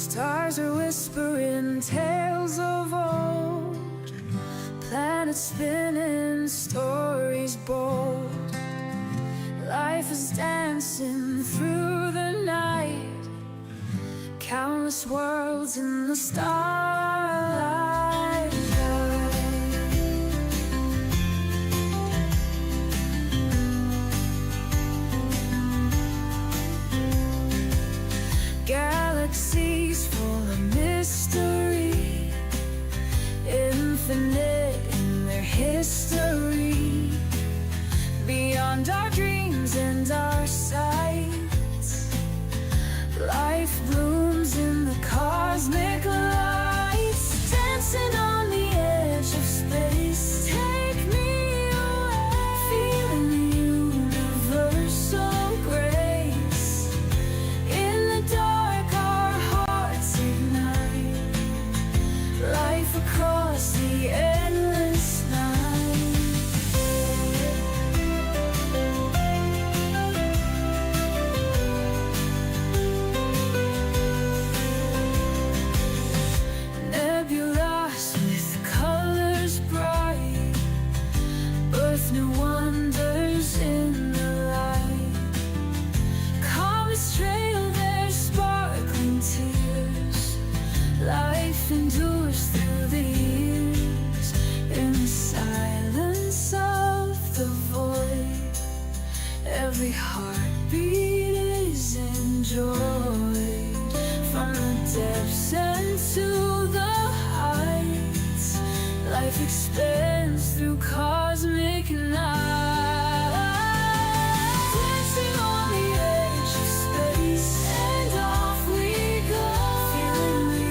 Stars are whispering tales of old, planets spinning stories bold. Life is dancing through the night, countless worlds in the starlight. Galaxies full of mystery, infinite in their history. Beyond our dreams and our sights, life blooms in the cosmic lights, dancing on the edge of space. Take me away, feeling the universal grace. In the dark our hearts ignite, life across the endless night. Nebulas with colors bright, birth new wonders in the light. Comets trail their sparkling tears, life endures through the years. In the silence of the void, every heartbeat is enjoyed. From the depths and to the heights, life expands through cosmic night. Dancing on the edge of space, and off we go, feeling the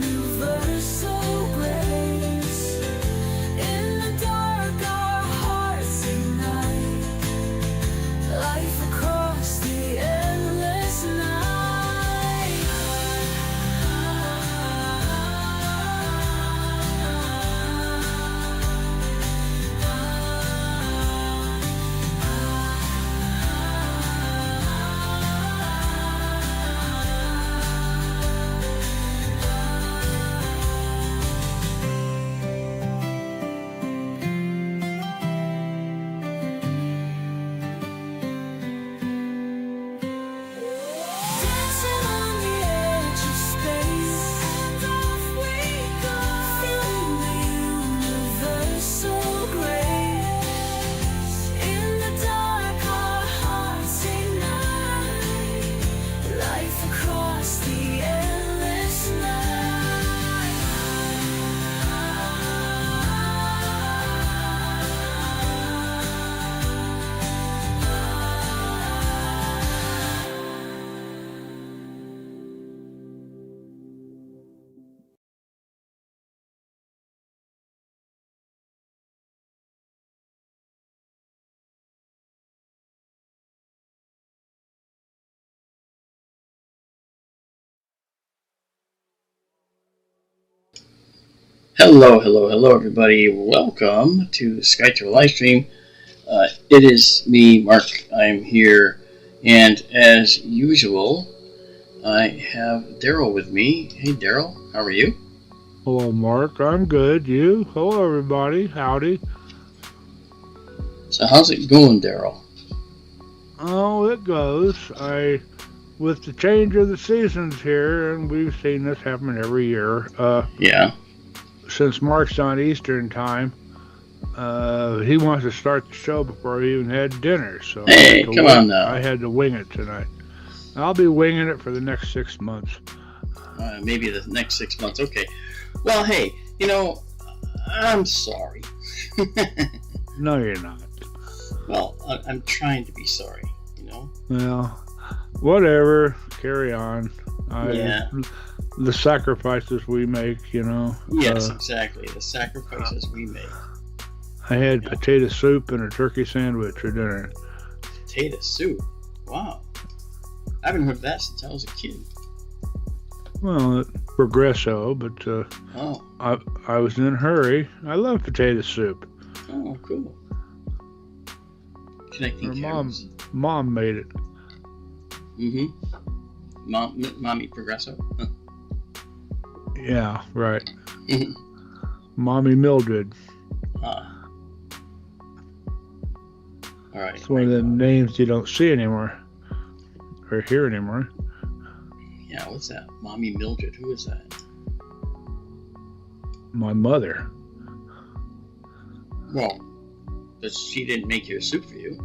universal grace. In the dark our hearts ignite, life across the endless night. Dancing on the edge of space, and off we go, feeling the universal grace. In the dark our hearts ignite, life across the endless night. Hello, everybody. Welcome to SkyTour Livestream. It is me, Mark. I'm here, and as usual, I have Daryl with me. Hey, Daryl, how are you? Hello, Mark. I'm good. You? Hello, everybody. Howdy. So, how's it going, Daryl? Oh, it goes. With the change of the seasons here, and we've seen this happen every year. Yeah. Since Mark's on Eastern time, he wants to start the show before he even had dinner. So Hey, come on now. I had to wing it tonight. I'll be winging it for the next 6 months. Maybe the next 6 months. Okay. Well, hey, I'm sorry. No, you're not. Well, I'm trying to be sorry. Well, whatever. Carry on. Yeah. The sacrifices we make, Yes, exactly. The sacrifices we make. I had potato soup and a turkey sandwich for dinner. Potato soup? Wow. I haven't heard of that since I was a kid. Well, Progresso, but Oh. I was in a hurry. I love potato soup. Oh, cool. Connecting Her cameras. mom made it. Mm-hmm. Mommy Progresso. Huh. Yeah, right. Mhm. Mommy Mildred. Ah, all right. It's one of the names you don't see anymore or hear anymore. Yeah, what's that? Mommy Mildred. Who is that? My mother. Well, but she didn't make your soup for you.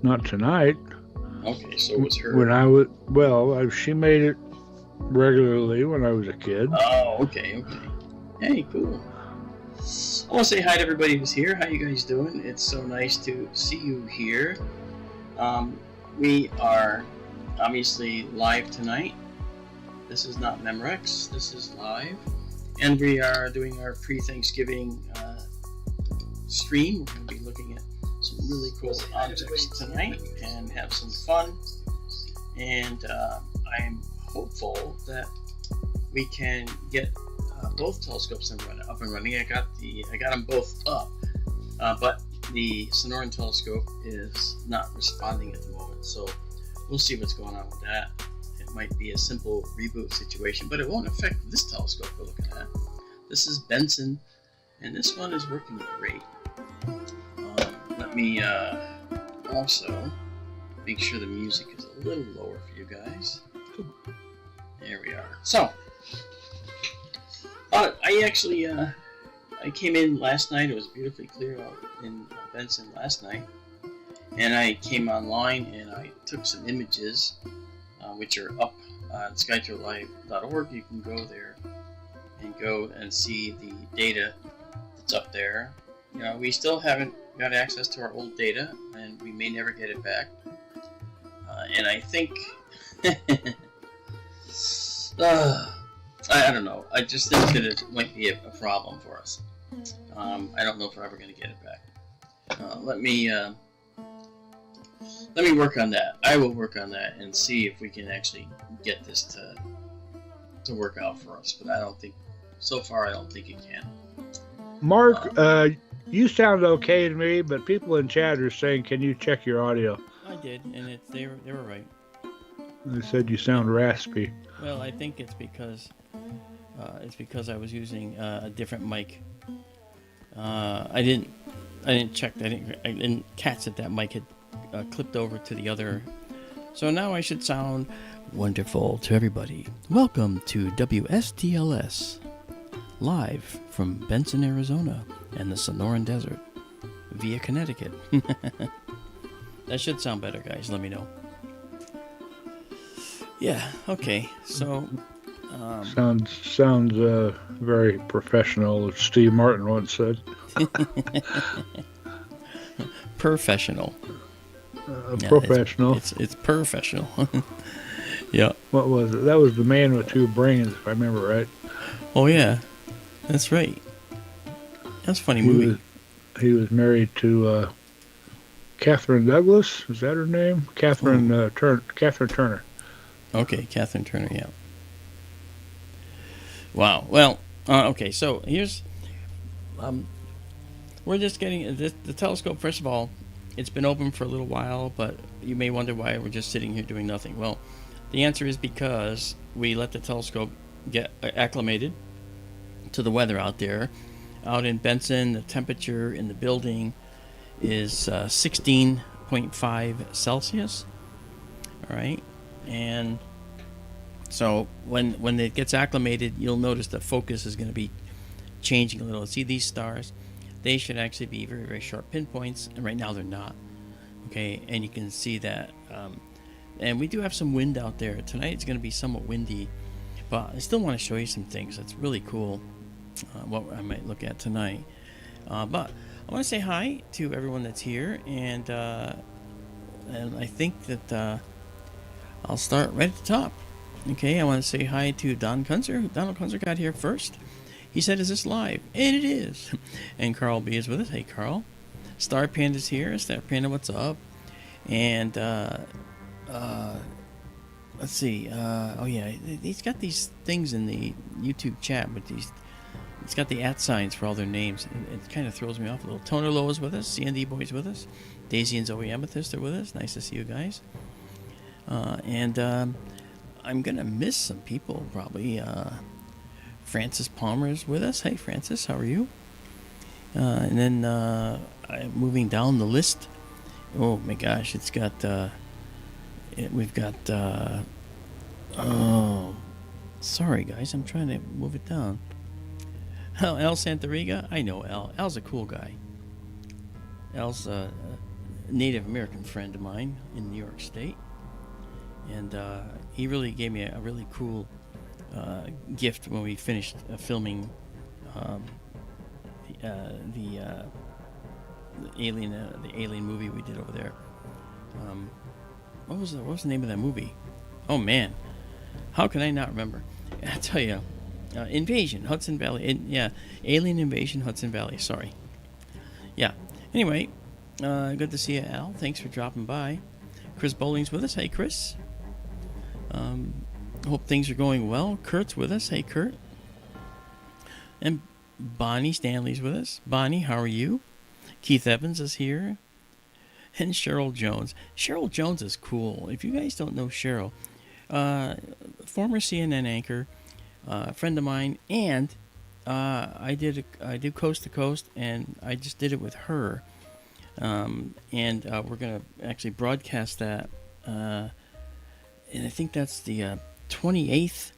Not tonight. Okay, so it was her. When I was, well, she made it regularly when I was a kid. Oh, okay. Hey, cool. I want to say hi to everybody who's here. How you guys doing? It's so nice to see you here. We are obviously live tonight. This is not Memorex. This is live. And we are doing our pre-Thanksgiving stream. We're going to be looking at some really cool objects tonight and have some fun. And I'm hopeful that we can get both telescopes up and running. I got them both up, but the Sonoran telescope is not responding at the moment. So we'll see what's going on with that. It might be a simple reboot situation, but it won't affect this telescope we're looking at. This is Benson, and this one is working great. Let me also make sure the music is a little lower for you guys. There we are. So, I actually I came in last night. It was beautifully clear out in Benson last night, and I came online and I took some images, which are up on skytourlive.org. You can go there and see the data that's up there. You know, we still haven't got access to our old data, and we may never get it back. And I think, I don't know. I just think that it might be a problem for us. I don't know if we're ever going to get it back. Let me work on that. I will work on that and see if we can actually get this to work out for us. But I don't think, so far, I don't think it can. Mark, you sound okay to me, but people in chat are saying, "Can you check your audio?" I did, and they were right. They said you sound raspy. Well, I think it's because I was using a different mic. I didn't check. I didn't catch that mic had clipped over to the other. So now I should sound wonderful to everybody. Welcome to WSTLS, live from Benson, Arizona, and the Sonoran Desert, via Connecticut. That should sound better, guys. Let me know. Yeah. Okay. So. Sounds very professional, as Steve Martin once said. Professional. Yeah, Professional. It's professional. Yeah. What was it? That was The Man with Two Brains, if I remember right. Oh yeah, that's right. That's a funny movie. He was married to Catherine Douglas. Is that her name? Catherine Turner. Okay, Catherine Turner. Yeah. Wow. Well. Okay. So here's. We're just getting the telescope. First of all, it's been open for a little while, but you may wonder why we're just sitting here doing nothing. Well, the answer is because we let the telescope get acclimated to the weather out there. Out in Benson, the temperature in the building is 16.5 Celsius. All right, and so when it gets acclimated, you'll notice the focus is going to be changing a little. See these stars? They should actually be very, very sharp pinpoints, and right now they're not. Okay, and you can see that. And we do have some wind out there. Tonight it's going to be somewhat windy, but I still want to show you some things. That's really cool, what I might look at tonight. But I want to say hi to everyone that's here, and I think that I'll start right at the top. Okay, I want to say hi to Don Kunzer. Donald Kunzer got here first. He said, "Is this live?" And it is. And Carl B is with us. Hey, Carl. Star Panda's here. Star Panda, what's up? And let's see. Oh yeah, he's got these things in the YouTube chat with these. It's got the @ signs for all their names. It kind of throws me off a little. Toner Low is with us. CND Boy's with us. Daisy and Zoe Amethyst are with us. Nice to see you guys. And I'm going to miss some people probably. Francis Palmer is with us. Hey, Francis, how are you? And then moving down the list. Oh my gosh, it's got. We've got. Oh, sorry guys, I'm trying to move it down. Oh, Al Santariga. I know Al. Al's a cool guy. Al's a Native American friend of mine in New York State, and he really gave me a really cool gift when we finished filming the alien movie we did over there. What was the name of that movie? Oh man, how can I not remember? I tell you, Invasion Hudson Valley. Alien Invasion Hudson Valley. Sorry. Yeah. Anyway, good to see you, Al. Thanks for dropping by. Chris Bowling's with us. Hey, Chris. Hope things are going well. Kurt's with us. Hey, Kurt. And Bonnie Stanley's with us. Bonnie, how are you? Keith Evans is here. And Cheryl Jones. Cheryl Jones is cool. If you guys don't know Cheryl, former CNN anchor, friend of mine, and I do Coast to Coast, and I just did it with her. And we're going to actually broadcast that. And I think that's the 28th.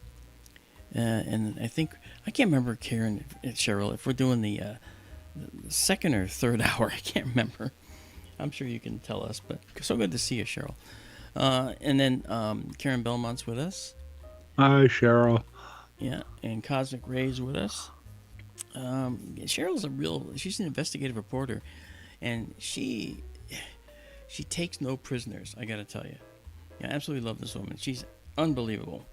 And I can't remember, Karen and Cheryl, if we're doing the second or third hour. I can't remember. I'm sure you can tell us, but so good to see you, Cheryl. And then Karen Belmont's with us. Hi, Cheryl. Yeah, and Cosmic Ray's with us. Cheryl's she's an investigative reporter, and she takes no prisoners, I gotta tell you. Yeah, I absolutely love this woman. She's unbelievable.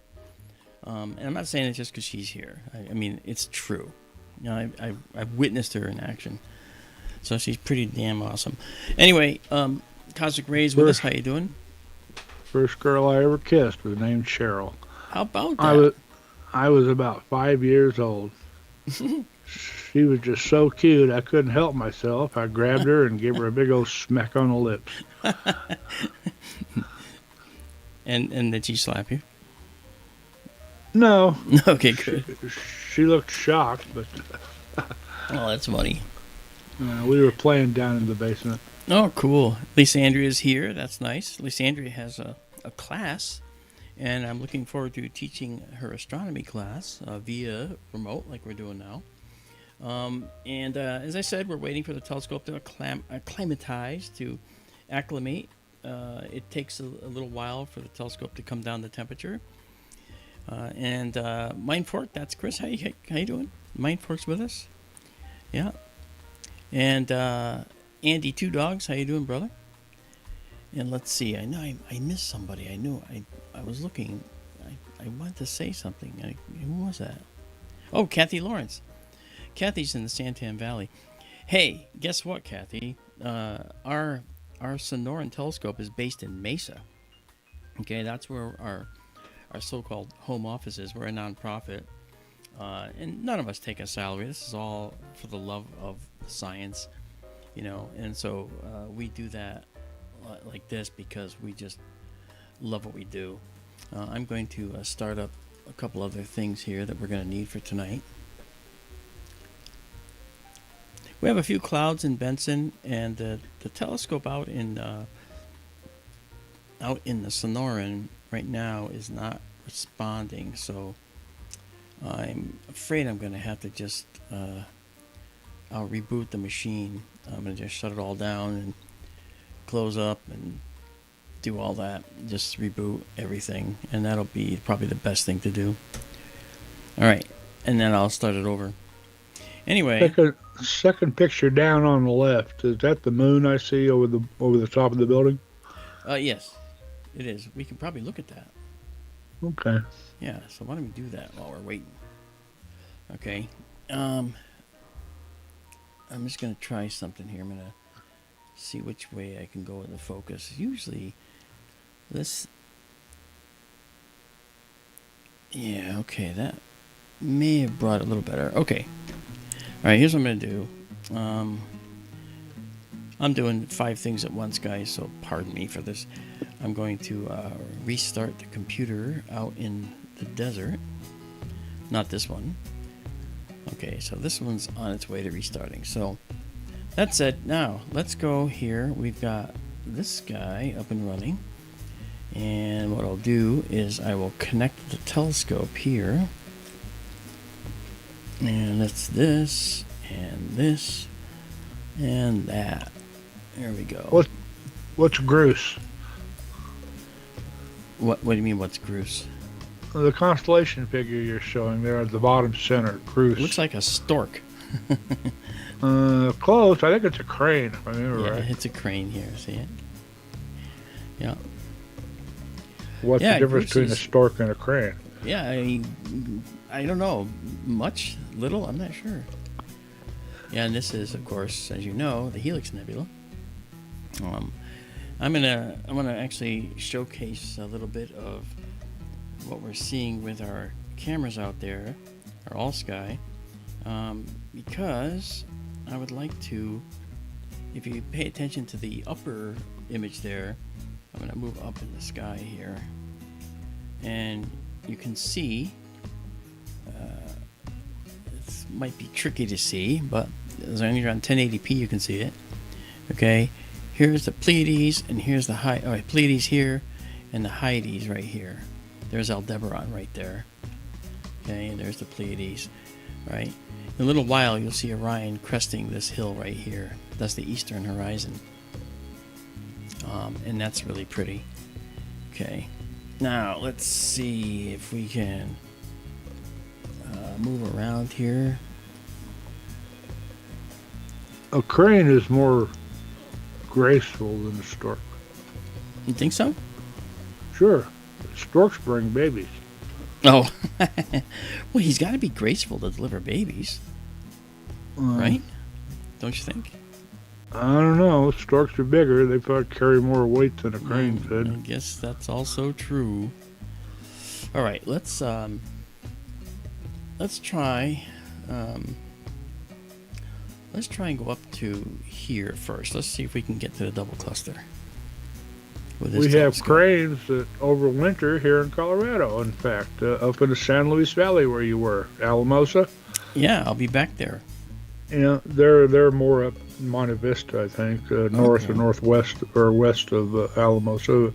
And I'm not saying it just because she's here. I mean, it's true. You know, I've witnessed her in action. So she's pretty damn awesome. Anyway, Cosmic Ray's with us. How you doing? First girl I ever kissed was named Cheryl. How about that? I was about 5 years old. She was just so cute, I couldn't help myself. I grabbed her and gave her a big old smack on the lips. And did she slap you? No. Okay, good. She looked shocked, but Oh, that's funny. we were playing down in the basement. Oh, cool. Lysandria's here. That's nice. Lysandria has a class, and I'm looking forward to teaching her astronomy class via remote, like we're doing now. And as I said, we're waiting for the telescope to acclimatize, to acclimate. It takes a little while for the telescope to come down the temperature. And Mindfork, that's Chris. How you doing? Mindfork's with us. Yeah. And Andy Two Dogs, how you doing, brother? And let's see. I know I missed somebody. I knew I was looking. I wanted to say something. Who was that? Oh, Kathy Lawrence. Kathy's in the Santan Valley. Hey, guess what, Kathy? Our Sonoran telescope is based in Mesa. Okay, that's where our so-called home office is. We're a nonprofit, and none of us take a salary. This is all for the love of science, you know. And so we do that like this because we just love what we do. I'm going to start up a couple other things here that we're going to need for tonight. We have a few clouds in Benson, and the telescope out in the Sonoran right now is not responding, so I'm afraid I'm going to have to just I'll reboot the machine. I'm going to just shut it all down and close up and do all that. Just reboot everything, and that'll be probably the best thing to do. All right, and then I'll start it over. Anyway, Second picture down on the left, is that the moon I see over the top of the building? yes, it is. We can probably look at that. Okay. Yeah, so why don't we do that while we're waiting? Okay. I'm just going to try something here. I'm going to see which way I can go with the focus. Usually, this... Yeah, okay, that may have brought it a little better. Okay. All right, here's what I'm going to do. I'm doing 5 things at once, guys, so pardon me for this. I'm going to restart the computer out in the desert. Not this one. Okay, so this one's on its way to restarting. So that said, now let's go here. We've got this guy up and running. And what I'll do is I will connect the telescope here. And it's this, and this, and that. There we go. What's Groose? What do you mean, what's Groose? The constellation figure you're showing there at the bottom center, Groose. It looks like a stork. Close. I think it's a crane, if I remember Yeah, right. it's a crane here. See it? Yeah. What's Yeah, the difference Groose between a is- stork and a crane? Yeah, I don't know. Much? Little? I'm not sure. Yeah, and this is, of course, as you know, the Helix Nebula. I'm gonna actually showcase a little bit of what we're seeing with our cameras out there, our all-sky, because I would like to, if you pay attention to the upper image there, I'm gonna move up in the sky here, and you can see, it might be tricky to see, but as long as you're on 1080p you can see it. Okay, here's the Pleiades, and here's the Pleiades here, and the Hyades right here. There's Aldebaran right there. Okay, and there's the Pleiades, right? In a little while you'll see Orion cresting this hill right here. That's the eastern horizon. And that's really pretty. Okay, now let's see if we can move around here. A crane is more graceful than a stork. You think so? Sure. Storks bring babies. Oh, well, he's got to be graceful to deliver babies, right? Don't you think? I don't know. Storks are bigger. They probably carry more weight than a crane I could. guess that's also true. All right, let's try. Let's try and go up to here first. Let's see if we can get to the double cluster. With this We have telescope. cranes that overwinter here in Colorado, in fact, up in the San Luis Valley where you were, Alamosa. Yeah, I'll be back there. Yeah, they're more up Monte Vista, I think, north or northwest or west of Alamosa.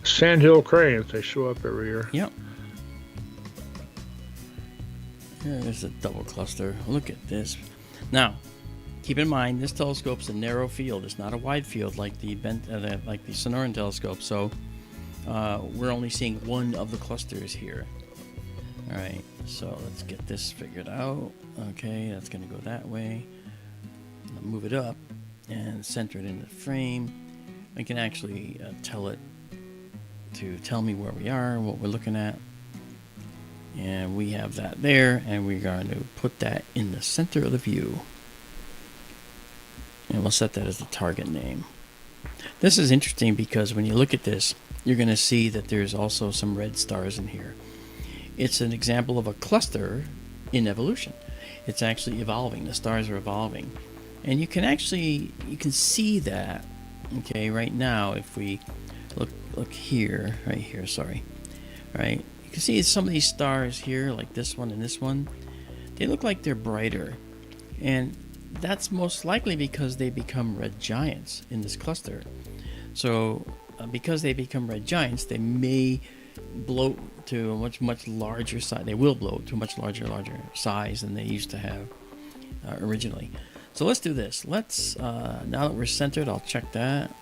Sandhill cranes, they show up every year. Yep. There's a double cluster. Look at this. Now, keep in mind this telescope's a narrow field. It's not a wide field like the Sonoran telescope. So we're only seeing one of the clusters here. All right. So let's get this figured out. Okay, that's going to go that way. I'll move it up and center it in the frame. I can actually tell it to tell me where we are, what we're looking at. And we have that there, and we're going to put that in the center of the view. And we'll set that as the target name. This is interesting because when you look at this, you're going to see that there's also some red stars in here. It's an example of a cluster in evolution. It's actually evolving. The stars are evolving. And you can see that, okay, right now, if we look here, right here, sorry, right? You can see some of these stars here, like this one and this one, they look like they're brighter. And that's most likely because they become red giants in this cluster. So because they become red giants, they may bloat to a much larger size. They will bloat to a much larger size than they used to have originally. So let's do this. Let's now that we're centered, I'll check that.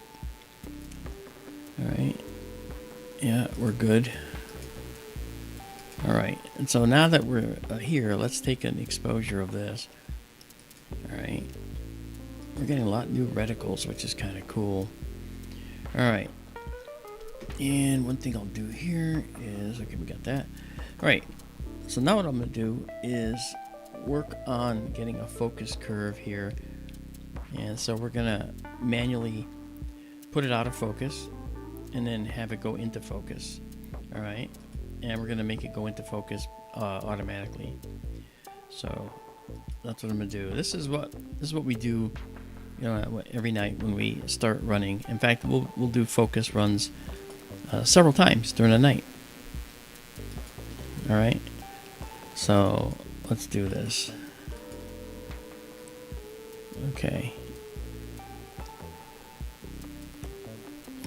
All right. Yeah, we're good. All right. And so now that we're here, let's take an exposure of this. All right. We're getting a lot of new reticles, which is kind of cool. All right. And one thing I'll do here is, okay, we got that. All right. So now what I'm going to do is work on getting a focus curve here. And so we're going to manually put it out of focus and then have it go into focus. All right. And we're going to make it go into focus automatically. So that's what I'm going to do. This is what we do, you know, every night when we start running. In fact, we'll do focus runs several times during the night. All right. So let's do this. Okay.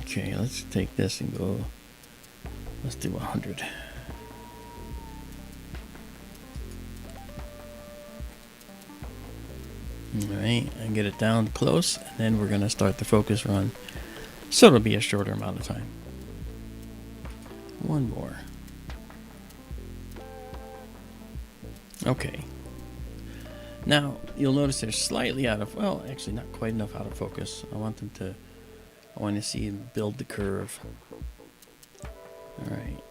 Okay, let's take this and go. Let's do 100. Alright, and get it down close, and then we're going to start the focus run. So it'll be a shorter amount of time. One more. Okay. Now, you'll notice they're slightly out of, well, actually not quite enough out of focus. I want to see him build the curve. Alright.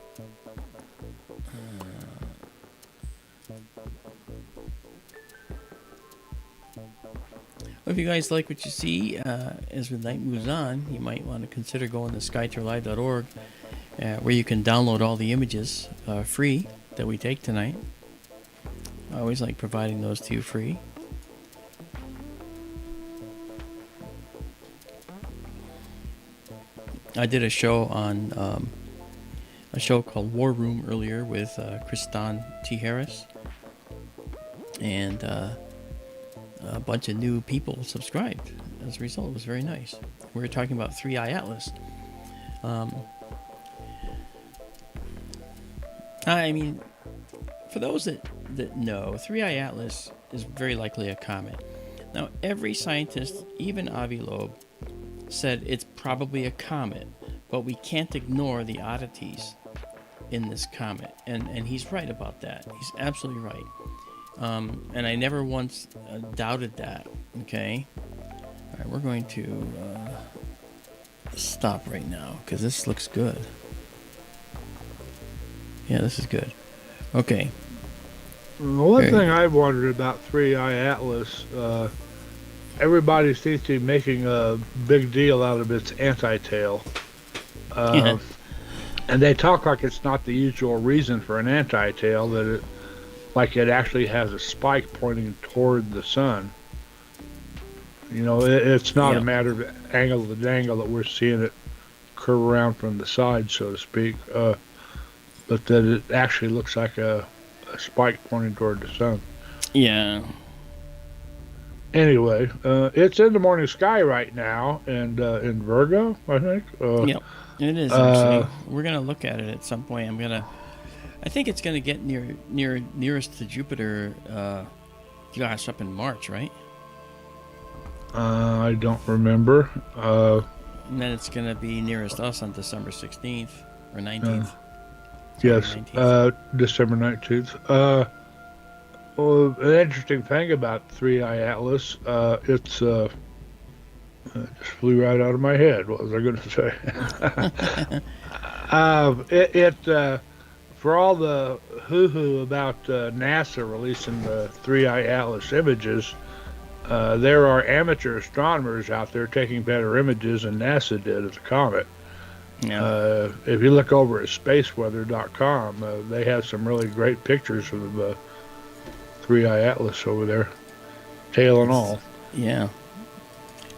If you guys like what you see, as the night moves on, you might want to consider going to skytourlive.org, where you can download all the images free that we take tonight. I always like providing those to you free. I did a show on a show called War Room earlier with Kristan T. Harris, and a bunch of new people subscribed. As a result, it was very nice. We were talking about 3i Atlas. I mean, for those that know, 3i Atlas is very likely a comet. Now, every scientist, even Avi Loeb, said it's probably a comet, but we can't ignore the oddities in this comet. And he's right about that. He's absolutely right. And I never once doubted that. Okay? All right, we're going to stop right now because this looks good. Yeah, this is good. Okay. The one thing I've wondered about 3i Atlas, everybody seems to be making a big deal out of its anti-tail. Yeah. And they talk like it's not the usual reason for an anti-tail, that it actually has a spike pointing toward the sun. You know, it's not a matter of angle to dangle that we're seeing it curve around from the side, so to speak, but that it actually looks like a spike pointing toward the sun. Yeah. Anyway, it's in the morning sky right now, and in Virgo, I think. Yep, it is actually. We're gonna look at it at some point. I think it's gonna get nearest to Jupiter. Gosh, up in March, right? I don't remember. And then it's gonna be nearest us on December 16th or 19th. Yes, 19th. December 19th. Well, an interesting thing about 3i Atlas, it just flew right out of my head. What was I going to say? For all the hoo-hoo about NASA releasing the 3i Atlas images, there are amateur astronomers out there taking better images than NASA did of the comet. Yeah. If you look over at spaceweather.com, they have some really great pictures of 3i Atlas over there, tail and all. Yeah.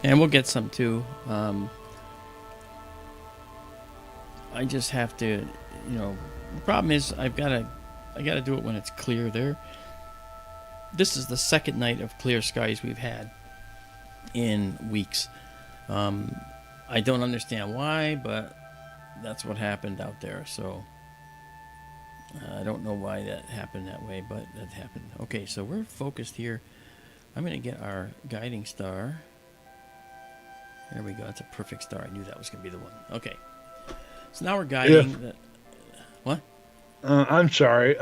And we'll get some too. I just have to, the problem is I gotta do it when it's clear there. This is the second night of clear skies we've had in weeks. I don't understand why, but that's what happened out there. So I don't know why that happened that way, but that happened. Okay, so we're focused here. I'm going to get our guiding star. There we go. That's a perfect star. I knew that was going to be the one. Okay. So now we're guiding. What? I'm sorry.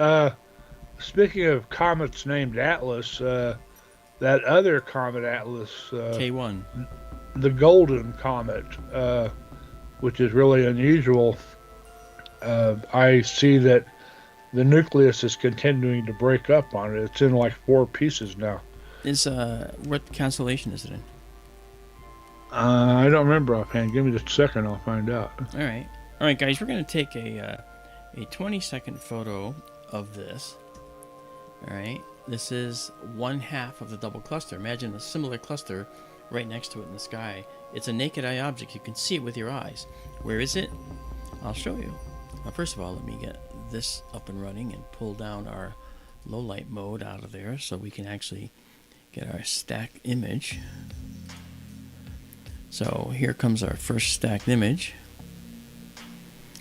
Speaking of comets named Atlas, that other comet Atlas, K1. the Golden Comet, which is really unusual, I see that the nucleus is continuing to break up on it. It's in like 4 pieces now. What constellation is it in? I don't remember offhand. Give me just a second, I'll find out. All right, guys. We're going to take a 20-second photo of this. All right. This is 1/2 of the double cluster. Imagine a similar cluster right next to it in the sky. It's a naked eye object. You can see it with your eyes. Where is it? I'll show you. First of all, let me get this up and running and pull down our low light mode out of there so we can actually get our stacked image. So here comes our first stacked image.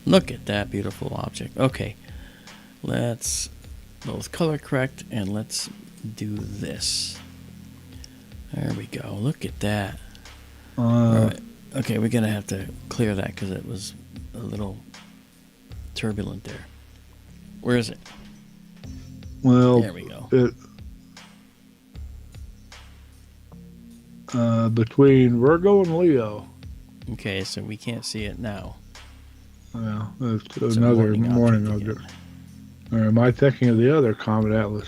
Look at that beautiful object. Okay, let's both color correct and let's do this. There we go. Look at that. All right. Okay, we're gonna have to clear that because it was a little turbulent there. Where is it? Well, There we go. Between Virgo and Leo. Okay, so we can't see it now. Well, it's It's a another morning morning object object. again. Or am I thinking of the other Comet Atlas?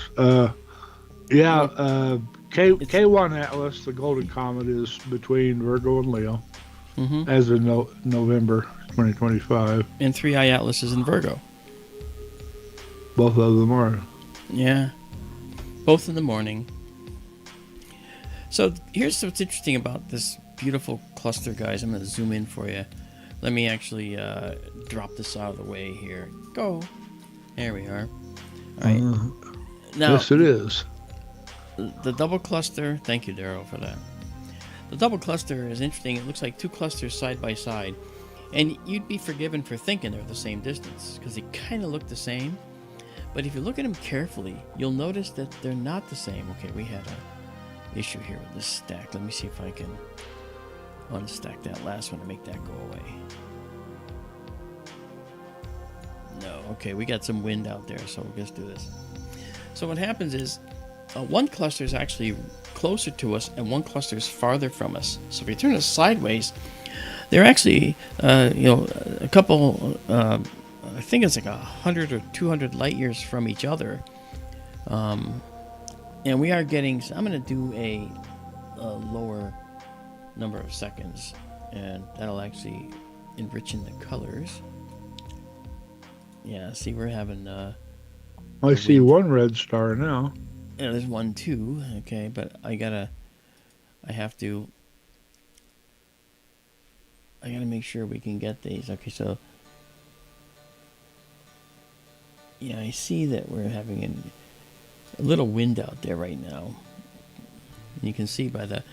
K1 Atlas, the Golden Comet, is between Virgo and Leo Mm-hmm. as of November 2025. And 3i Atlas is in Virgo. Both of them are. Yeah, both in the morning. So here's what's interesting about this beautiful cluster, guys. I'm going to zoom in for you. Let me actually drop this out of the way here. Go. There we are. All right. Now, Yes, it is. the double cluster, thank you, Daryl, for that. The double cluster is interesting. It looks like two clusters side by side. And you'd be forgiven for thinking they're the same distance because they kind of look the same. But if you look at them carefully, you'll notice that they're not the same. Okay, we had a issue here with this stack. Let me see if I can unstack that last one to make that go away. No, okay, we got some wind out there, so we'll just do this. So what happens is one cluster is actually closer to us and one cluster is farther from us. So if you turn it sideways, they're actually, a couple, I think it's like 100 or 200 light years from each other. And we are getting, so I'm going to do a lower number of seconds, and that'll actually enrich in the colors. Yeah, see, we're having, I see one red star now. yeah, there's one too, okay, but I have to make sure we can get these. Okay, so yeah, I see that we're having a little wind out there right now. And you can see by the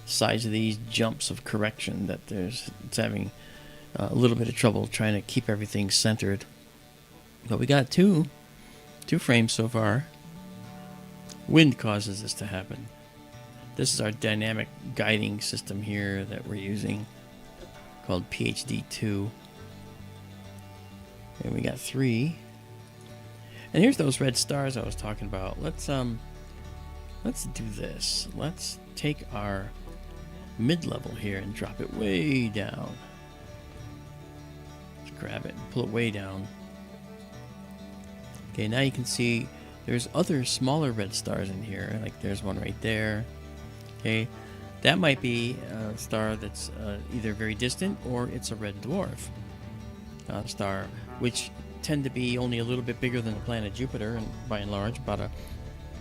size of these jumps of correction that it's having a little bit of trouble trying to keep everything centered. But we got two frames so far. Wind causes this to happen. This is our dynamic guiding system here that we're using, called PhD2. And we got 3. And here's those red stars I was talking about. Let's do this. Let's take our mid-level here and drop it way down. Let's grab it and pull it way down. Okay, now you can see there's other smaller red stars in here. Like there's one right there. Okay, that might be a star that's either very distant or it's a red dwarf star, which tend to be only a little bit bigger than the planet Jupiter, and by and large about a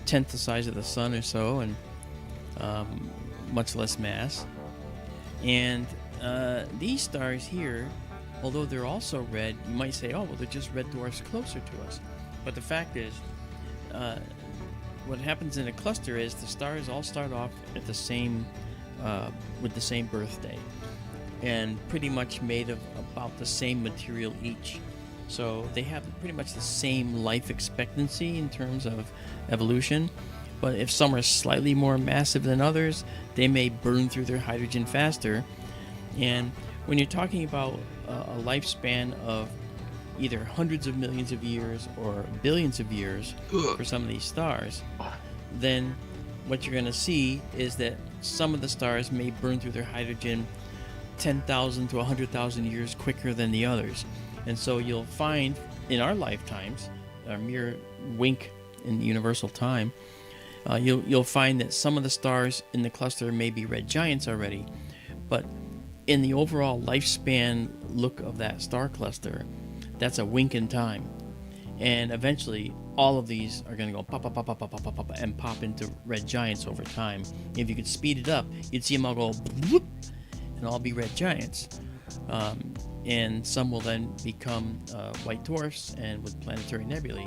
tenth the size of the sun or so, and much less mass. And these stars here, although they're also red, you might say, oh well, they're just red dwarfs closer to us. But the fact is, what happens in a cluster is the stars all start off at the same with the same birthday, and pretty much made of about the same material each. So they have pretty much the same life expectancy in terms of evolution. But if some are slightly more massive than others, they may burn through their hydrogen faster. And when you're talking about a lifespan of either hundreds of millions of years or billions of years for some of these stars, then what you're going to see is that some of the stars may burn through their hydrogen 10,000 to 100,000 years quicker than the others. And so you'll find in our lifetimes, a mere wink in universal time, you'll find that some of the stars in the cluster may be red giants already, but in the overall lifespan look of that star cluster, that's a wink in time. And eventually, all of these are going to go pop, pop, pop, pop, pop, pop, pop, pop, and pop into red giants over time. If you could speed it up, you'd see them all go whoop, and all be red giants. and some will then become white dwarfs and with planetary nebulae.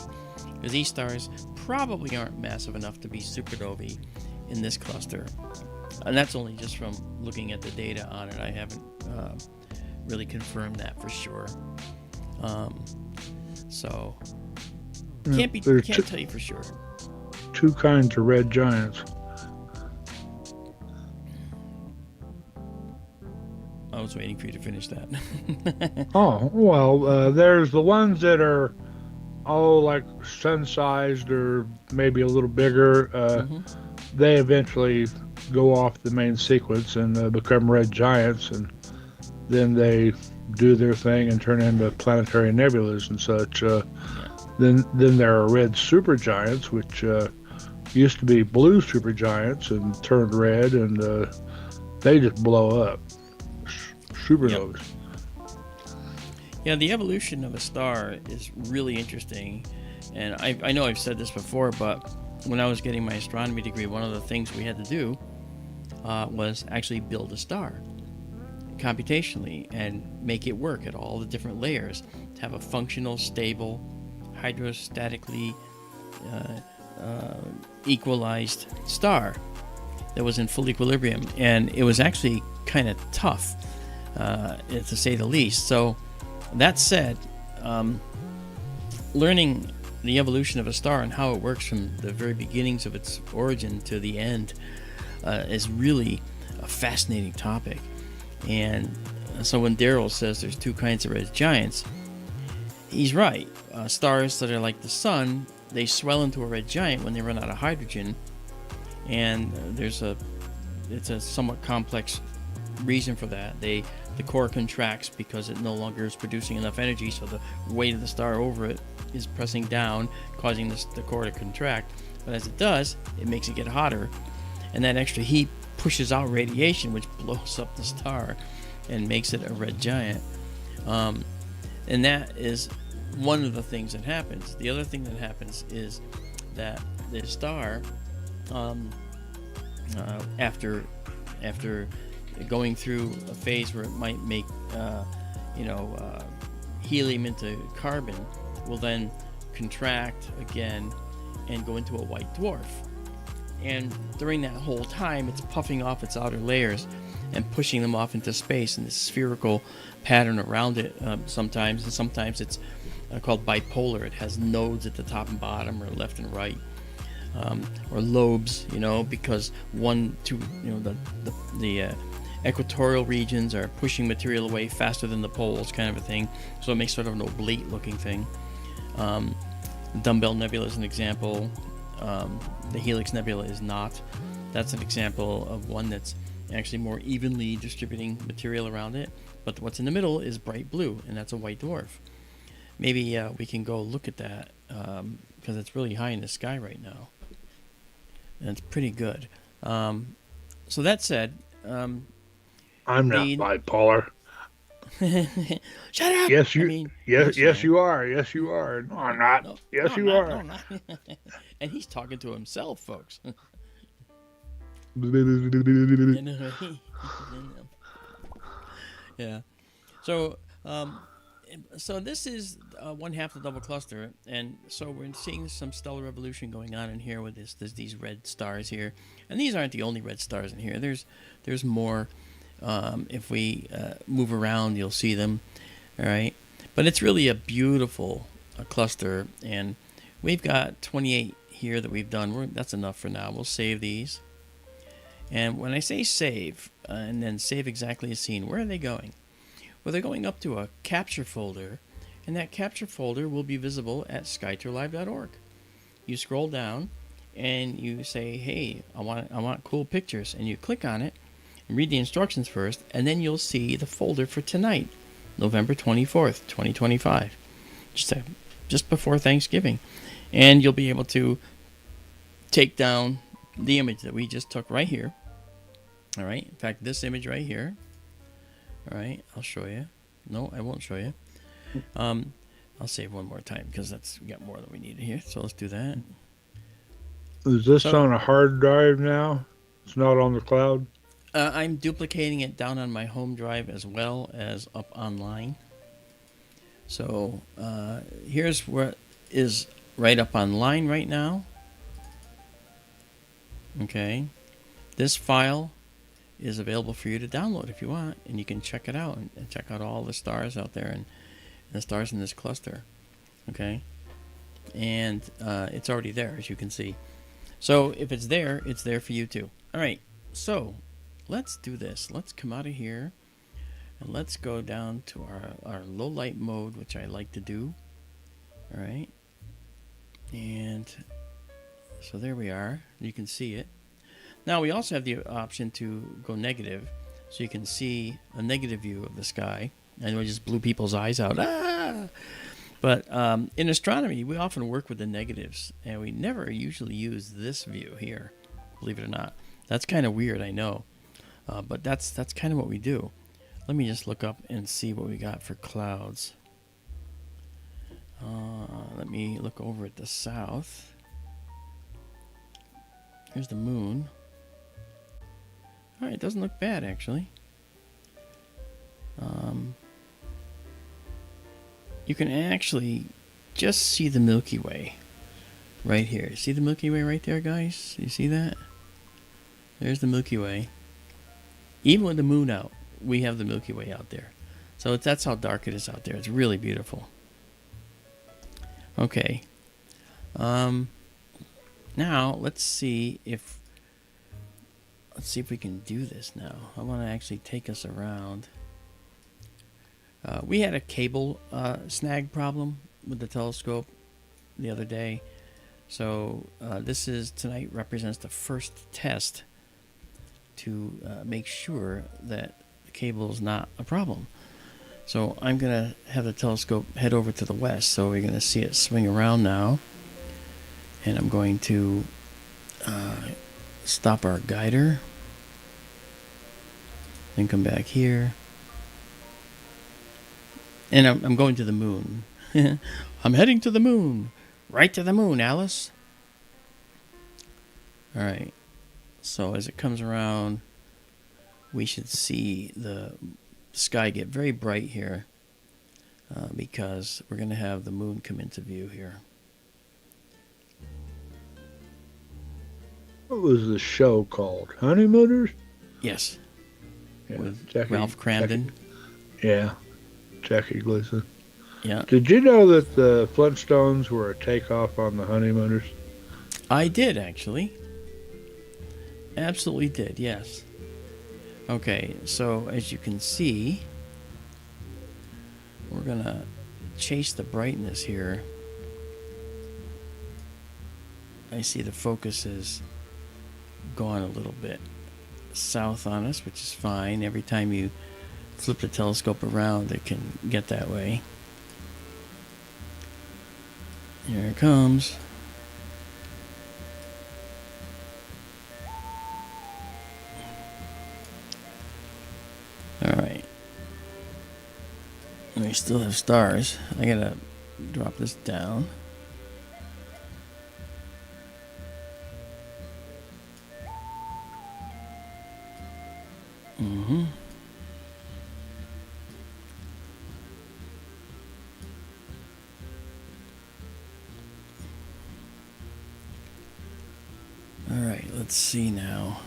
Because these stars probably aren't massive enough to be supernovae in this cluster. And that's only just from looking at the data on it. I haven't really confirmed that for sure. So can't tell you for sure. Two kinds of red giants. I was waiting for you to finish that. Oh, well, there's the ones that are, like sun-sized or maybe a little bigger. They eventually go off the main sequence and become red giants, and then they do their thing and turn into planetary nebulas and such. Then there are red supergiants, which used to be blue supergiants and turned red, and they just blow up. Supernovas. Yep. Yeah, the evolution of a star is really interesting, and I know I've said this before, but when I was getting my astronomy degree, one of the things we had to do was actually build a star computationally and make it work at all the different layers to have a functional, stable, hydrostatically equalized star that was in full equilibrium. And it was actually kind of tough, to say the least. So that said, learning the evolution of a star and how it works from the very beginnings of its origin to the end is really a fascinating topic. And so when Daryl says there's two kinds of red giants, he's right. Stars that are like the sun, they swell into a red giant when they run out of hydrogen, and it's a somewhat complex reason for that. The core contracts because it no longer is producing enough energy, so the weight of the star over it is pressing down, causing the core to contract. But as it does, it makes it get hotter, and that extra heat pushes out radiation, which blows up the star and makes it a red giant. And that is one of the things that happens. The other thing that happens is that the star, after going through a phase where it might make helium into carbon, will then contract again and go into a white dwarf. And during that whole time, it's puffing off its outer layers and pushing them off into space in this spherical pattern around it sometimes. And sometimes it's called bipolar. It has nodes at the top and bottom, or left and right, or lobes, because the equatorial regions are pushing material away faster than the poles, kind of a thing. So it makes sort of an oblate looking thing. Dumbbell Nebula is an example. The Helix Nebula is not. That's an example of one that's actually more evenly distributing material around it. But what's in the middle is bright blue, and that's a white dwarf. Maybe we can go look at that because it's really high in the sky right now. And it's pretty good. So that said... I'm not bipolar. Shut up! Yes, yes, you are. Yes, you are. No, I'm not. No, Yes, no, you I'm not. are. No, I'm not. And he's talking to himself, folks. Yeah. So this is one half of the double cluster, and so we're seeing some stellar evolution going on in here with this. There's these red stars here, and these aren't the only red stars in here. There's more. If we move around, you'll see them. All right, but it's really a beautiful cluster, and we've got 28 here that we've done. That's enough for now. We'll save these. And when I say save, and then save exactly as seen, where are they going? Well, they're going up to a capture folder, and that capture folder will be visible at skytourlive.org. You scroll down, and you say, "Hey, I want cool pictures," and you click on it, and read the instructions first, and then you'll see the folder for tonight, November 24th, 2025, just before Thanksgiving, and you'll be able to take down the image that we just took right here. All right. In fact, this image right here. All right. I'll show you. No, I won't show you. I'll save one more time because we got more than we need here. So let's do that. Is this on a hard drive now? It's not on the cloud? I'm duplicating it down on my home drive as well as up online. So here's what is right up online right now. Okay, this file is available for you to download if you want, and you can check it out and check out all the stars out there and the stars in this cluster. Okay, and it's already there, as you can see. So if it's there for you too. All right, so let's do this. Let's come out of here and let's go down to our low light mode, which I like to do. All right, and so there we are. You can see it. Now we also have the option to go negative, so you can see a negative view of the sky. I know I just blew people's eyes out. Ah! But in astronomy, we often work with the negatives, and we never usually use this view here, believe it or not. That's kind of weird, I know, but that's kind of what we do. Let me just look up and see what we got for clouds. Let me look over at the south. Here's the moon. All right, it doesn't look bad, actually. You can actually just see the Milky Way right here. See the Milky Way right there, guys? You see that? There's the Milky Way. Even with the moon out, we have the Milky Way out there. So that's how dark it is out there. It's really beautiful. Okay. Now let's see if we can do this now. I want to actually take us around. We had a cable snag problem with the telescope the other day. So this tonight represents the first test to make sure that the cable is not a problem. So I'm going to have the telescope head over to the west. So we're going to see it swing around now. And I'm going to stop our guider. Then come back here. And I'm going to the moon. I'm heading to the moon. Right to the moon, Alice. All right. So as it comes around, we should see the sky get very bright here because we're going to have the moon come into view here. What was the show called? Honeymooners? Yes. Yeah, With Jackie, Ralph Cramden. Jackie Gleason. Yeah. Did you know that the Flintstones were a takeoff on the Honeymooners? I did, actually. Absolutely did, yes. Okay, so as you can see, we're going to chase the brightness here. I see the focus is gone a little bit south on us, which is fine. Every time you flip the telescope around, it can get that way. Here it comes. Alright. We still have stars. I gotta drop this down. Mm-hmm. Alright, let's see now.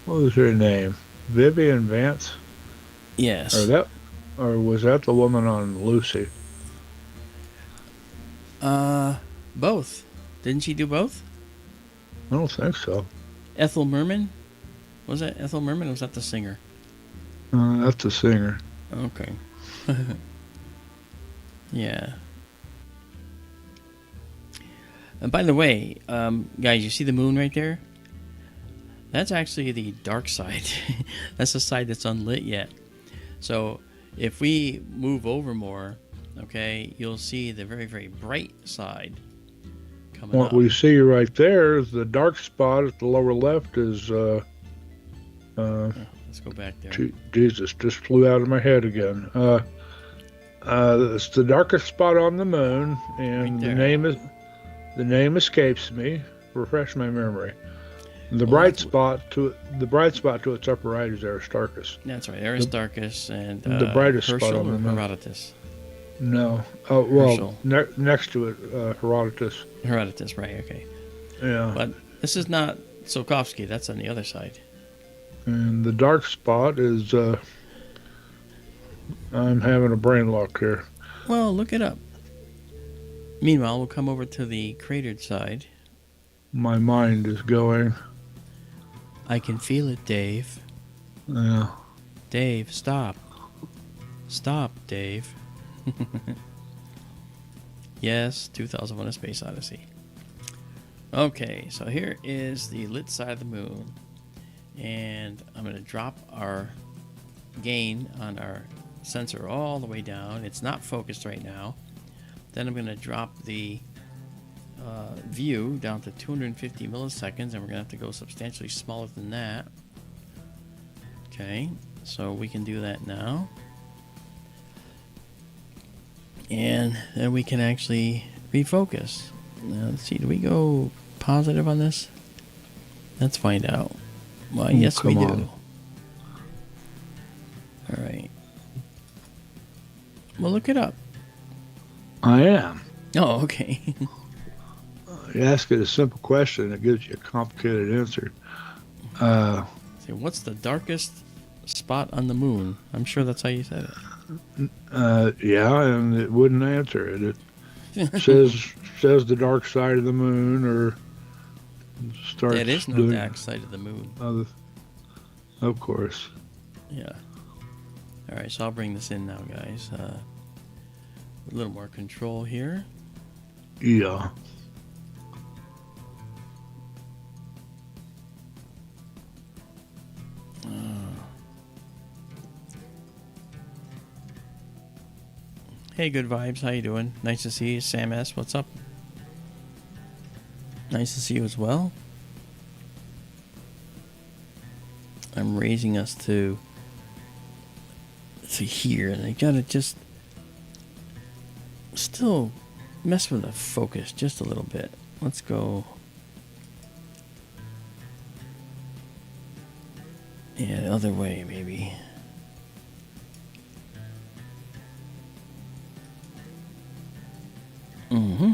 What was her name? Vivian Vance? Yes. Or was that the woman on Lucy? Both. Didn't she do both? I don't think so. Ethel Merman? Was that Ethel Merman or was that the singer? That's the singer. Okay. Yeah. And by the way, guys, you see the moon right there? That's actually the dark side. That's the side that's unlit yet. So if we move over more, okay, you'll see the very, very bright side coming What up. we see right there is the dark spot at the lower left is, Let's go back there. Jesus, just flew out of my head again. It's the darkest spot on the moon, and Right there. the name escapes me. Refresh my memory. The Well, bright that's- spot to its upper right is Aristarchus. That's right, Aristarchus and the brightest spot Herschel on the or moon. Herodotus. No. Oh well, Herschel. next to it, Herodotus. Herodotus, right? Okay, Yeah. but this is not Tsiolkovsky. That's on the other side. And the dark spot is. I'm having a brain lock here. Well, look it up. Meanwhile, we'll come over to the cratered side. My mind is going. I can feel it, Dave. Yeah. Dave, stop. Stop, Dave. Yes, 2001: A Space Odyssey. Okay, so here is the lit side of the moon. And I'm going to drop our gain on our sensor all the way down. It's not focused right now. Then I'm going to drop the view down to 250 milliseconds, and we're going to have to go substantially smaller than that. Okay, so we can do that now. And then we can actually refocus. Now, let's see, do we go positive on this? Let's find out. Well, yes, we come do. on. All right. Well, look it up. I am. Oh, okay. You ask it a simple question, it gives you a complicated answer. See, what's the darkest spot on the moon? I'm sure that's how you said it. Yeah, and it wouldn't answer it. It says the dark side of the moon, or starts. There is no doing dark side of the moon. other- Of course. Yeah. All right, so I'll bring this in now, guys. A little more control here. Yeah. Hey, good vibes. How you doing? Nice to see you, Sam S. What's up? Nice to see you as well. I'm raising us to here, and I gotta just still mess with the focus just a little bit. Let's go. Yeah, the other way, maybe. Mm-hmm.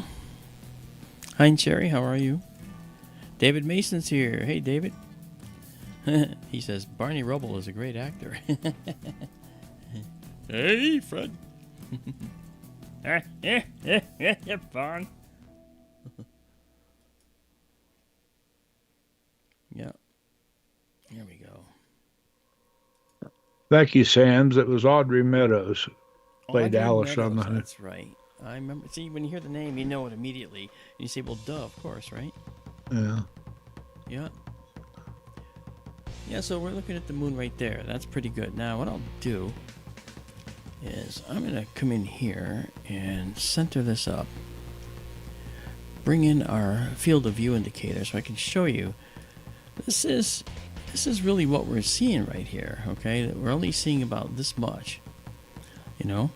Hi, Cherry. How are you? David Mason's here. Hey, David. He says Barney Rubble is a great actor. Hey, Fred. Fun. Yeah. Here we go. Thank you, Sam's. It was Audrey Meadows. Oh, Played Audrey Alice on Meadows, the- That's right. I remember. See, when you hear the name, you know it immediately. And you say, well, duh, of course, right? Yeah. Yeah. Yeah, so we're looking at the moon right there. That's pretty good. Now, what I'll do is I'm going to come in here and center this up. Bring in our field of view indicator so I can show you. This is really what we're seeing right here, okay? We're only seeing about this much, you know?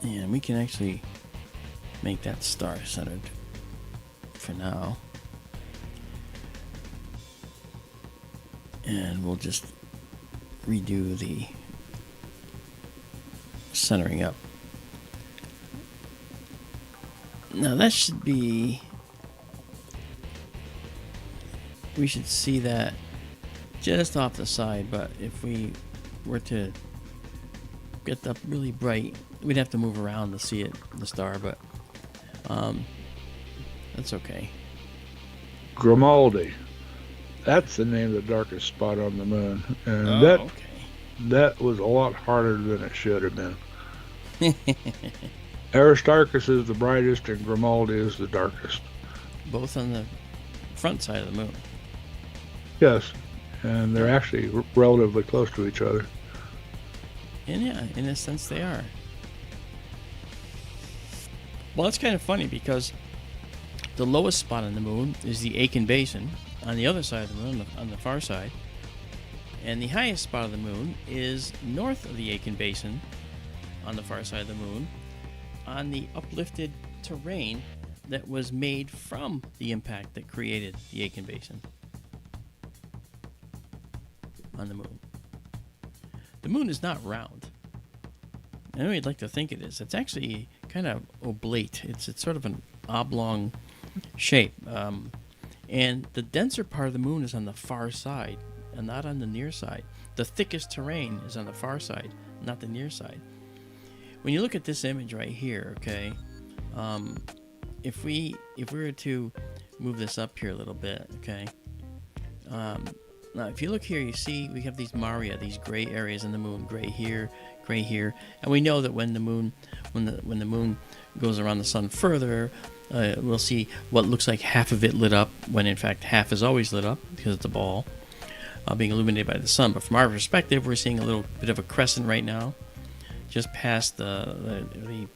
And we can actually make that star centered for now. And we'll just redo the centering up. Now that should be, we should see that just off the side, but if we were to get up really bright, we'd have to move around to see it, the star, but that's okay. Grimaldi. That's the name of the darkest spot on the moon. And Okay. that was a lot harder than it should have been. Aristarchus is the brightest and Grimaldi is the darkest. Both on the front side of the moon. Yes. And they're actually relatively close to each other. And yeah, in a sense they are. Well, it's kind of funny because the lowest spot on the moon is the Aitken Basin on the other side of the moon, on the far side. And the highest spot of the moon is north of the Aitken Basin on the far side of the moon, on the uplifted terrain that was made from the impact that created the Aitken Basin on the moon. The moon is not round. I know you'd like to think it is. It's actually kind of oblate. It's sort of an oblong shape. And the denser part of the moon is on the far side and not on the near side. The thickest terrain is on the far side, not the near side. When you look at this image right here, okay, if we were to move this up here a little bit, okay, now if you look here, you see we have these Maria, these gray areas in the moon, gray here, and we know that when the moon goes around the sun further, we'll see what looks like half of it lit up, when in fact half is always lit up because it's a ball being illuminated by the sun. But from our perspective, we're seeing a little bit of a crescent right now, just past the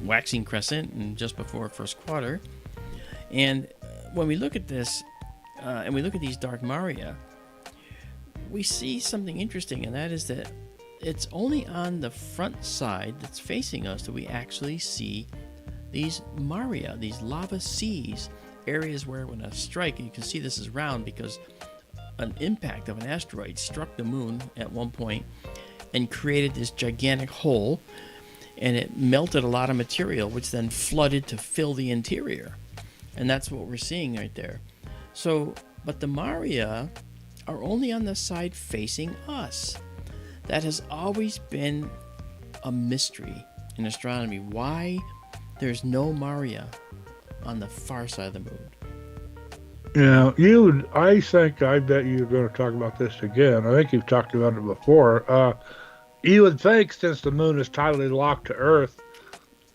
waxing crescent and just before first quarter. And when we look at this, and we look at these dark Maria, we see something interesting, and that is that it's only on the front side that's facing us that we actually see these Maria, these lava seas, areas where when a strike, and you can see this is round because an impact of an asteroid struck the moon at one point and created this gigantic hole, and it melted a lot of material, which then flooded to fill the interior. And that's what we're seeing right there. So, but the Maria are only on the side facing us. That has always been a mystery in astronomy. Why there's no Maria on the far side of the moon? Yeah, I bet you're going to talk about this again. I think you've talked about it before. You would think, since the moon is tidally locked to Earth,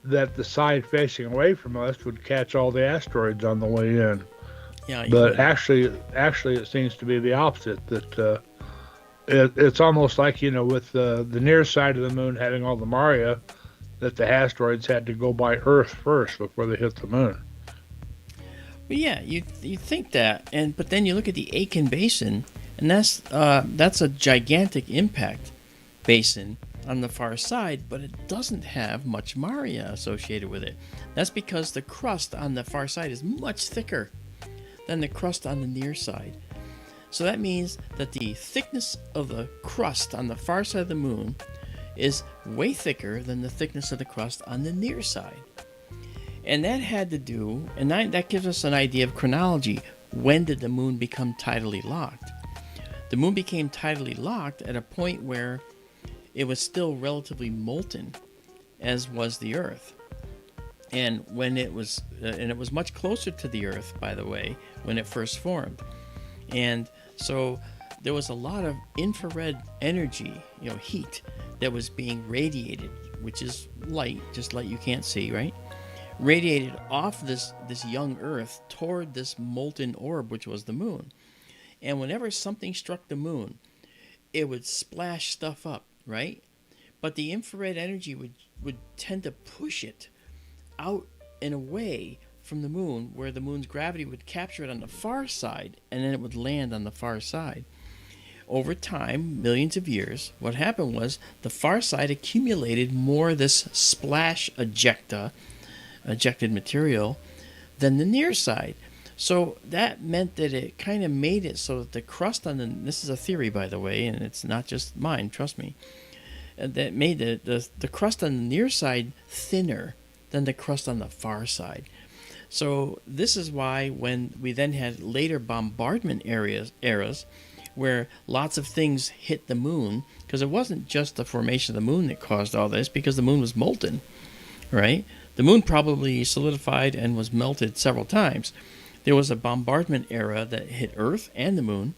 that the side facing away from us would catch all the asteroids on the way in. Yeah, but actually, it seems to be the opposite. That it's almost like, with the near side of the moon having all the Maria, that the asteroids had to go by Earth first before they hit the moon. But yeah, you think that, but then you look at the Aitken Basin, and that's a gigantic impact basin on the far side, but it doesn't have much Maria associated with it. That's because the crust on the far side is much thicker than the crust on the near side. So that means that the thickness of the crust on the far side of the moon is way thicker than the thickness of the crust on the near side. And that had to do, and that gives us an idea of chronology. When did the moon become tidally locked? The moon became tidally locked at a point where it was still relatively molten, as was the Earth. And when it was much closer to the Earth, by the way, when it first formed. And so there was a lot of infrared energy, heat, that was being radiated, which is light, just light you can't see, right? Radiated off this young Earth toward this molten orb, which was the moon. And whenever something struck the moon, it would splash stuff up, right? But the infrared energy would tend to push it out and away from the moon, where the moon's gravity would capture it on the far side, and then it would land on the far side. Over time, millions of years, what happened was the far side accumulated more of this splash ejected material than the near side. So that meant that it kind of made it so that the crust on this is a theory, by the way, and it's not just mine, trust me, that made the crust on the near side thinner than the crust on the far side. So this is why when we then had later bombardment eras where lots of things hit the moon, because it wasn't just the formation of the moon that caused all this, because the moon was molten, right? The moon probably solidified and was melted several times. There was a bombardment era that hit Earth and the moon,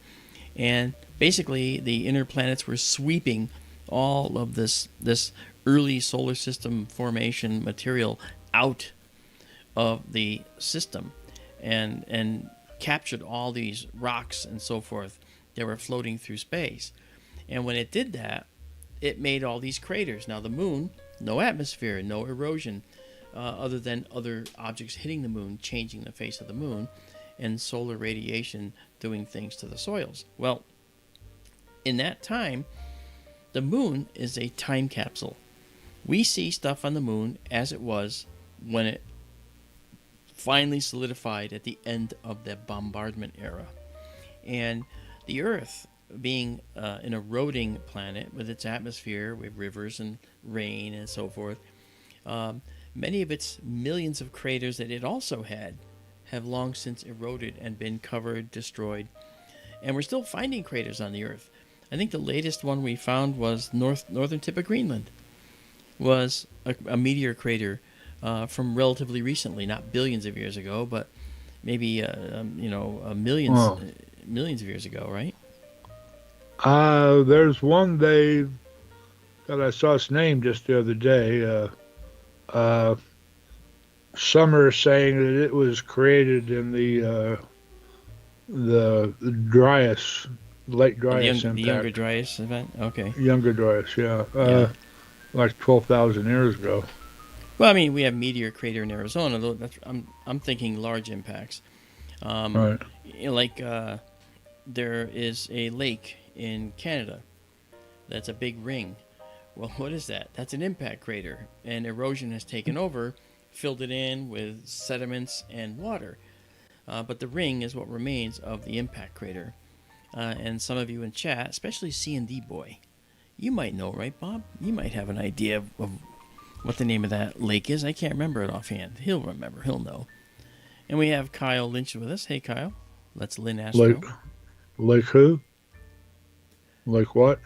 and basically the inner planets were sweeping all of this early solar system formation material out of the system, and captured all these rocks and so forth that were floating through space. And when it did that, it made all these craters. Now the moon, no atmosphere, no erosion, other than other objects hitting the moon, changing the face of the moon, and solar radiation doing things to the soils. Well, in that time, the moon is a time capsule. We see stuff on the moon as it was when it finally solidified at the end of the bombardment era. And the Earth, being an eroding planet with its atmosphere, with rivers and rain and so forth, many of its millions of craters that it also had have long since eroded and been covered, destroyed. And we're still finding craters on the Earth. I think the latest one we found was northern tip of Greenland. Was a meteor crater from relatively recently, not billions of years ago, but maybe millions of years ago, right? There's one that I saw its name just the other day. Some are saying that it was created in the Dryas, late Dryas impact. The Younger Dryas event. Okay. Younger Dryas, yeah. Yeah. Like 12,000 years ago. Well, I mean, we have meteor crater in Arizona. Though I'm thinking large impacts. Right. Like there is a lake in Canada that's a big ring. Well, what is that? That's an impact crater, and erosion has taken over, filled it in with sediments and water. But the ring is what remains of the impact crater. And some of you in chat, especially C&D Boy, you might know, right, Bob? You might have an idea of what the name of that lake is. I can't remember it offhand. He'll remember. He'll know. And we have Kyle Lynch with us. Hey, Kyle. Let's Lynn Astro. Lake who? Lake what?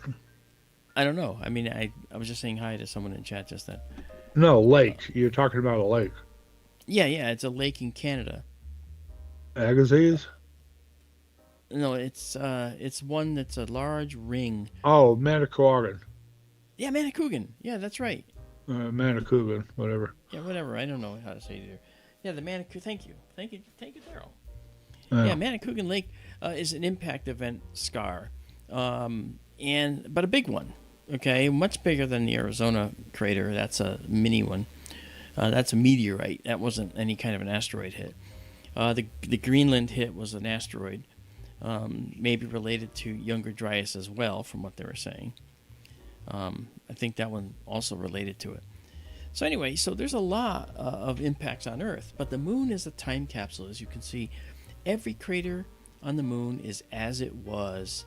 I don't know. I mean, I was just saying hi to someone in chat just then. No, lake. You're talking about a lake. Yeah. It's a lake in Canada. Agassiz? No, it's one that's a large ring. Oh, Manicouagan. Yeah, Manicouagan. Yeah, that's right. Manicouagan, whatever. Yeah, whatever. I don't know how to say it either. Yeah, the Manicouagan. Thank you, Daryl. Yeah. Yeah, Manicouagan Lake is an impact event scar, but a big one. Okay, much bigger than the Arizona crater. That's a mini one. That's a meteorite. That wasn't any kind of an asteroid hit. The Greenland hit was an asteroid. Maybe related to Younger Dryas as well, from what they were saying. I think that one also related to it. So anyway, there's a lot of impacts on Earth, but the moon is a time capsule. As you can see, every crater on the moon is as it was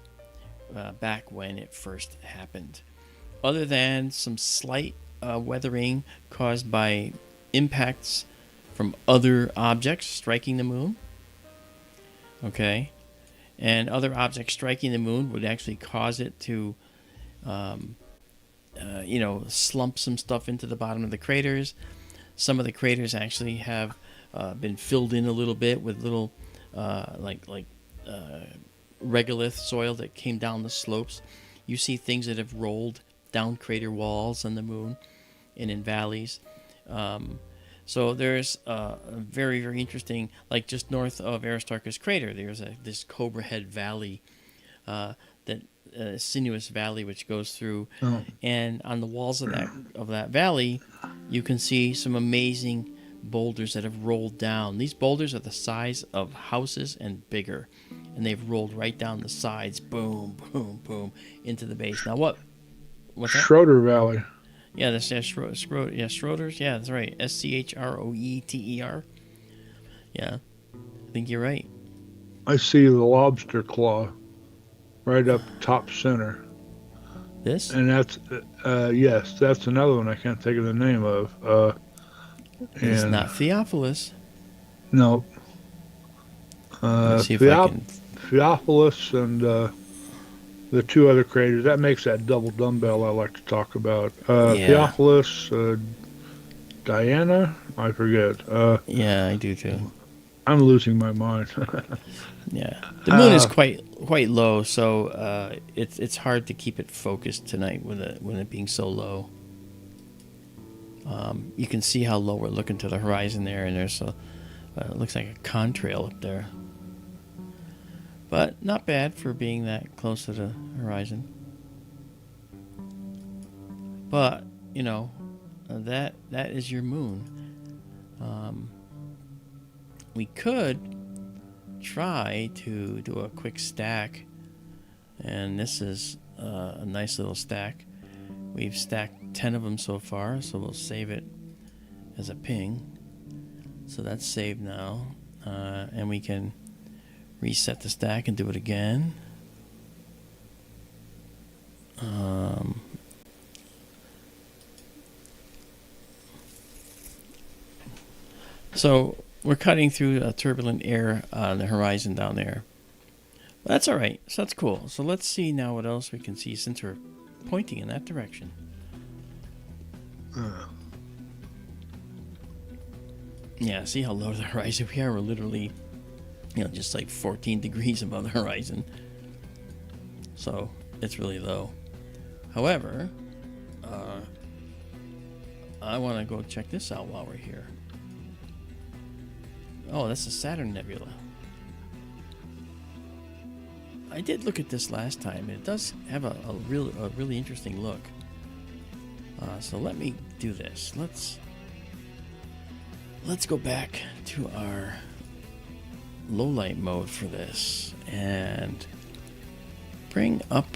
back when it first happened, other than some slight weathering caused by impacts from other objects striking the moon. Okay. And other objects striking the moon would actually cause it to, slump some stuff into the bottom of the craters. Some of the craters actually have been filled in a little bit with little, regolith soil that came down the slopes. You see things that have rolled down crater walls on the moon and in valleys. So there's a very, very interesting, like just north of Aristarchus crater, there's this Cobra Head Valley, sinuous valley which goes through, and on the walls of that valley, you can see some amazing boulders that have rolled down. These boulders are the size of houses and bigger, and they've rolled right down the sides, boom, boom, boom, into the base. Now what's that? Schroeder Valley. Yeah, that's Schroeder's. Yeah, that's right. Schroeter. Yeah, I think you're right. I see the lobster claw right up top center. This? And that's, yes, that's another one I can't think of the name of. It's not Theophilus. No. Let's see if I can... Theophilus and the two other craters. That makes that double dumbbell I like to talk about. Theophilus, Diana, I forget. Yeah, I do too. I'm losing my mind. Yeah, the moon is quite low, so it's hard to keep it focused tonight with it being so low. You can see how low we're looking to the horizon there, and there's it looks like a contrail up there. But not bad for being that close to the horizon. But, that is your moon. We could try to do a quick stack. And this is a nice little stack. We've stacked 10 of them so far, so we'll save it as a ping. So that's saved now. And we can reset the stack and do it again. So we're cutting through turbulent air on the horizon down there. But that's all right. So that's cool. So let's see now what else we can see since we're pointing in that direction. Yeah, see how low the horizon we are? We're literally, just like 14 degrees above the horizon. So it's really low. However, I want to go check this out while we're here. Oh, that's the Saturn Nebula. I did look at this last time. It does have a really interesting look. So let me do this. Let's go back to our low light mode for this and bring up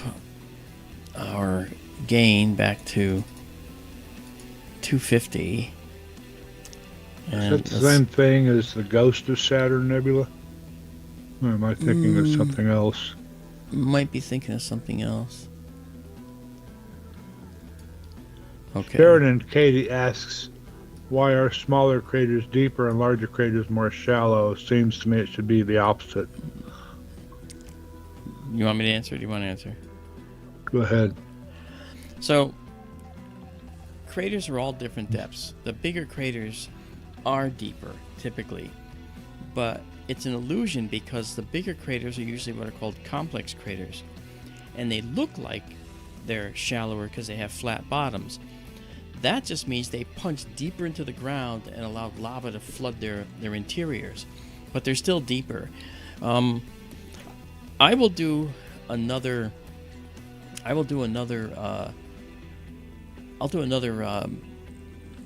our gain back to 250. Is that the same thing as the Ghost of Saturn Nebula? Or am I thinking of something else? Might be thinking of something else. Okay. Sharon and Katie asks, why are smaller craters deeper and larger craters more shallow? Seems to me it should be the opposite. You want me to answer or do you want to answer? Go ahead. So, craters are all different depths. The bigger craters are deeper, typically. But it's an illusion because the bigger craters are usually what are called complex craters. And they look like they're shallower because they have flat bottoms. That just means they punch deeper into the ground and allow lava to flood their interiors. But they're still deeper. I will do another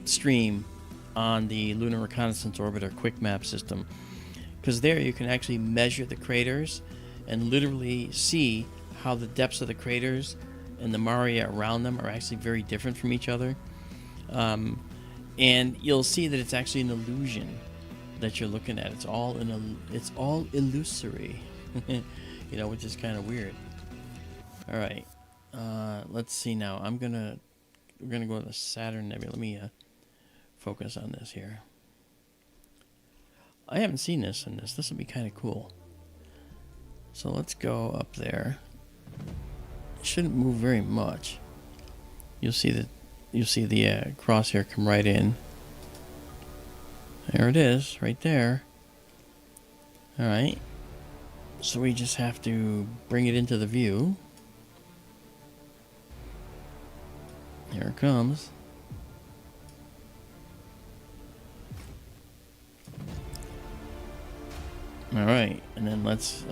stream on the Lunar Reconnaissance Orbiter Quick Map system, because there you can actually measure the craters and literally see how the depths of the craters and the maria around them are actually very different from each other. And you'll see that it's actually an illusion that you're looking at. It's all illusory, which is kind of weird. All right, let's see now. We're gonna go to the Saturn Nebula. Let me focus on this here. I haven't seen this in this. This will be kind of cool. So let's go up there. It shouldn't move very much. You'll see the crosshair come right in. There it is, right there. All right. So we just have to bring it into the view. Here it comes. All right, and then let's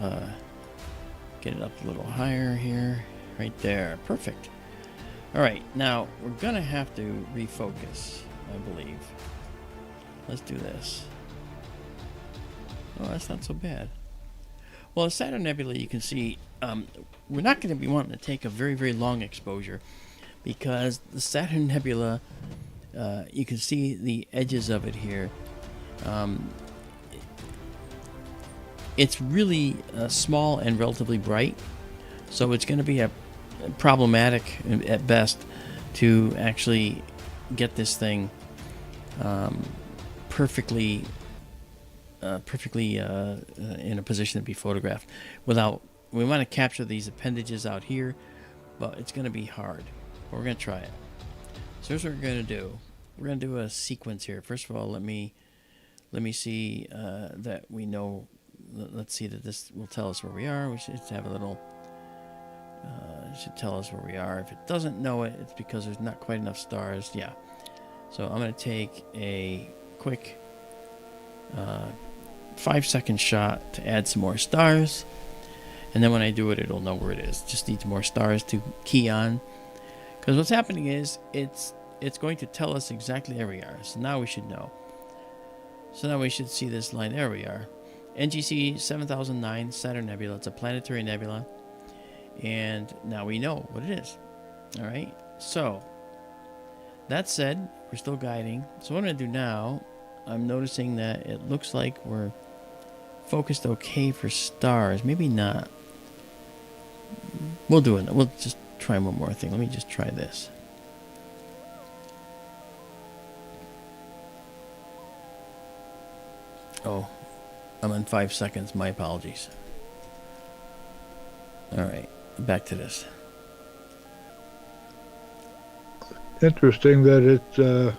get it up a little higher here. Right there. Perfect. All right, now we're going to have to refocus, I believe. Let's do this. Oh, that's not so bad. Well, the Saturn Nebula, you can see, we're not going to be wanting to take a very, very long exposure because the Saturn Nebula, you can see the edges of it here. It's really small and relatively bright, so it's going to be problematic at best to actually get this thing perfectly in a position to be photographed. We want to capture these appendages out here, but it's going to be hard. But we're going to try it. So here's what we're going to do. We're going to do a sequence here. First of all, let me see that we know. Let's see that this will tell us where we are. We should have a little. It should tell us where we are. If it doesn't know it, it's because there's not quite enough stars. Yeah. So I'm going to take a quick 5-second shot to add some more stars. And then when I do it, it'll know where it is. Just needs more stars to key on. Because what's happening is it's going to tell us exactly where we are. So now we should know. So now we should see this line. There we are. NGC 7009 Saturn Nebula. It's a planetary nebula. And now we know what it is. All right. So that said, we're still guiding. So what I'm going to do now, I'm noticing that it looks like we're focused okay for stars. Maybe not. We'll do it. We'll just try one more thing. Let me just try this. Oh, I'm in 5 seconds. My apologies. All right, back to this. Interesting that it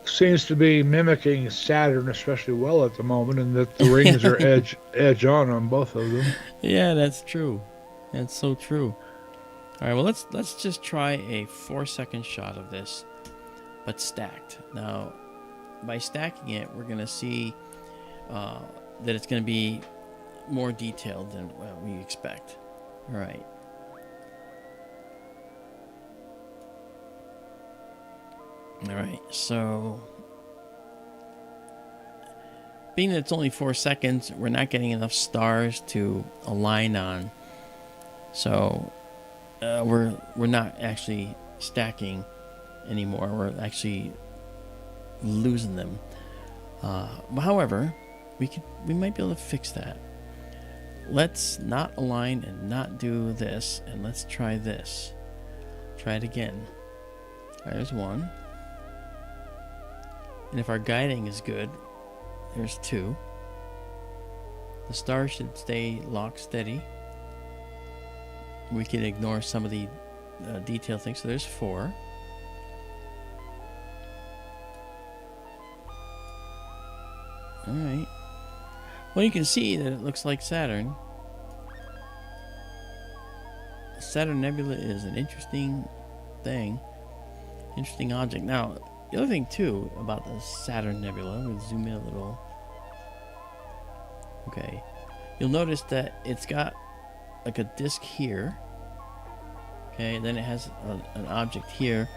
seems to be mimicking Saturn especially well at the moment, and that the rings are edge on both of them. Yeah, that's true. That's so true. All right, well let's just try a 4-second shot of this, but stacked. Now, by stacking it, we're gonna see that it's gonna be more detailed than what we expect. All right. All right, so being that it's only 4 seconds, we're not getting enough stars to align on. So we're not actually stacking anymore. We're actually losing them. However, we might be able to fix that. Let's not align and not do this, and let's try this. Try it again. There's one. And if our guiding is good, there's 2. The stars should stay locked steady. We can ignore some of the detail things. So there's 4. All right. Well, you can see that it looks like Saturn. Saturn Nebula is an interesting thing. Interesting object. Now, the other thing, too, about the Saturn Nebula, we'll zoom in a little. Okay. You'll notice that it's got like a disk here. Okay, and then it has an object here,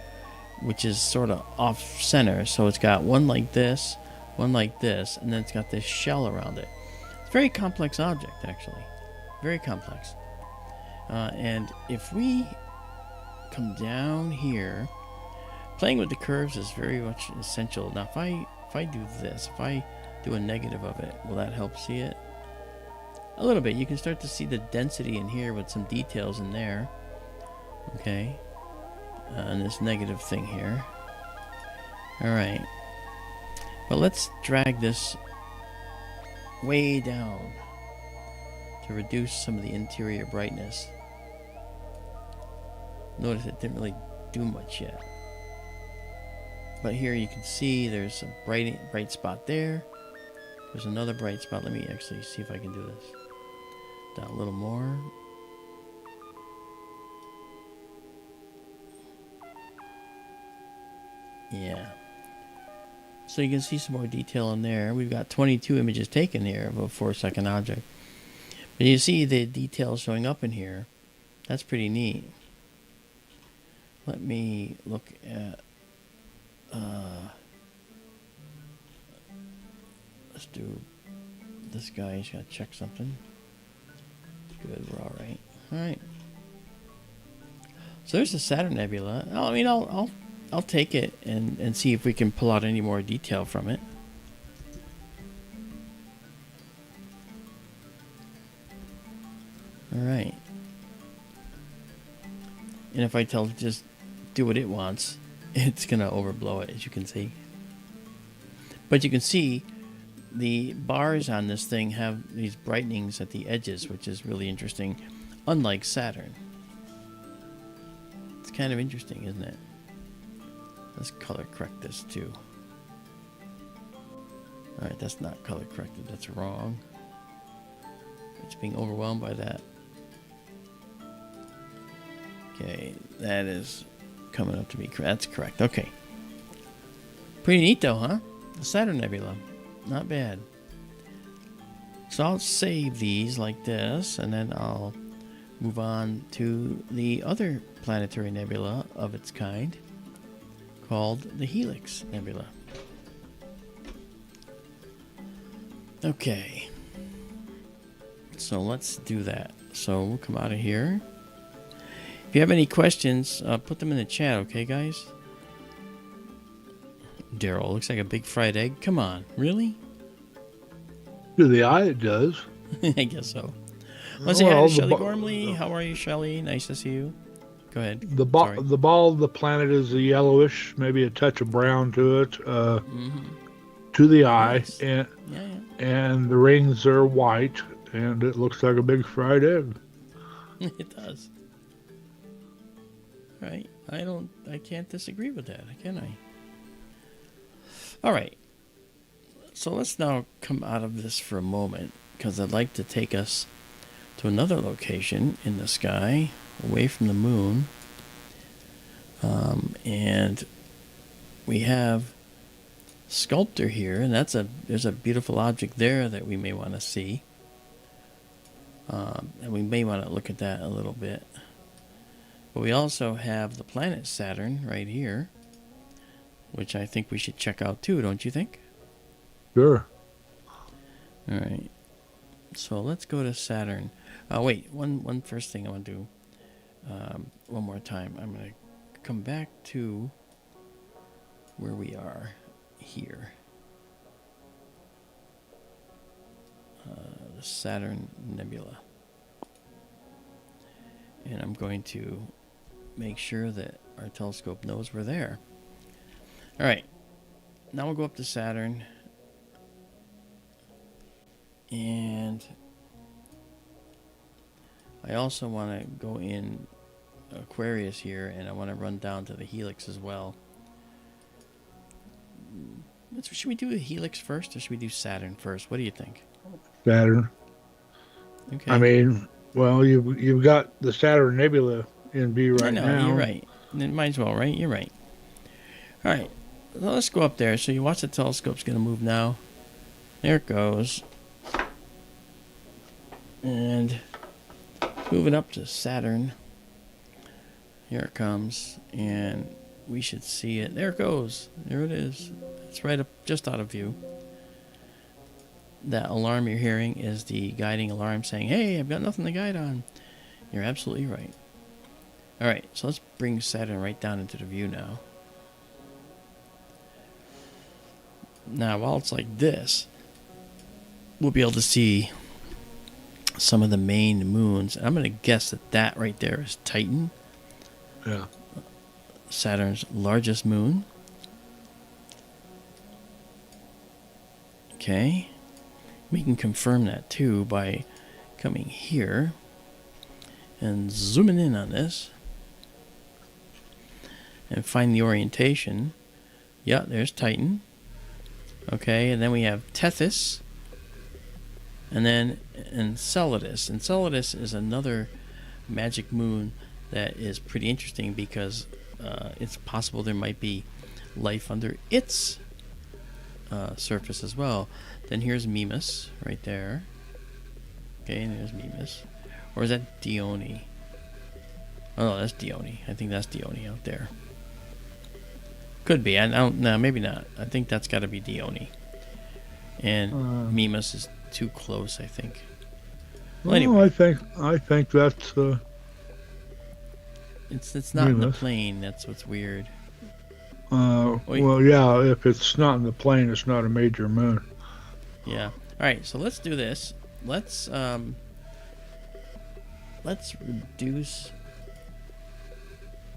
which is sort of off-center. So it's got one like this, and then it's got this shell around it. It's a very complex object, actually. Very complex. And if we come down here, playing with the curves is very much essential. Now, if I do this, if I do a negative of it, will that help see it? A little bit. You can start to see the density in here with some details in there. Okay. And this negative thing here. Alright. But let's drag this way down to reduce some of the interior brightness. Notice it didn't really do much yet. But here you can see there's a bright spot there. There's another bright spot. Let me actually see if I can do this. Down a little more. Yeah. So you can see some more detail in there. We've got 22 images taken here of a 4-second object. But you see the details showing up in here. That's pretty neat. Let me look at... let's do this guy. He's got to check something. Good, we're all right. All right. So there's the Saturn Nebula. I mean, I'll take it and see if we can pull out any more detail from it. All right. And if I tell it just do what it wants, it's gonna overblow it, as you can see. But you can see the bars on this thing have these brightenings at the edges, which is really interesting, unlike Saturn. It's kind of interesting, isn't it? Let's color correct this too. Alright, that's not color corrected, that's wrong. It's being overwhelmed by that. Okay, that is coming up to be correct. That's correct. Okay. Pretty neat though, huh? The Saturn Nebula. Not bad. So I'll save these like this, and then I'll move on to the other planetary nebula of its kind, called the Helix Nebula. Okay. So let's do that. So we'll come out of here. If you have any questions, put them in the chat, okay, guys? Daryl, looks like a big fried egg. Come on, really? To the eye, it does. I guess so. Let's say hi Well, to the Shelley ba- Gormley. How are you, Shelley? Nice to see you. Go ahead. The Sorry. ball of the planet is a yellowish, maybe a touch of brown to it, Mm-hmm. to the eye, Nice. and Yeah. and the rings are white, and it looks like a big fried egg. It does. Right. I can't disagree with that, can I? All right. So let's now come out of this for a moment, because I'd like to take us to another location in the sky, away from the moon. And we have Sculptor here, and there's a beautiful object there that we may want to see. And we may want to look at that a little bit. But we also have the planet Saturn right here, which I think we should check out too, don't you think? Sure. All right. So let's go to Saturn. Wait, one first thing I want to do one more time. I'm going to come back to where we are here. The Saturn Nebula. And I'm going to make sure that our telescope knows we're there. All right. Now we'll go up to Saturn. And I also want to go in Aquarius here, and I want to run down to the helix as well. Should we do the helix first, or should we do Saturn first? What do you think? Saturn. Okay. I mean, well, you've got the Saturn Nebula in view right I know, now. you're right. Might as well, right? You're right. All right. So let's go up there. So you watch the telescope's going to move now. There it goes. And moving up to Saturn. Here it comes. And we should see it. There it goes. There it is. It's right up, just out of view. That alarm you're hearing is the guiding alarm saying, hey, I've got nothing to guide on. You're absolutely right. All right, so let's bring Saturn right down into the view now. Now, while it's like this, we'll be able to see some of the main moons. I'm going to guess that right there is Titan, Yeah. Saturn's largest moon. Okay. We can confirm that too by coming here and zooming in on this and find the orientation. Yeah, there's Titan. Okay, and then we have Tethys, and then Enceladus. Enceladus is another magic moon that is pretty interesting because it's possible there might be life under its surface as well. Then here's Mimas right there. Okay, and there's Mimas. Or is that Dione? Oh no, that's Dione. I think that's Dione out there. Could be. I don't. No, maybe not. I think that's got to be Dione. And Mimas is too close, I think. Well, anyway, I think that's it's not in the Mimas. plane. That's what's weird. well, yeah. If it's not in the plane, it's not a major moon. Yeah. All right. So let's do this. Let's reduce.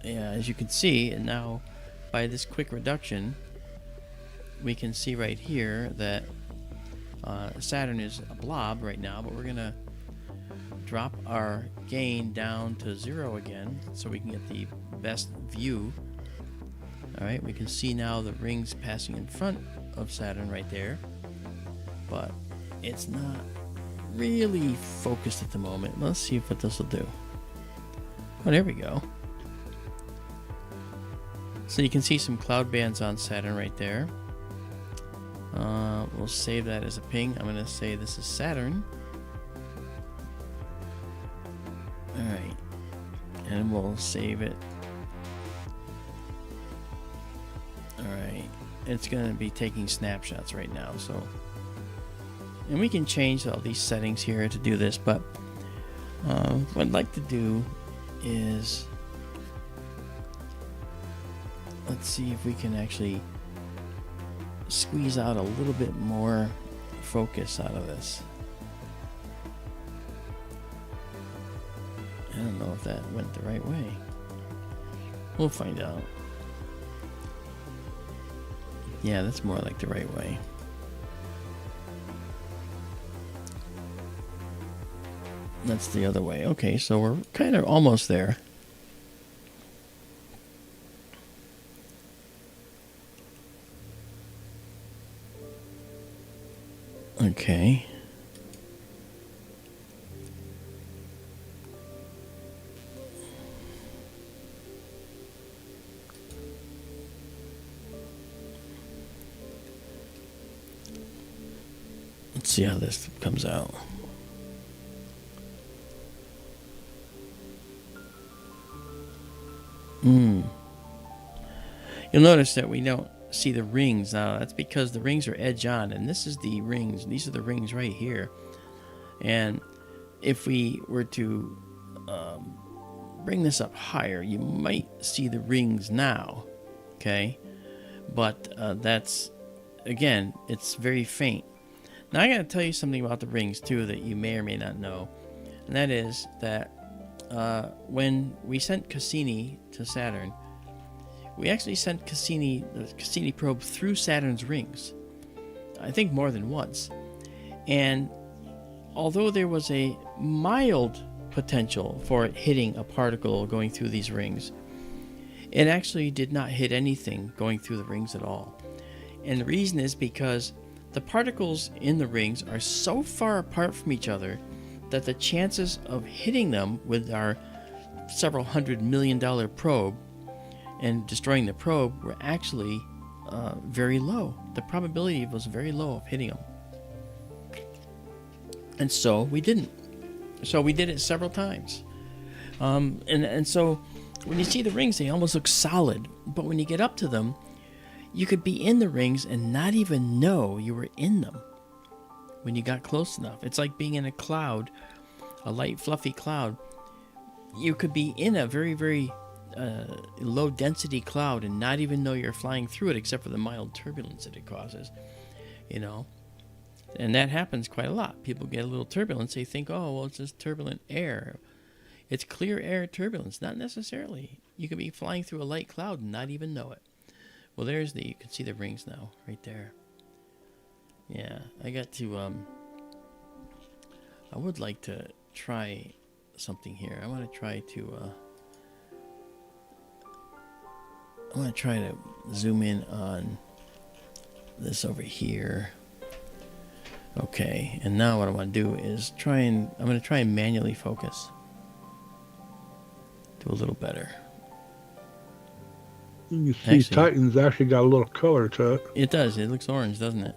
Yeah, as you can see, and now by this quick reduction, we can see right here that Saturn is a blob right now, but we're gonna drop our gain down to 0 again so we can get the best view. All right, we can see now the rings passing in front of Saturn right there, but it's not really focused at the moment. Let's see what this will do. Oh, there we go. So you can see some cloud bands on Saturn right there. We'll save that as a ping. I'm going to say this is Saturn. Alright. And we'll save it. Alright. It's going to be taking snapshots right now. So, and we can change all these settings here to do this. But what I'd like to do is... let's see if we can actually squeeze out a little bit more focus out of this. I don't know if that went the right way. We'll find out. Yeah, that's more like the right way. That's the other way. Okay, so we're kind of almost there. Okay. Let's see how this comes out. You'll notice that we don't see the rings now. That's because the rings are edge on, and this is the rings. These are the rings right here. And if we were to bring this up higher, you might see the rings now. Okay, but that's, again, it's very faint. Now I got to tell you something about the rings too that you may or may not know, and that is that when we sent Cassini to Saturn, we actually sent the Cassini probe through Saturn's rings. I think more than once. And although there was a mild potential for it hitting a particle going through these rings, it actually did not hit anything going through the rings at all. And the reason is because the particles in the rings are so far apart from each other that the chances of hitting them with our several $100 million probe and destroying the probe were actually very low. The probability was very low of hitting them. And so we didn't. So we did it several times. And so when you see the rings, they almost look solid. But when you get up to them, you could be in the rings and not even know you were in them when you got close enough. It's like being in a cloud, a light, fluffy cloud. You could be in a very, very low density cloud and not even know you're flying through it, except for the mild turbulence that it causes, you know. And that happens quite a lot. People get a little turbulence, they think, oh, well, it's just turbulent air. It's clear air turbulence. Not necessarily. You could be flying through a light cloud and not even know it. Well, you can see the rings now, right there. Yeah, I got to, I would like to try something here. I want to try to zoom in on this over here. Okay, and now what I want to do is I'm going to try and manually focus. Do a little better. You see, Actually, Titan's actually got a little color to it. It does. It looks orange, doesn't it?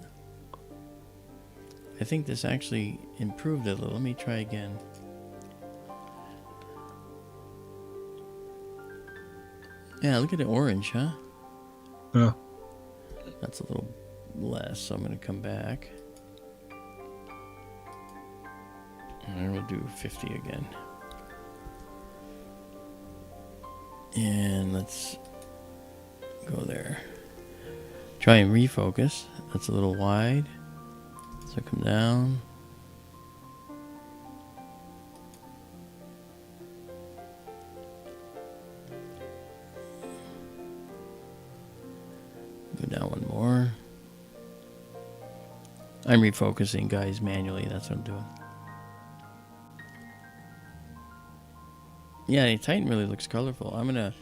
I think this actually improved it a little. Let me try again. Yeah, look at the orange, huh? Yeah. That's a little less, so I'm going to come back. And we'll do 50 again. And let's go there. Try and refocus. That's a little wide. So come down. Go down one more. I'm refocusing, guys, manually. That's what I'm doing. Yeah, the Titan really looks colorful. I'm gonna...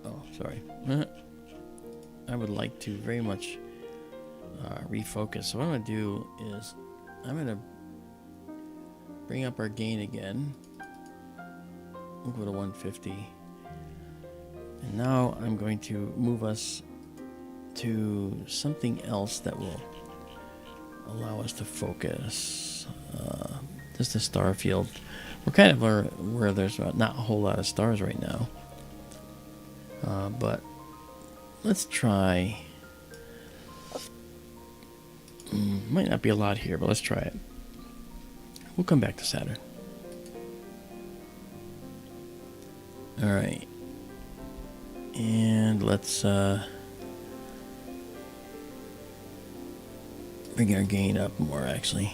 Oh, sorry. I would like to very much refocus. So what I'm gonna do is I'm gonna bring up our gain again. We'll go to 150. And now I'm going to move us to something else that will allow us to focus. Just a star field. We're kind of where there's not a whole lot of stars right now. But let's try. Might not be a lot here, but let's try it. We'll come back to Saturn. Alright. And let's bring our gain up more, actually.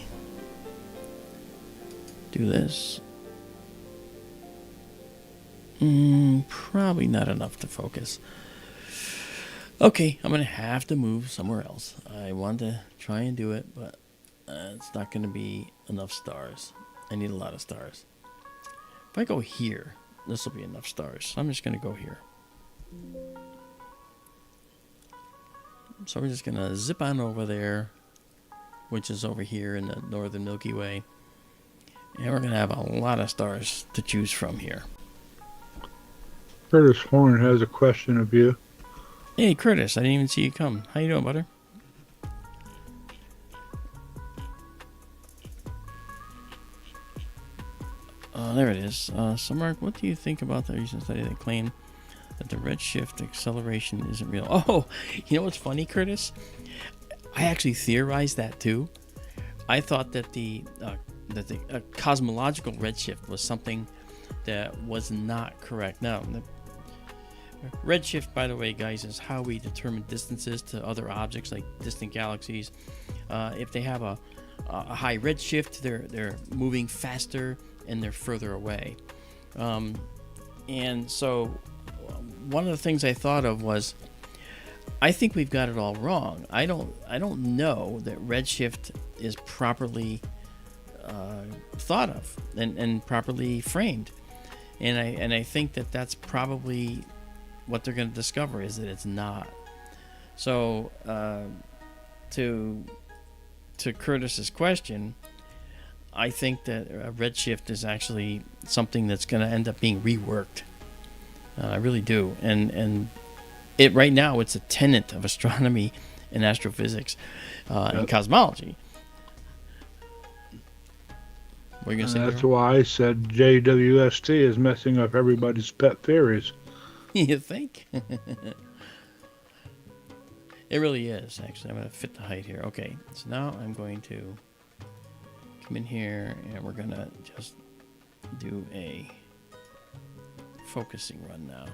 Do this. Probably not enough to focus. Okay, I'm going to have to move somewhere else. I want to try and do it, but it's not going to be enough stars. I need a lot of stars. If I go here, this will be enough stars. So I'm just going to go here. So we're just going to zip on over there, which is over here in the northern Milky Way. And we're going to have a lot of stars to choose from here. Curtis Horn has a question of you. Hey, Curtis, I didn't even see you come. How you doing, butter? There it is. So, Mark, what do you think about the recent study that claimed that the redshift acceleration isn't real? Oh, you know what's funny, Curtis? I actually theorized that too. I thought that the cosmological redshift was something that was not correct. Now, redshift, by the way, guys, is how we determine distances to other objects like distant galaxies. If they have a high redshift, they're moving faster and they're further away. And so one of the things I thought of was, I think we've got it all wrong. I don't know that redshift is properly thought of and properly framed. And I think that that's probably what they're going to discover, is that it's not. So to Curtis's question, I think that redshift is actually something that's going to end up being reworked. I really do. And it right now, it's a tenet of astronomy and astrophysics and cosmology. What are you going to say? That's why I said JWST is messing up everybody's pet theories. You think? It really is, actually. I'm going to fit the height here. Okay, so now I'm going to come in here, and we're going to just do a focusing run now.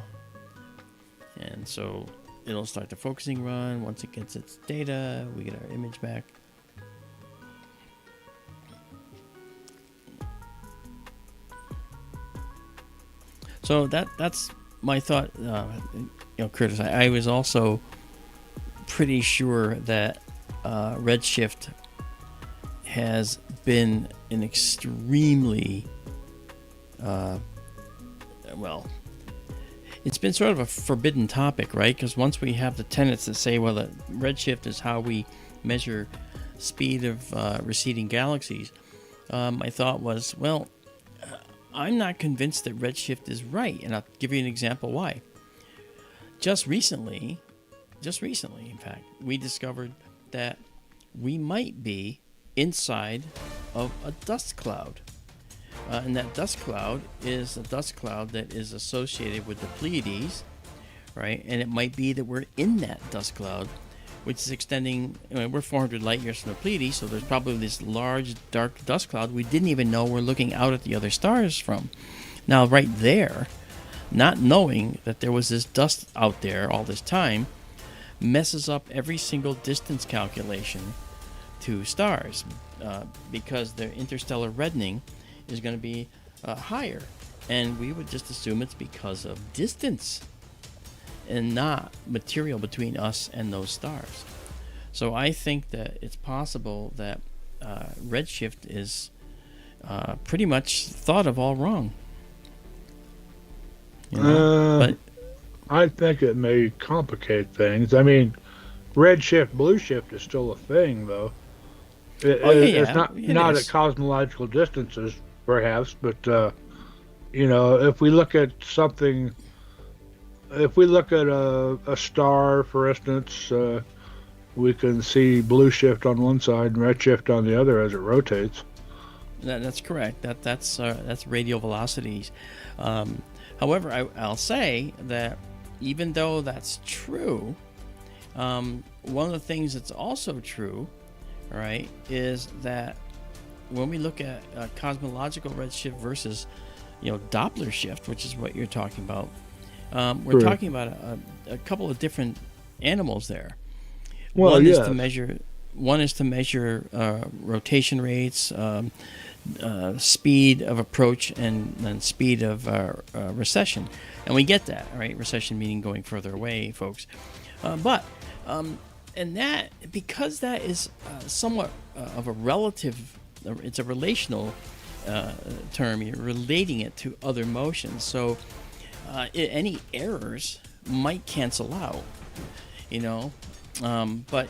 And so it'll start the focusing run. Once it gets its data, we get our image back. So that's my thought, Curtis. I was also pretty sure that redshift has been an extremely it's been sort of a forbidden topic, right? Because once we have the tenets that say, well, that redshift is how we measure speed of receding galaxies, my thought was, well, I'm not convinced that redshift is right, and I'll give you an example why. Just recently, in fact, we discovered that we might be inside of a dust cloud. And that dust cloud is a dust cloud that is associated with the Pleiades, right? And it might be that we're in that dust cloud, which is extending, we're 400 light years from the Pleiades, so there's probably this large, dark dust cloud we didn't even know we're looking out at the other stars from. Now, right there, not knowing that there was this dust out there all this time messes up every single distance calculation to stars because their interstellar reddening is going to be higher. And we would just assume it's because of distance and not material between us and those stars. So I think that it's possible that redshift is pretty much thought of all wrong. But I think it may complicate things. I mean, redshift, blueshift is still a thing, though. It's not at cosmological distances, perhaps, but if we look at something. If we look at a star, for instance, we can see blue shift on one side and red shift on the other as it rotates. That's correct. That's radial velocities. However, I'll say that even though that's true, one of the things that's also true, right, is that when we look at cosmological redshift versus, Doppler shift, which is what you're talking about. We're talking about a couple of different animals there. Well, One is yes. to measure one is to measure rotation rates, speed of approach, and speed of recession. And we get that, right? Recession meaning going further away, folks. And that, because that is somewhat of a relative, it's a relational term, you're relating it to other motions. So any errors might cancel out, but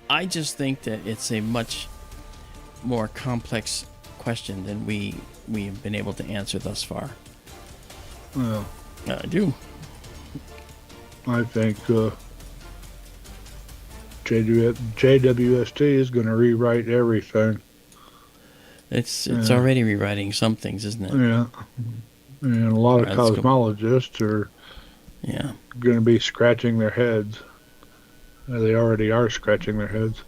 I just think that it's a much more complex question than we have been able to answer thus far. Well, I do. I think JWST is going to rewrite everything. It's already rewriting some things, isn't it? Yeah. And a lot of That's cool. cosmologists are Yeah. going to be scratching their heads. They already are scratching their heads.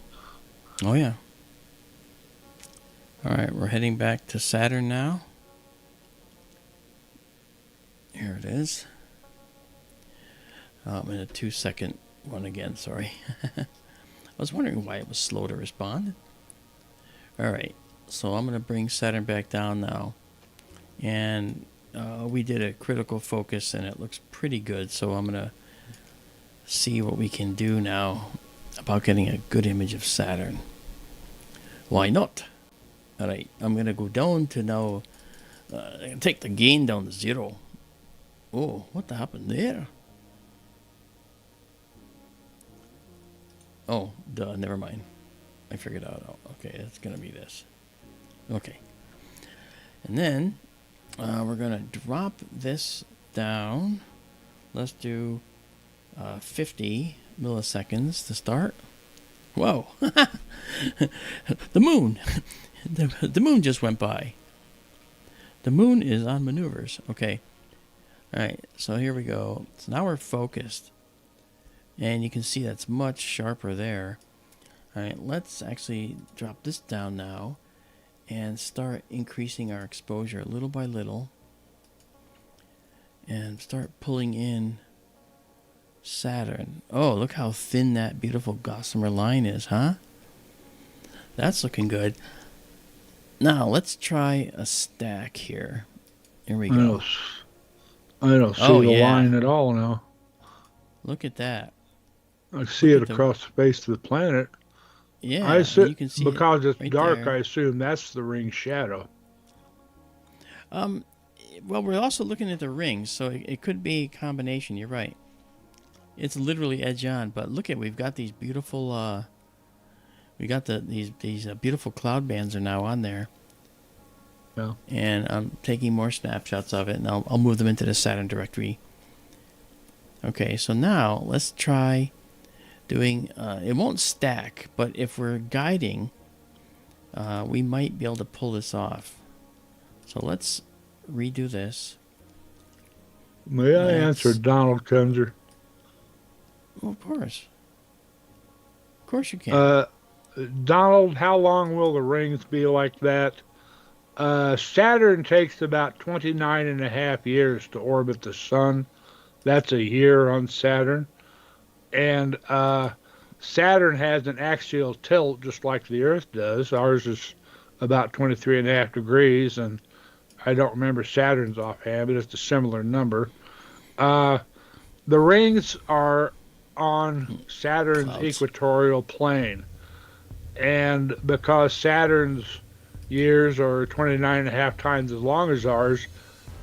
Oh, yeah. All right, we're heading back to Saturn now. Here it is. I'm in a 2-second one again, sorry. I was wondering why it was slow to respond. All right, so I'm going to bring Saturn back down now. And we did a critical focus, and it looks pretty good. So I'm going to see what we can do now about getting a good image of Saturn. Why not? All right, I'm going to go down to now, take the gain down to 0. Oh, what happened there? Oh, duh, never mind. I figured out. Oh, okay, it's going to be this. Okay. And then we're going to drop this down. Let's do 50 milliseconds to start. Whoa. The moon. The moon just went by. The moon is on maneuvers. Okay. All right, so here we go. So now we're focused. And you can see that's much sharper there. All right, let's actually drop this down now and start increasing our exposure little by little. And start pulling in Saturn. Oh, look how thin that beautiful gossamer line is, huh? That's looking good. Now, let's try a stack here. Here we go. I don't see the line at all now. Look at that. I see it across the face of the planet. Yeah, you can see because it's right dark, there. I assume that's the ring shadow. Well, we're also looking at the rings, so it could be a combination. You're right. It's literally edge on, but look at, we've got these beautiful these beautiful cloud bands are now on there. Yeah. And I'm taking more snapshots of it, and I'll move them into the Saturn directory. Okay, so now let's try doing, it won't stack, but if we're guiding, we might be able to pull this off. So let's redo this. May I answer Donald Kunzer? Well, of course. Of course you can. Donald, how long will the rings be like that? Saturn takes about 29 and a half years to orbit the sun. That's a year on Saturn. And Saturn has an axial tilt just like the Earth does. Ours is about 23 and a half degrees, and I don't remember Saturn's offhand, but it's a similar number. The rings are on Saturn's equatorial plane. And because Saturn's years are 29 and a half times as long as ours,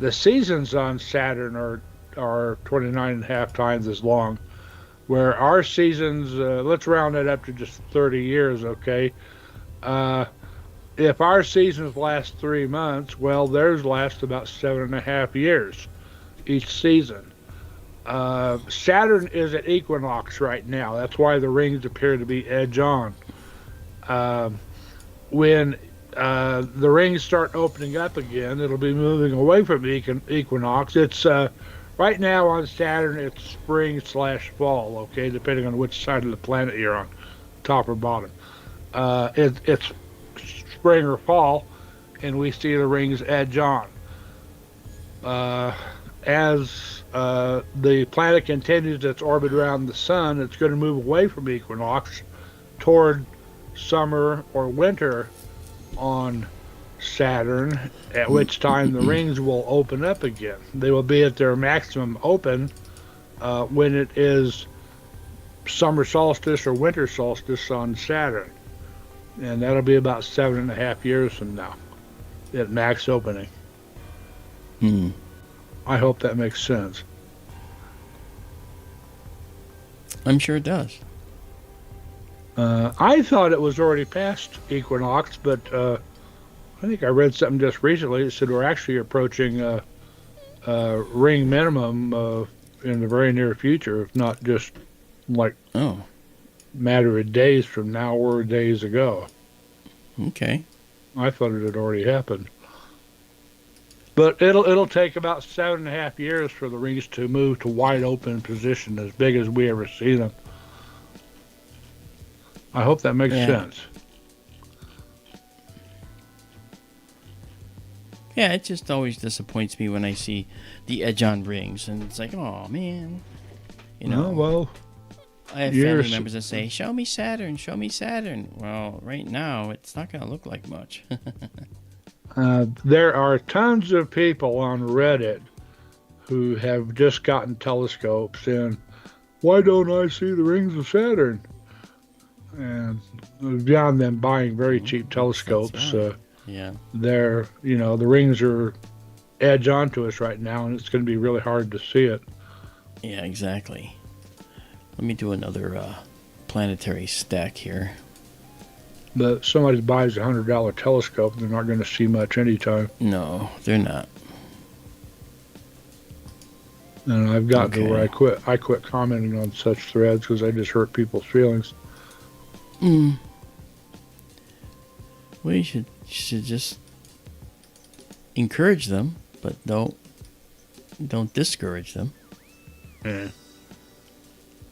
the seasons on Saturn are 29 and a half times as long. Where our seasons, let's round it up to just 30 years, okay? If our seasons last 3 months, well, theirs last about 7.5 years each season. Saturn is at equinox right now. That's why the rings appear to be edge on. When the rings start opening up again, it'll be moving away from equinox. It's right now on Saturn, it's spring/fall, okay, depending on which side of the planet you're on, top or bottom. It's spring or fall, and we see the rings edge on. As the planet continues its orbit around the sun, it's going to move away from equinox toward summer or winter on Saturn, at which time the rings will open up again. They will be at their maximum open when it is summer solstice or winter solstice on Saturn. And that'll be about 7.5 years from now at max opening. Hmm. I hope that makes sense. I'm sure it does. I thought it was already past equinox, but I think I read something just recently that said we're actually approaching ring minimum in the very near future, if not just like matter of days from now or days ago. Okay. I thought it had already happened. But it'll take about 7.5 years for the rings to move to wide open position, as big as we ever see them. I hope that makes sense. Yeah, it just always disappoints me when I see the edge on rings, and it's like, oh man, you know. Well, I have family members that say, "Show me Saturn, show me Saturn." Well, right now it's not going to look like much. There are tons of people on Reddit who have just gotten telescopes, and why don't I see the rings of Saturn? And beyond them buying very cheap telescopes, right. Yeah, they're, the rings are edge onto us right now, and it's going to be really hard to see it. Yeah, exactly. Let me do another planetary stack here. But if somebody buys a $100 telescope, they're not going to see much anytime. No, they're not. And I've gotten to where I quit commenting on such threads because they just hurt people's feelings. Well, you should just encourage them, but don't discourage them. Yeah.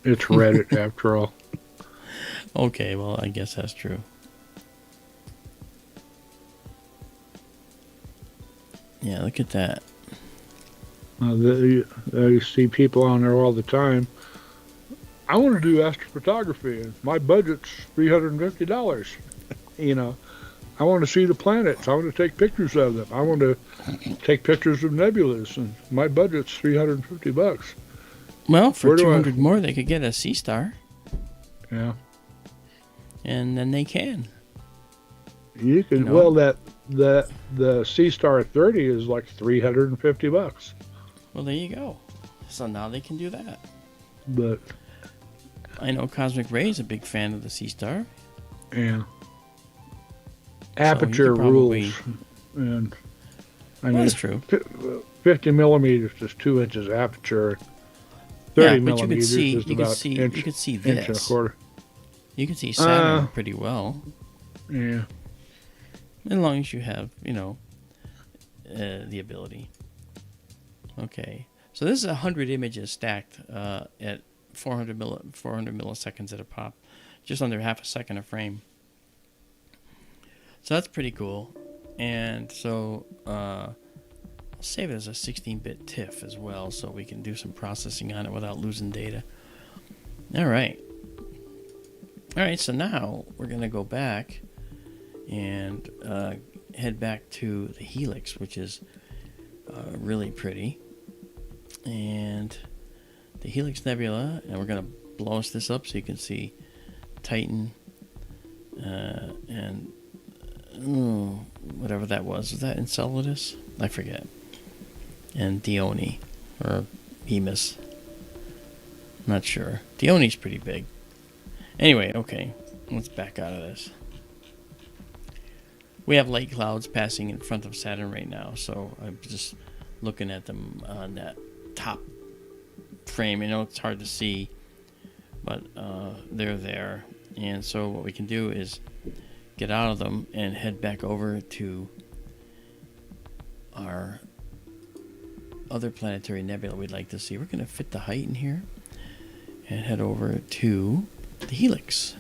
It's Reddit after all. Okay, well, I guess that's true. Yeah, look at that. You see people on there all the time. I want to do astrophotography, and my budget's $350. I want to see the planets. I want to take pictures of them. I want to take pictures of nebulas, and my budget's $350. Well, for 200 more, they could get a Sea Star. Yeah. And then they can. You can. Well, the Sea Star 30 is like $350. Well, there you go. So now they can do that. But I know Cosmic Ray is a big fan of the Sea Star. Yeah. Aperture rules, and that's true. 50 millimeters is 2 inches aperture. 30 millimeters is about you could see this. Inch and a quarter. You can see Saturn pretty well. Yeah. As long as you have, the ability. Okay. So this is 100 images stacked at 400 milliseconds at a pop, just under half a second a frame. So that's pretty cool. And so I'll save it as a 16-bit TIFF as well, so we can do some processing on it without losing data. All right. So now we're going to go back and head back to the Helix, which is really pretty. And the Helix Nebula, and we're going to blow this up so you can see Titan and whatever that was. Was that Enceladus? I forget. And Dione, or Emus. Not sure. Dione's pretty big. Anyway, okay. Let's back out of this. We have light clouds passing in front of Saturn right now, so I'm just looking at them on that top frame. It's hard to see, but they're there. And so what we can do is get out of them and head back over to our other planetary nebula we'd like to see. We're going to fit the height in here and head over to the Helix,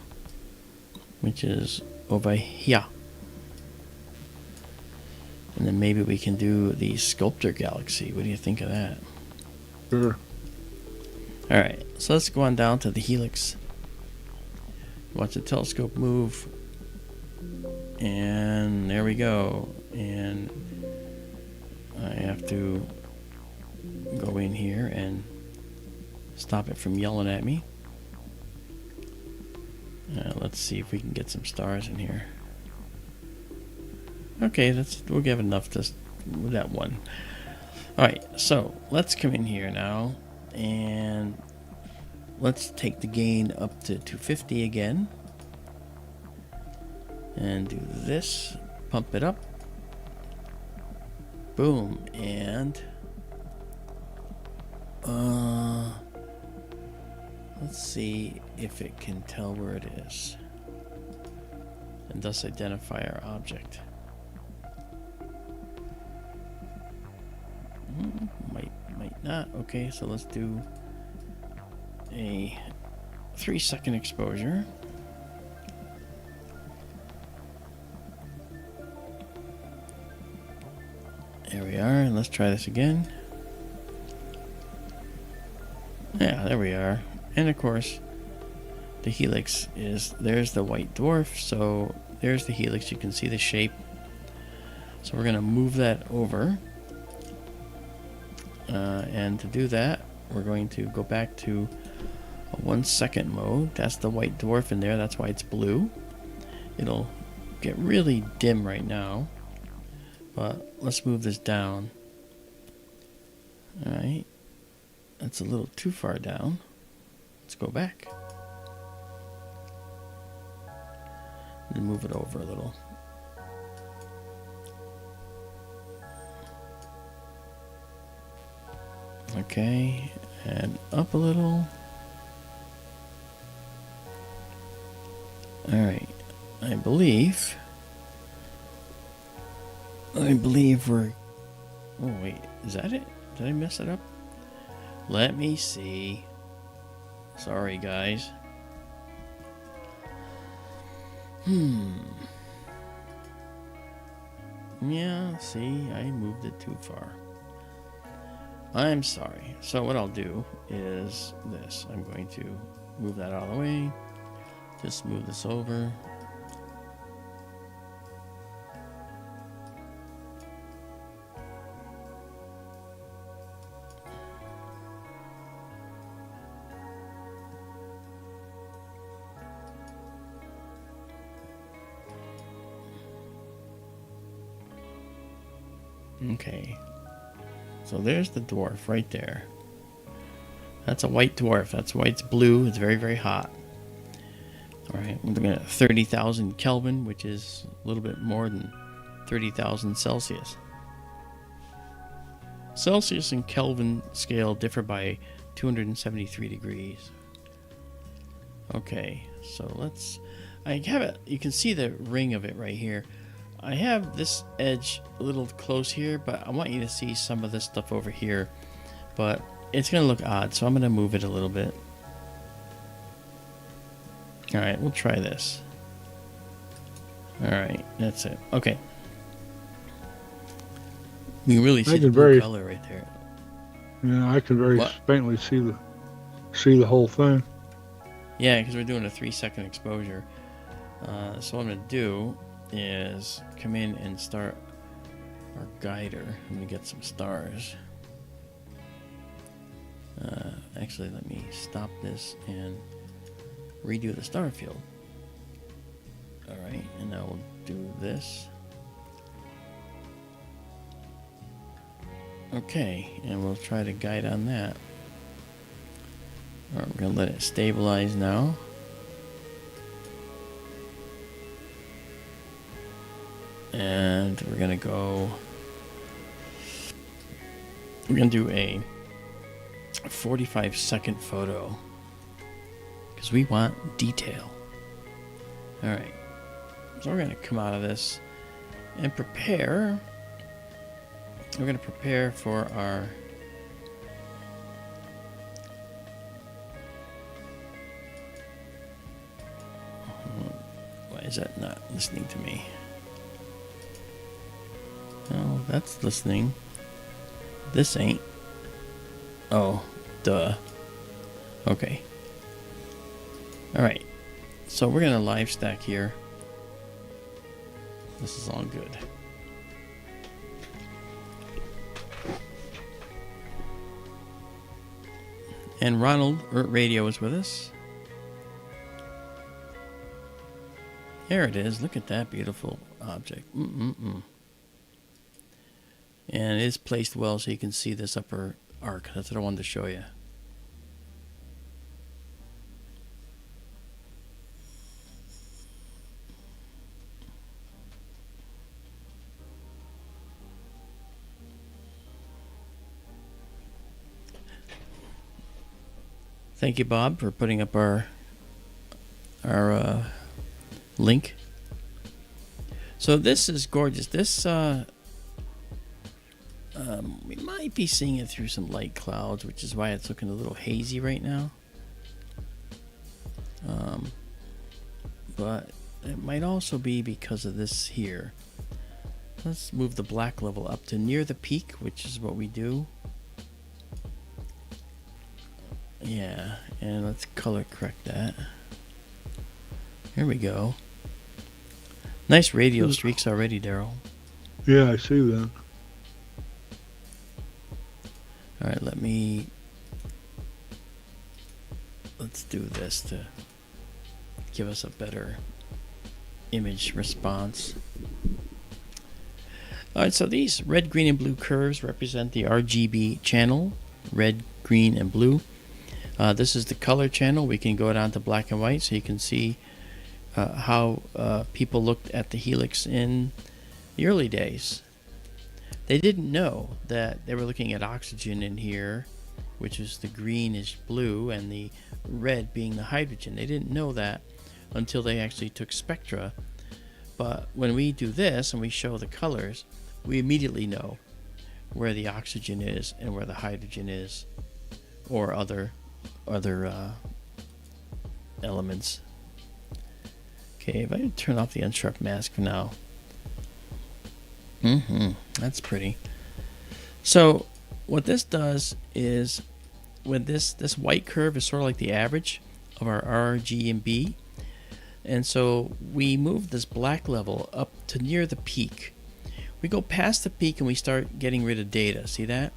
which is over here. And then maybe we can do the Sculptor Galaxy. What do you think of that? Sure. All right, so let's go on down to the helix. Watch the telescope move. And there we go. And I have to go in here and stop it from yelling at me. Let's see if we can get some stars in here. Okay, we'll give enough to that one. Alright, so let's come in here now and let's take the gain up to 250 again. And do this. Pump it up. Boom. And let's see if it can tell where it is and thus identify our object. Might not. Okay, so let's do a 3-second exposure. There we are, and let's try this again. Yeah, there we are. And of course, the helix there's the white dwarf, so there's the helix. You can see the shape. So we're going to move that over. And to do that, we're going to go back to a 1-second mode. That's the white dwarf in there. That's why it's blue. It'll get really dim right now. But let's move this down. Alright. That's a little too far down. Let's go back. And move it over a little. Okay, and up a little. Alright, I believe we're... Oh wait, is that it? Did I mess it up? Let me see. Sorry guys. Yeah, see, I moved it too far. I'm sorry. So what I'll do is this. I'm going to move that out of the way. Just move this over. Okay. So there's the dwarf right there. That's a white dwarf. That's why it's blue. It's very, very hot. Alright, we're looking at 30,000 Kelvin, which is a little bit more than 30,000 Celsius. Celsius and Kelvin scale differ by 273 degrees. Okay, so I have it. You can see the ring of it right here. I have this edge a little close here, but I want you to see some of this stuff over here. But it's going to look odd, so I'm going to move it a little bit. Alright, we'll try this. Alright, that's it. Okay. You can really see the blue color right there. Yeah, I can very faintly see the whole thing. Yeah, because we're doing a 3-second exposure. So what I'm going to do is come in and start our guider. Let me get some stars. Actually, let me stop this and redo the star field. Alright, and now we'll do this. Okay, and we'll try to guide on that. Alright, we're going to let it stabilize now. And we're going to go... We're going to do a 45-second photo. Because we want detail. Alright. So we're going to come out of this and prepare. We're going to prepare for our... Why is that not listening to me? Oh, that's listening. This ain't. Oh, duh. Okay. All right. So we're gonna live stack here. This is all good. And Ronald Radio is with us. There it is. Look at that beautiful object. And it is placed well so you can see this upper arc. That's what I wanted to show you. Thank you, Bob, for putting up our link. So this is gorgeous. This we might be seeing it through some light clouds, which is why it's looking a little hazy right now. But it might also be because of this here. Let's move the black level up to near the peak, which is what we do. Yeah, and let's color correct that. Here we go. Nice radial streaks already, Daryl. Yeah, I see that. All right, let's do this to give us a better image response. All right, so these red, green, and blue curves represent the RGB channel, red, green, and blue. This is the color channel. We can go down to black and white so you can see how people looked at the helix in the early days. They didn't know that they were looking at oxygen in here, which is the greenish blue, and the red being the hydrogen. They didn't know that until they actually took spectra. But when we do this and we show the colors, we immediately know where the oxygen is and where the hydrogen is, or other elements. Okay, if I turn off the unsharp mask for now. That's pretty. So what this does is, when this white curve is sort of like the average of our R, G, and B, and so we move this black level up to near the peak. We go past the peak and we start getting rid of data. See that?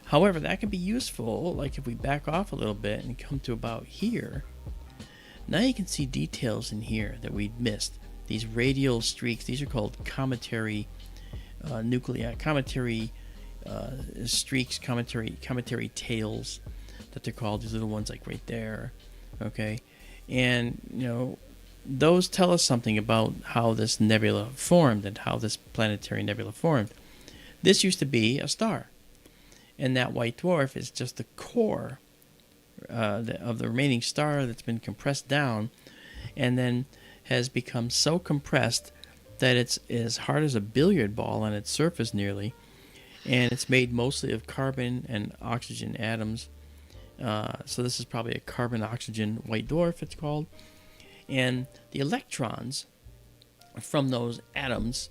However, that can be useful, like if we back off a little bit and come to about here. Now you can see details in here that we'd missed. These radial streaks, these are called cometary nuclei, cometary streaks, cometary tails that they're called, these little ones like right there. Okay, and those tell us something about how this nebula formed and how this planetary nebula formed. This used to be a star, and that white dwarf is just the core of the remaining star that's been compressed down, and then has become so compressed that it's as hard as a billiard ball on its surface nearly, and it's made mostly of carbon and oxygen atoms. So this is probably a carbon-oxygen white dwarf, it's called. And the electrons from those atoms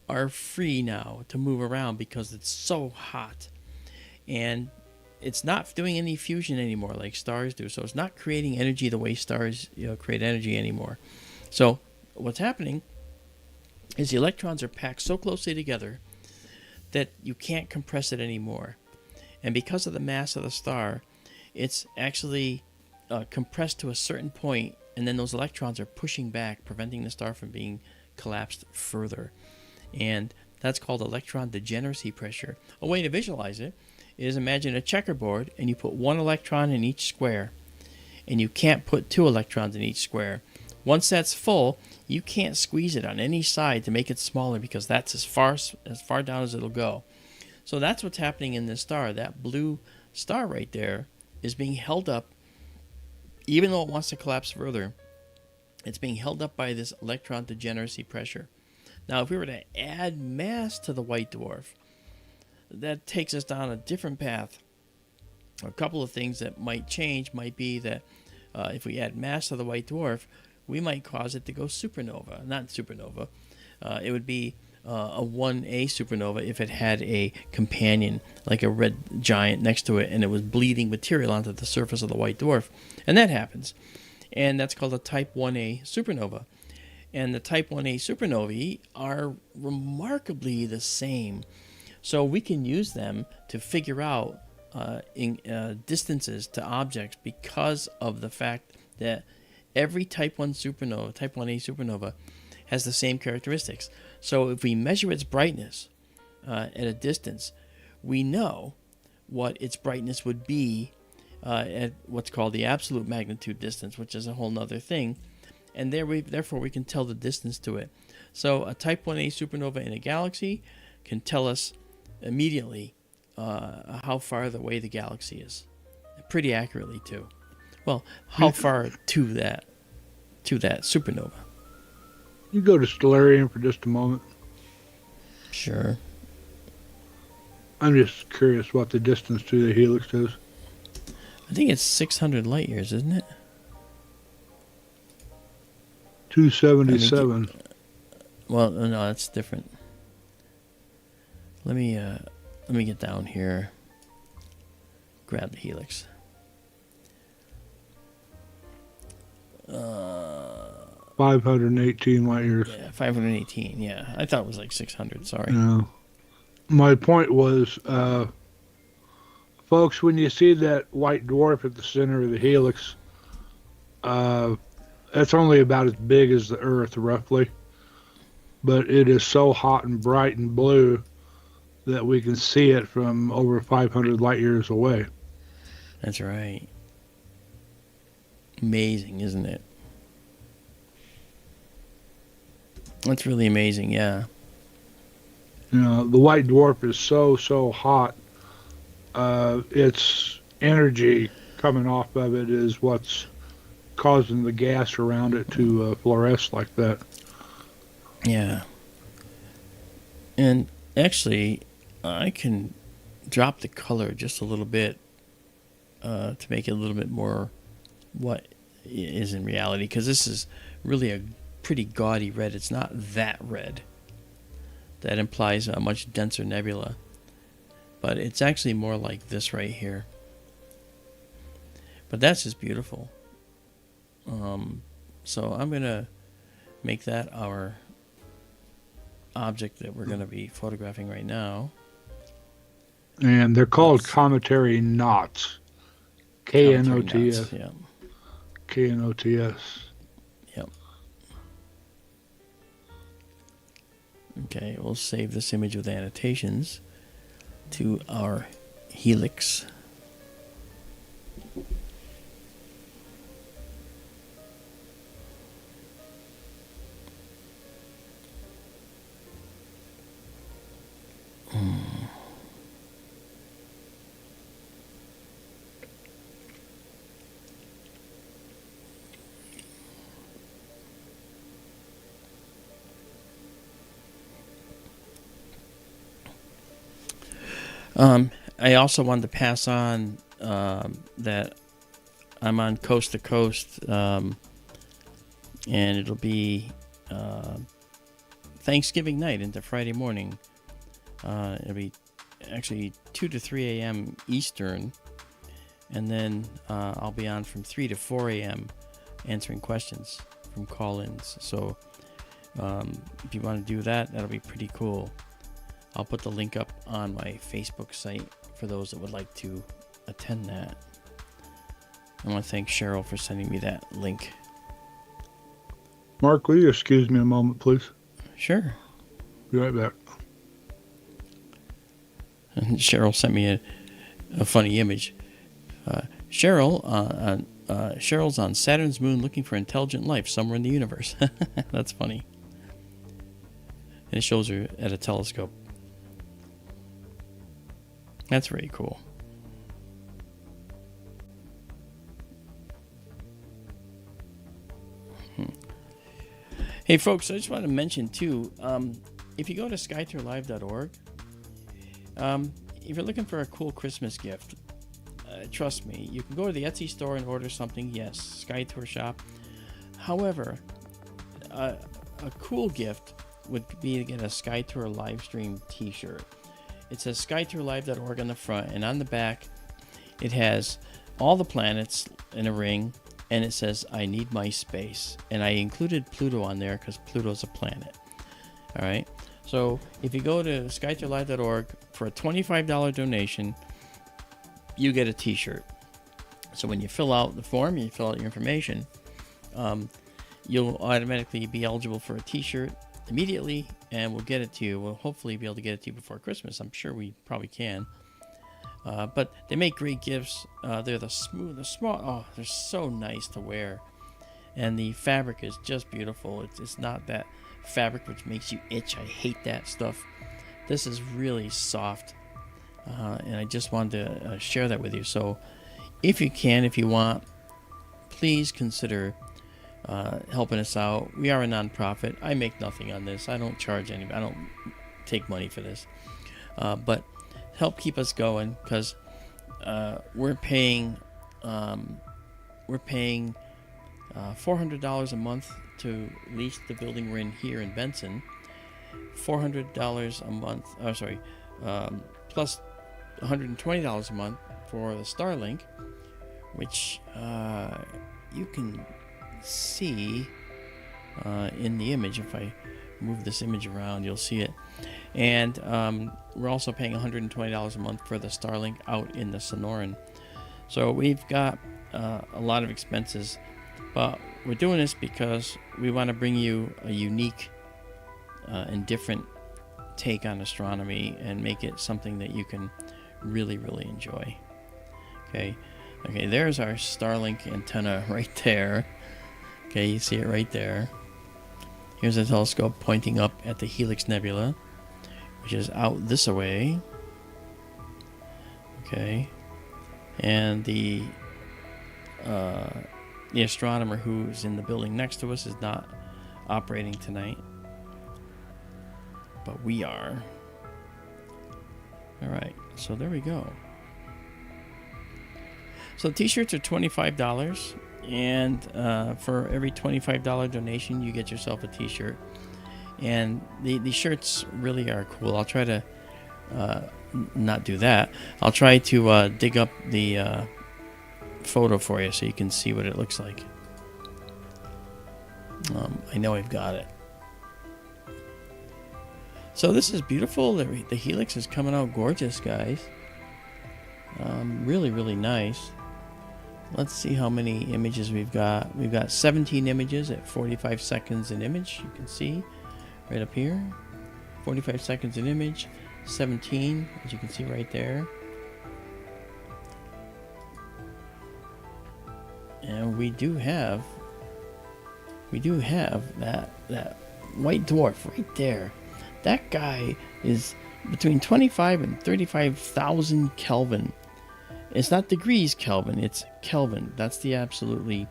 are free now to move around because it's so hot. And it's not doing any fusion anymore like stars do. So it's not creating energy the way stars create energy anymore. So what's happening is the electrons are packed so closely together that you can't compress it anymore. And because of the mass of the star, it's actually compressed to a certain point, and then those electrons are pushing back, preventing the star from being collapsed further. And that's called electron degeneracy pressure. A way to visualize it is, imagine a checkerboard and you put one electron in each square, and you can't put two electrons in each square. Once that's full, you can't squeeze it on any side to make it smaller, because that's as far down as it'll go. So that's what's happening in this star. That blue star right there is being held up, even though it wants to collapse further. It's being held up by this electron degeneracy pressure. Now, if we were to add mass to the white dwarf, that takes us down a different path. A couple of things that might change might be that if we add mass to the white dwarf, we might cause it to go supernova. Not supernova. It would be a 1A supernova if it had a companion, like a red giant next to it, and it was bleeding material onto the surface of the white dwarf. And that happens. And that's called a Type 1A supernova. And the Type 1A supernovae are remarkably the same. So we can use them to figure out distances to objects because of the fact that every Type 1 supernova, Type 1A supernova, has the same characteristics. So if we measure its brightness at a distance, we know what its brightness would be at what's called the absolute magnitude distance, which is a whole nother thing. And therefore we can tell the distance to it. So a Type 1A supernova in a galaxy can tell us immediately how far away the galaxy is. Pretty accurately, too. Well, how far to that supernova. You go to Stellarium for just a moment. Sure. I'm just curious what the distance to the helix is. I think it's 600 light years, isn't it? 277. Well, no, that's different. Let me get down here. Grab the helix. 518 light years. Yeah, 518. Yeah, I thought it was like 600. Sorry. No. My point was, folks, when you see that white dwarf at the center of the helix, that's only about as big as the Earth, roughly. But it is so hot and bright and blue that we can see it from over 500 light years away. That's right. Amazing, isn't it? That's really amazing, yeah. You know, the white dwarf is so hot. Its energy coming off of it is what's causing the gas around it to fluoresce like that. Yeah. And actually, I can drop the color just a little bit to make it a little bit more what is in reality, because this is really a pretty gaudy red. It's not that red. That implies a much denser nebula. But it's actually more like this right here. But that's just beautiful. So I'm going to make that our object that we're going to be photographing right now. And they're called cometary knots. K-N-O-T-S. Yeah. K-N-O-T-S. Yep. Okay, we'll save this image with annotations to our helix. I also wanted to pass on that I'm on Coast to Coast, and it'll be Thanksgiving night into Friday morning. It'll be actually 2 to 3 a.m. Eastern, and then I'll be on from 3 to 4 a.m. answering questions from call-ins. So if you want to do that, that'll be pretty cool. I'll put the link up on my Facebook site for those that would like to attend that. I want to thank Cheryl for sending me that link. Mark, will you excuse me a moment, please? Sure. Be right back. And Cheryl sent me a funny image. Cheryl's on Saturn's moon looking for intelligent life somewhere in the universe. That's funny. And it shows her at a telescope. That's very cool. Hey folks, I just want to mention too, if you go to skytourlive.org, if you're looking for a cool Christmas gift, trust me, you can go to the Etsy store and order something. Yes, SkyTour shop. However, a cool gift would be to get a SkyTour Livestream t-shirt. It says SkyTourLive.org on the front, and on the back it has all the planets in a ring, and it says I need my space. And I included Pluto on there because Pluto's a planet. All right, so if you go to SkyTourLive.org for a $25 donation, you get a t-shirt. So when you fill out the form, you fill out your information, you'll automatically be eligible for a t-shirt immediately, and we'll get it to you. We'll hopefully be able to get it to you before Christmas. I'm sure we probably can. But they make great gifts. They're the small. Oh, they're so nice to wear, and the fabric is just beautiful. It's not that fabric which makes you itch. I hate that stuff. This is really soft, and I just wanted to share that with you. So, if you can, if you want, please consider helping us out. We are a nonprofit. I make nothing on this. I don't charge anybody. I don't take money for this. But help keep us going, because we're paying $400 a month to lease the building we're in here in Benson. $400 a month. Plus $120 a month for the Starlink, which you can see in the image. If I move this image around, you'll see it. And we're also paying $120 a month for the Starlink out in the Sonoran. So we've got a lot of expenses, but we're doing this because we want to bring you a unique and different take on astronomy and make it something that you can really, really enjoy. Okay, there's our Starlink antenna right there. Okay, you see it right there. Here's a telescope pointing up at the Helix Nebula, which is out this way. Okay, and the astronomer who's in the building next to us is not operating tonight, but we are. All right, so there we go. So t-shirts are $25, and for every $25 donation, you get yourself a t-shirt. And the shirts really are cool. I'll try to not do that. I'll try to dig up the photo for you so you can see what it looks like. I know I've got it. So this is beautiful. The Helix is coming out gorgeous, guys. Really, really nice. Let's see how many images we've got. We've got 17 images at 45 seconds an image. You can see right up here. 45 seconds an image. 17, as you can see right there. And we do have that white dwarf right there. That guy is between 25 and 35,000 Kelvin. It's not degrees Kelvin, it's Kelvin. That's the absolute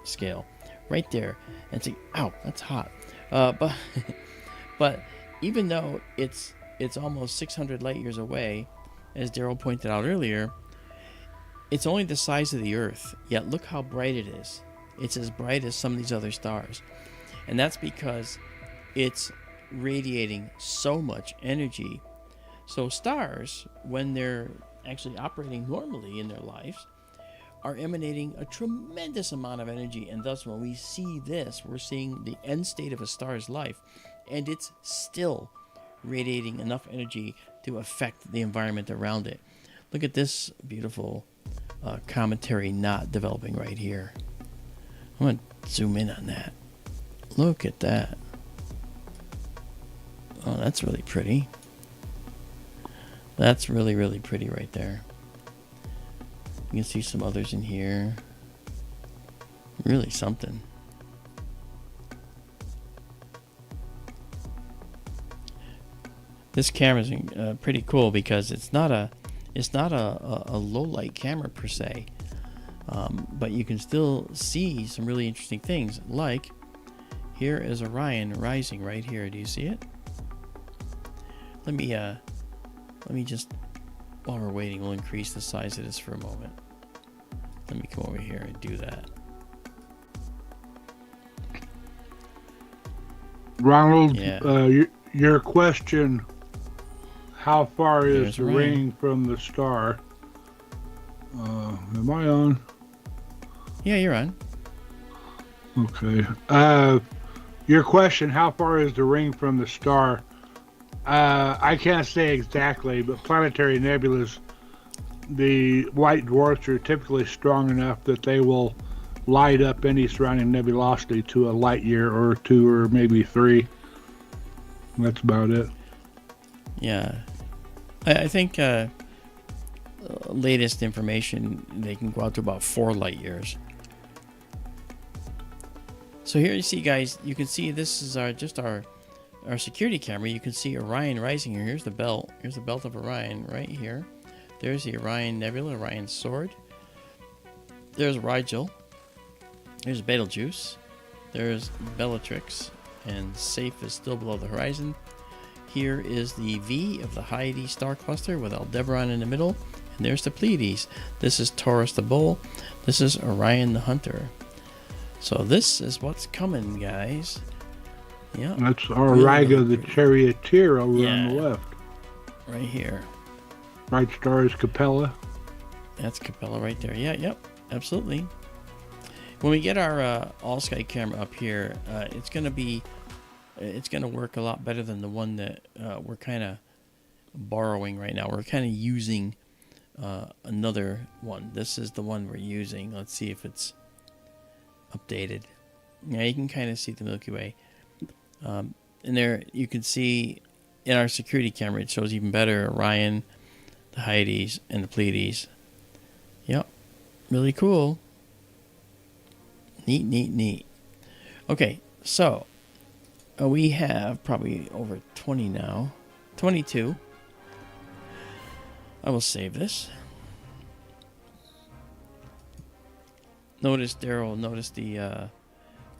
scale right there. And it's like, ow, that's hot. But even though it's almost 600 light years away, as Daryl pointed out earlier, it's only the size of the Earth. Yet look how bright it is. It's as bright as some of these other stars. And that's because it's radiating so much energy. So stars, when they're actually operating normally in their lives, are emanating a tremendous amount of energy. And thus, when we see this, we're seeing the end state of a star's life, and it's still radiating enough energy to affect the environment around it. Look at this beautiful cometary knot developing right here. I'm going to zoom in on that. Look at that. Oh, that's really pretty. That's really, really pretty right there. You can see some others in here. Really something. This camera's pretty cool because it's not a low light camera per se, but you can still see some really interesting things. Like here is Orion rising right here. Do you see it? Let me just, while we're waiting, we'll increase the size of this for a moment. Let me come over here and do that. Ronald, Yeah. your question, how far is There's the Orion. ring from the star? Am I on? Yeah, you're on. Okay. Your question, how far is the ring from the star? I can't say exactly, but planetary nebulas, the white dwarfs are typically strong enough that they will light up any surrounding nebulosity to a light year or two or maybe three. That's about it. Yeah. I think latest information, they can go out to about 4 light years. So here you see, guys, you can see this is our security camera. You can see Orion rising here. Here's the belt. Here's the belt of Orion right here. There's the Orion Nebula, Orion's sword. There's Rigel. There's Betelgeuse. There's Bellatrix. And Safe is still below the horizon. Here is the V of the Hyades star cluster with Aldebaran in the middle. And there's the Pleiades. This is Taurus the Bull. This is Orion the Hunter. So this is what's coming, guys. Yeah. That's Auriga Really the charioteer over on Yeah. the left. Right here. Bright star is Capella. That's Capella right there. Yeah, yep, absolutely. When we get our all sky camera up here, it's gonna work a lot better than the one that we're kind of borrowing right now. We're kind of using another one. This is the one we're using. Let's see if it's updated. Yeah, you can kind of see the Milky Way. And there you can see in our security camera, it shows even better Orion, the Hyades, and the Pleiades. Yep, really cool. Neat. Okay, so we have probably over 20 now. 22. I will save this. Notice, Daryl, notice the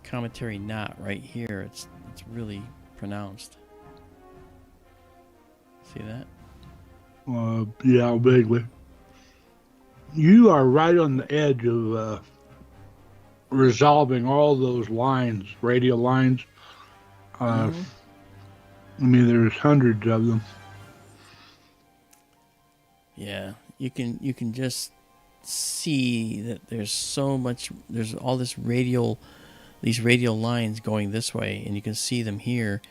commentary knot right here. It's really pronounced. See that? Yeah, vaguely. You are right on the edge of resolving all those lines, radial lines. I mean, there's hundreds of them. Yeah, you can just see that there's all these radial lines going this way, and you can see them here.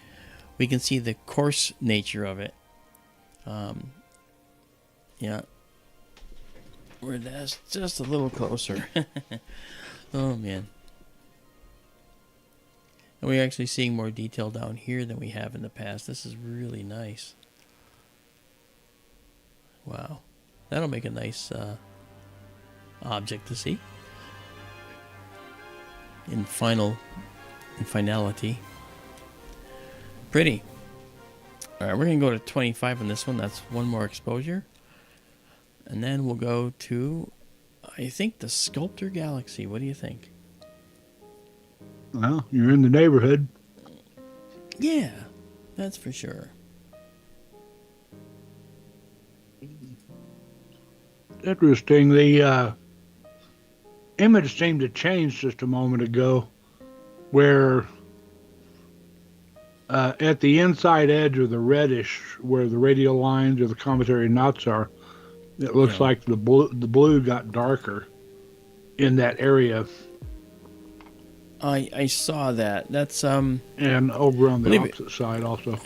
We can see the coarse nature of it. Yeah, where that's just a little closer. Oh man. And we're actually seeing more detail down here than we have in the past. This is really nice. Wow. That'll make a nice object to see. In finality. Pretty. Alright, we're going to go to 25 on this one. That's one more exposure. And then we'll go to, I think, the Sculptor Galaxy. What do you think? Well, you're in the neighborhood. Yeah, that's for sure. Interesting. The image seemed to change just a moment ago, where at the inside edge of the reddish, where the radial lines or the cometary knots are, it looks Yeah. like the blue got darker in that area, I saw that. That's and over on the Believe it. opposite side also.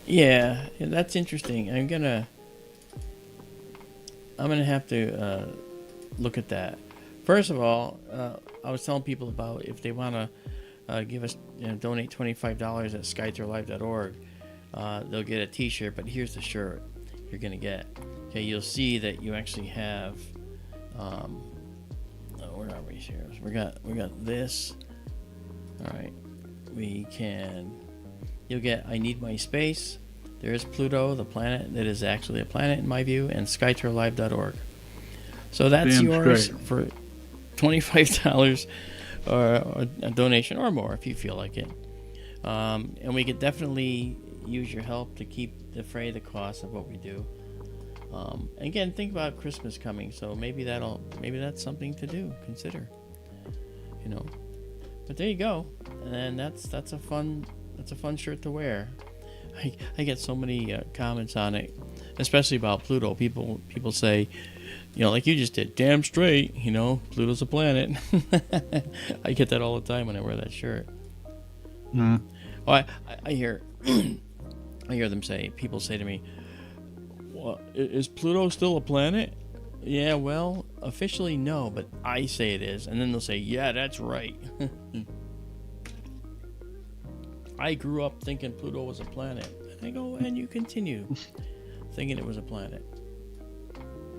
yeah, that's interesting. I'm gonna have to look at that. First of all, I was telling people about if they want to give us, donate $25 at skytourlive.org, they'll get a T-shirt. But here's the shirt you're gonna get. Okay, you'll see that you actually have. Where are we here? We got this. All right, you'll get I Need My Space. There's Pluto, the planet that is actually a planet in my view, and skytourlive.org. So that's Damn yours straight. for $25 or a donation or more if you feel like it. And we could definitely use your help to defray the cost of what we do. Again, think about Christmas coming, so maybe that's something to do. Consider, But there you go, and then that's a fun That's a fun shirt to wear. I get so many comments on it, especially about Pluto. People say, like you just did, damn straight, Pluto's a planet. I get that all the time when I wear that shirt. Mm. Oh, I hear I hear people say to me, well, is Pluto still a planet? Yeah, well, officially no, but I say it is. And then they'll say, yeah, that's right. I grew up thinking Pluto was a planet. And I go, and you continue thinking it was a planet.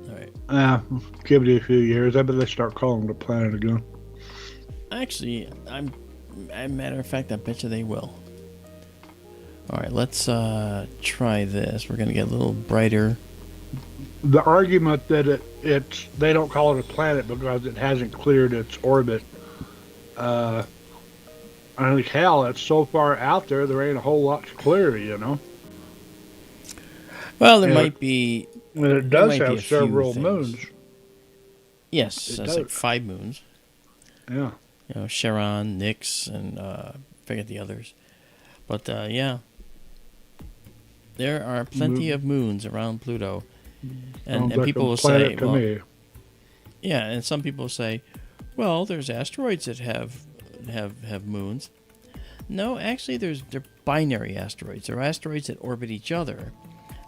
All right. Give it a few years. I bet they start calling it a planet again. Actually, as a matter of fact, I bet you they will. All right, let's try this. We're going to get a little brighter. The argument that they don't call it a planet because it hasn't cleared its orbit. I think, hell, it's so far out there ain't a whole lot to clear, Well, there might be. And it does might be a have few several things. moons. Yes, It that's does. like 5 moons. Yeah. Charon, Nix, and forget the others. But yeah, there are plenty of moons around Pluto, and Sounds like people a will planet say, to well, me. yeah, and some people say, well, there's asteroids that have moons. No, actually, they're binary asteroids. They're asteroids that orbit each other,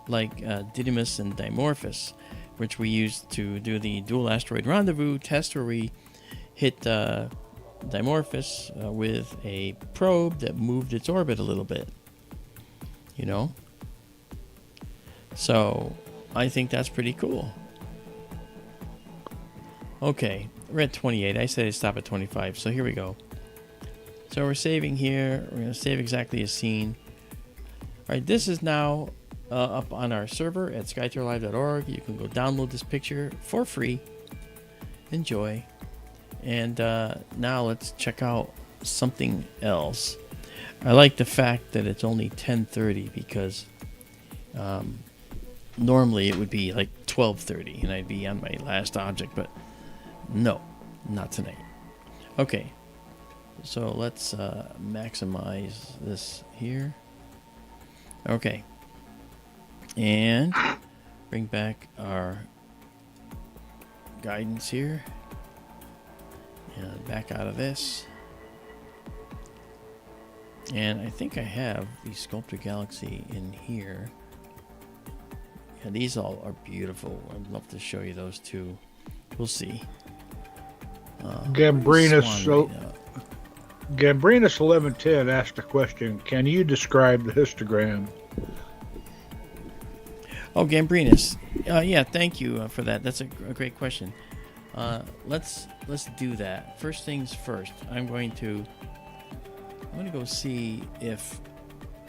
like Didymos and Dimorphos, which we used to do the dual asteroid rendezvous test, where we hit Dimorphos with a probe that moved its orbit a little bit. So I think that's pretty cool. Okay, we're at 28. I said I'd stop at 25, so here we go. So we're saving here. We're going to save exactly a scene. All right, this is now up on our server at skytourlive.org. You can go download this picture for free. Enjoy. And now let's check out something else. I like the fact that it's only 10:30 because normally it would be like 12:30 and I'd be on my last object, but no, not tonight. Okay, so let's maximize this here. Okay, and bring back our guidance here. And back out of this. And I think I have the Sculptor Galaxy in here. Yeah, these all are beautiful. I'd love to show you those too. We'll see. Gambrinus Swan right now. Gambrinus 1110 asked a question. Can you describe the histogram? Oh, Gambrinus. Yeah, thank you for that. That's a great question. Let's do that. First things first. I'm going to go see if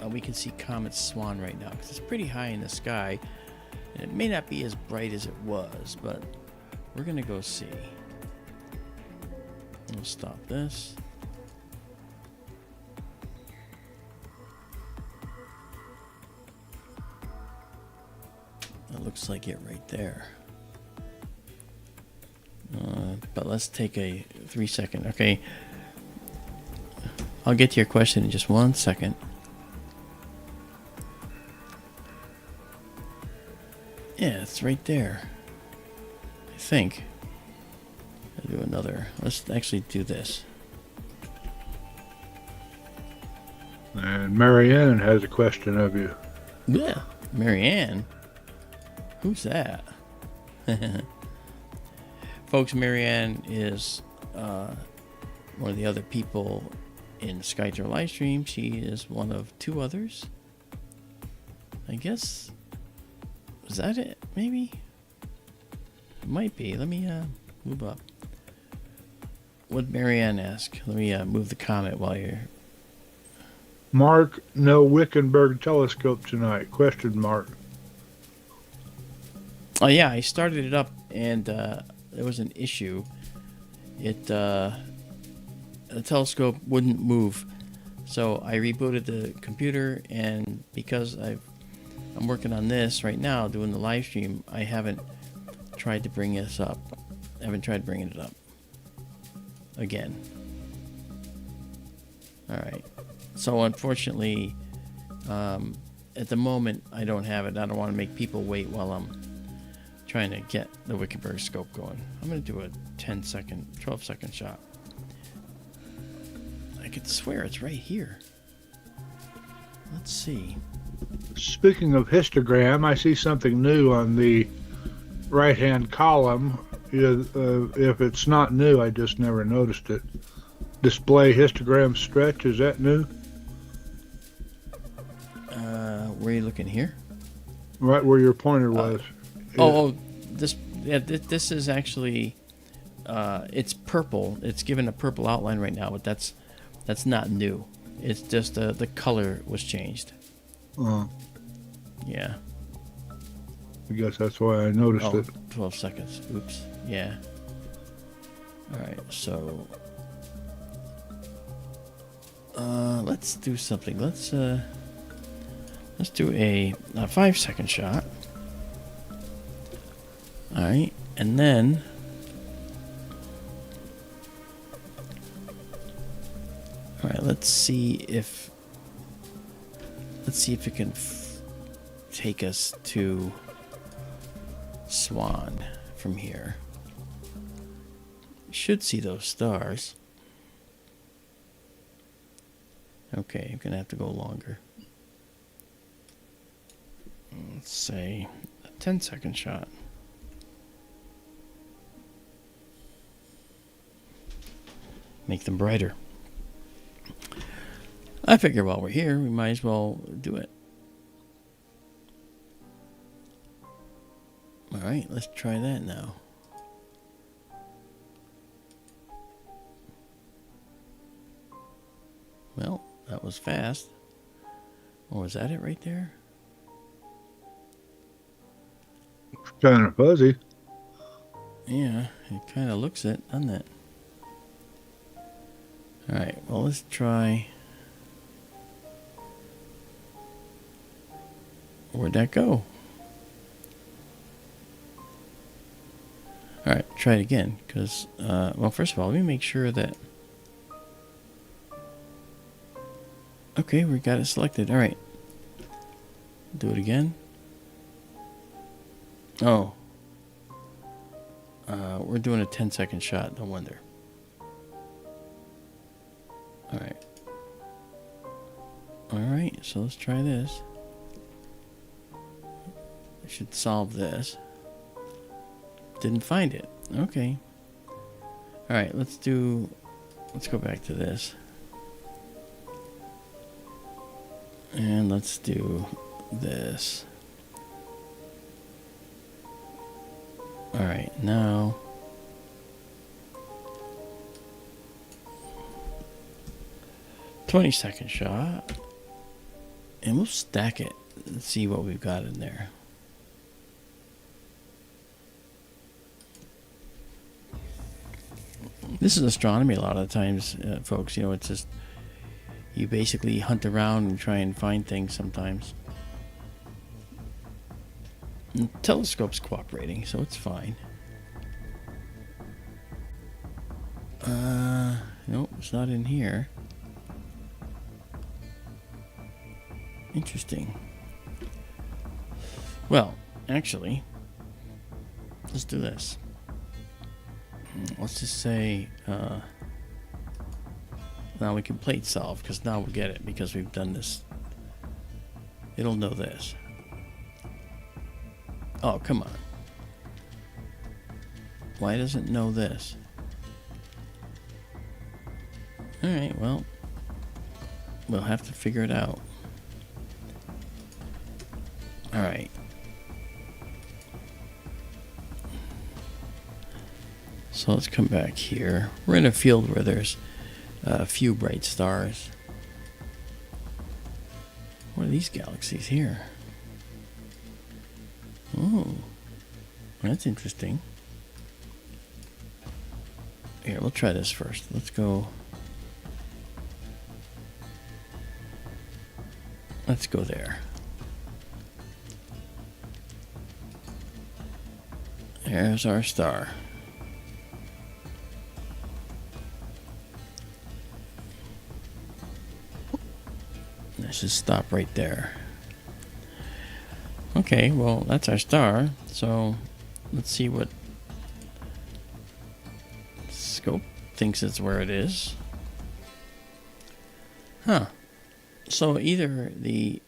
we can see Comet Swan right now, because it's pretty high in the sky, and it may not be as bright as it was, but we're gonna go see. We'll stop this. That looks like it right there. But let's take a 3-second. Okay, I'll get to your question in just 1 second. Yeah, it's right there. I think. I'll do another. Let's actually do this. And Marianne has a question of you. Yeah, Marianne. Who's that? Folks, Marianne is one of the other people in Skytour Livestream. She is one of 2 others. I guess. Was that it? Maybe? It might be. Let me move up. What'd Marianne ask? Let me move the comment while you're... Mark, no Wickenburg telescope tonight? Question mark. Oh yeah, I started it up and there was an issue. The telescope wouldn't move, so I rebooted the computer, and because I'm working on this right now, doing the live stream, I haven't tried to bring this up. I haven't tried bringing it up again. All right, So unfortunately, at the moment, I don't have it. I don't want to make people wait while I'm trying to get the Wickenburg scope going. I'm going to do a 12 second shot. I could swear it's right here. Let's see. Speaking of histogram, I see something new on the right-hand column. If it's not new, I just never noticed it. Display histogram stretch, is that new? Where are you looking here? Right where your pointer was. This is actually it's purple. It's given a purple outline right now, but that's not new. It's just the color was changed. Yeah. I guess that's why I noticed it. 12 seconds. Oops. Yeah. All right. So let's do something. Let's do a 5 second shot. All right, and then all right. Let's see if it can take us to Swan from here. You should see those stars. Okay, I'm gonna have to go longer. Let's say a 10 second shot. Make them brighter. I figure while we're here, we might as well do it. Alright, let's try that now. Well, that was fast. Oh, is that it right there? Kind of fuzzy. Yeah, it kind of looks it, doesn't it? Alright, well, let's try. Where'd that go? Alright, try it again, because, well, first of all, let me make sure that. Okay, we got it selected. Alright. Do it again. Oh. We're doing a 10 second shot, no wonder. Alright. Alright, so let's try this. I should solve this. Didn't find it. Okay. Alright, let's go back to this. And let's do this. Alright, now 20-second shot. And we'll stack it and see what we've got in there. This is astronomy a lot of the times, folks. You know, it's just you basically hunt around and try and find things sometimes. And the telescope's cooperating, so it's fine. Nope, it's not in here. Interesting. Well, actually, let's do this. Let's just say, now we can plate solve, because now we'll get it, because we've done this. It'll know this. Oh, come on. Why doesn't it know this? Alright, well, we'll have to figure it out. Alright. So let's come back here. We're in a field where there's a few bright stars. What are these galaxies here? Oh, that's interesting. Here, we'll try this first. Let's go. Let's go there. There's our star. Let's just stop right there. Okay, well, that's our star. So let's see what Scope thinks it's where it is. Huh. So either it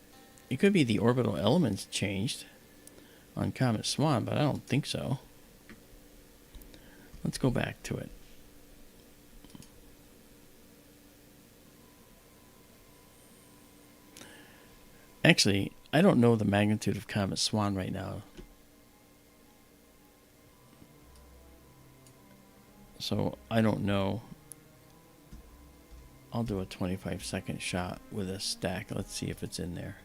could be the orbital elements changed on Comet Swan, but I don't think so. Let's go back to it. Actually, I don't know the magnitude of Comet Swan right now. So I don't know. I'll do a 25-second shot with a stack. Let's see if it's in there.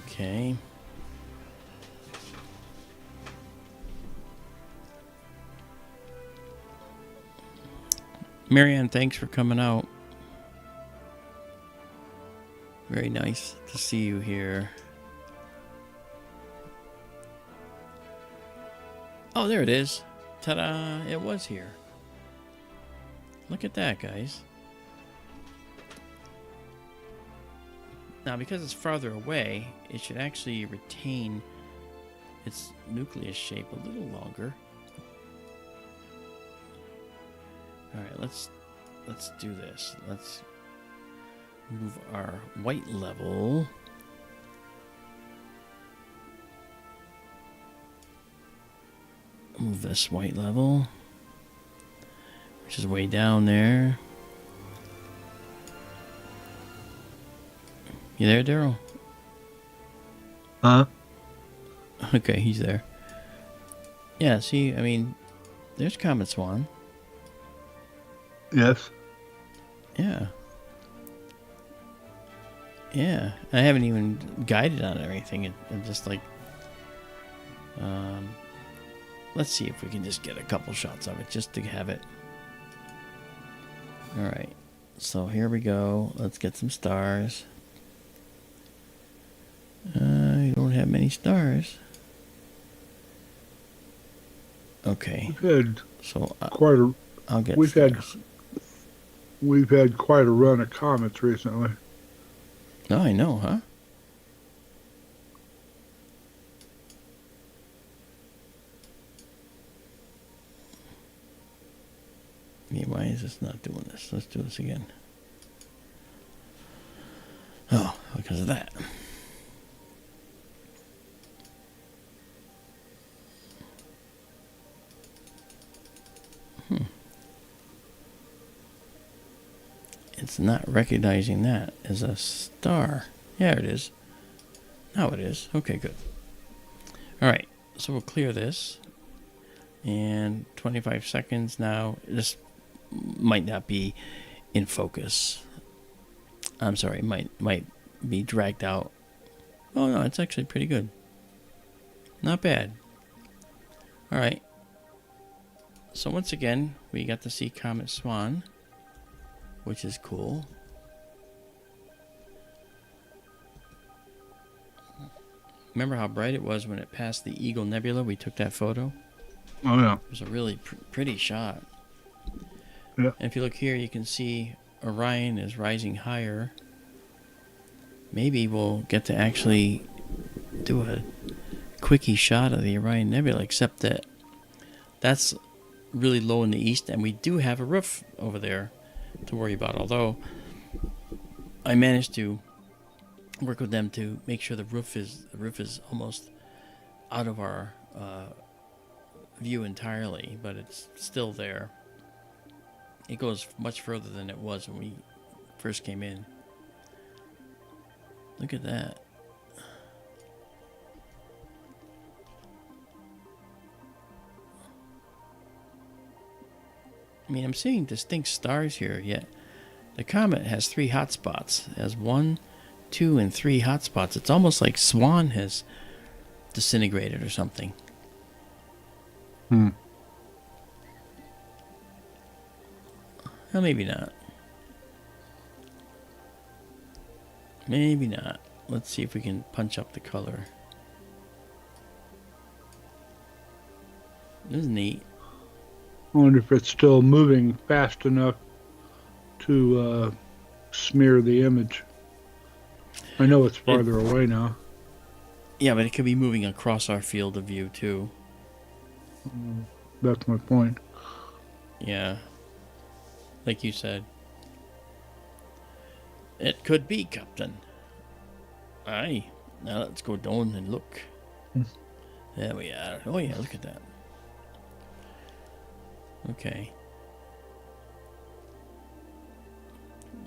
Okay. Marianne, thanks for coming out. Very nice to see you here. Oh, there it is. Ta-da! It was here. Look at that, guys. Now, because it's farther away, it should actually retain its nucleus shape a little longer. All right, let's do this. Let's move our white level. Move this white level, which is way down there. You there, Daryl? Huh? Okay, he's there. Yeah, see, I mean, there's Comet Swan. Yes. Yeah. Yeah. I haven't even guided on it or anything. It just like... let's see if we can just get a couple shots of it, just to have it. Alright. So here we go. Let's get some stars. You don't have many stars. Okay. So I'll get stars. We've had quite a run of comets recently. Oh, I know, huh? Yeah, why is this not doing this? Let's do this again. Oh, because of that. It's not recognizing that as a star. Yeah, it is. Now it is. Okay, good. Alright, so we'll clear this. And 25 seconds now. This might not be in focus. I'm sorry, might be dragged out. Oh no, it's actually pretty good. Not bad. Alright. So once again, we got to see Comet Swan, which is cool. Remember how bright it was when it passed the Eagle Nebula? We took that photo. Oh, yeah. It was a really pretty shot. Yeah. And if you look here, you can see Orion is rising higher. Maybe we'll get to actually do a quickie shot of the Orion Nebula, except that that's really low in the east, and we do have a roof over there to worry about. Although I managed to work with them to make sure the roof is almost out of our view entirely, but it's still there. It goes much further than it was when we first came in. Look at that. I mean, I'm seeing distinct stars here, yet the comet has 3 hot spots. It has 1, 2, and 3 hot spots. It's almost like Swan has disintegrated or something. Hmm. Well, maybe not. Maybe not. Let's see if we can punch up the color. This is neat. I wonder if it's still moving fast enough to smear the image. I know it's farther away now. Yeah, but it could be moving across our field of view too. That's my point. Yeah. Like you said. It could be, Captain. Aye. Now let's go down and look. There we are. Oh yeah, look at that. Okay.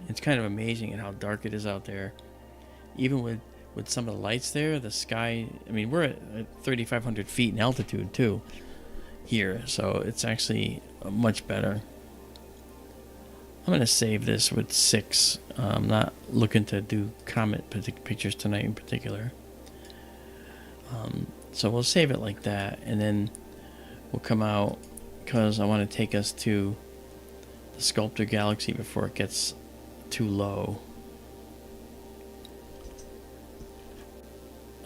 It's kind of amazing at how dark it is out there. Even with some of the lights there, the sky, I mean, we're at 3,500 feet in altitude too here, so it's actually much better. I'm going to save this with 6. I'm not looking to do comet pictures tonight in particular. So we'll save it like that, and then we'll come out, because I want to take us to the Sculptor Galaxy before it gets too low.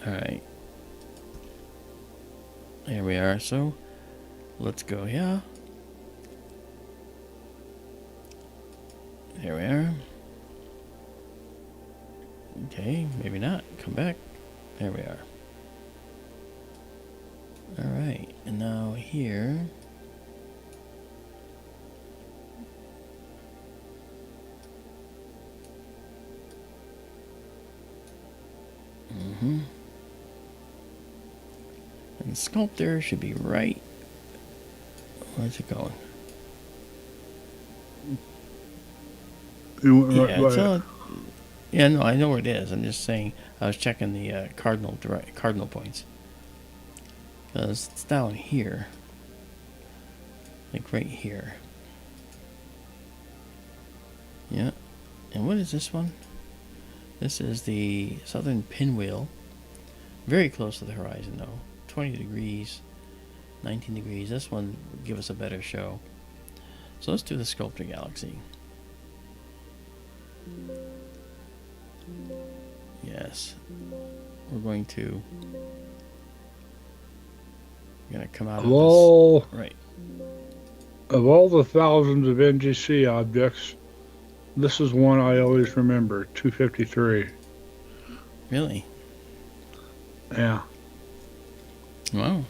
Alright. Here we are, so let's go here. There we are. Okay, maybe not. Come back. There we are. Alright, and now here. And the sculptor should be right. Where's it going? You went Yeah, right, so, yeah, no, I know where it is. I'm just saying, I was checking the cardinal points. Because it's down here. Like right here. Yeah. And what is this one? This is the southern pinwheel. Very close to the horizon, though. 20 degrees, 19 degrees. This one would give us a better show. So let's do the Sculptor Galaxy. Yes. We're going to come out of this. Right. Of all the thousands of NGC objects, this is one I always remember, 253. Really? Yeah. Wow.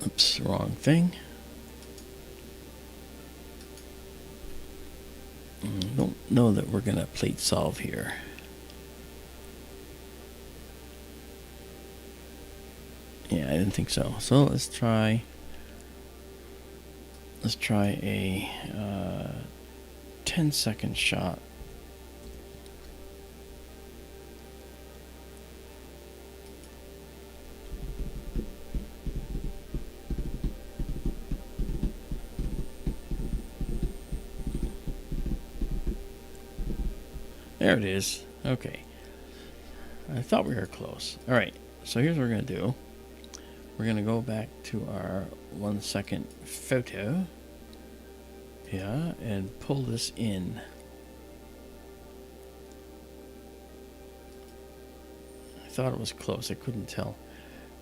Oops, wrong thing. Don't know that we're gonna plate solve here. Yeah, I didn't think so. So let's try a 10-second shot. There it is. Okay. I thought we were close. Alright, so here's what we're going to do. We're going to go back to our 1-second photo. Yeah, and pull this in. I thought it was close. I couldn't tell.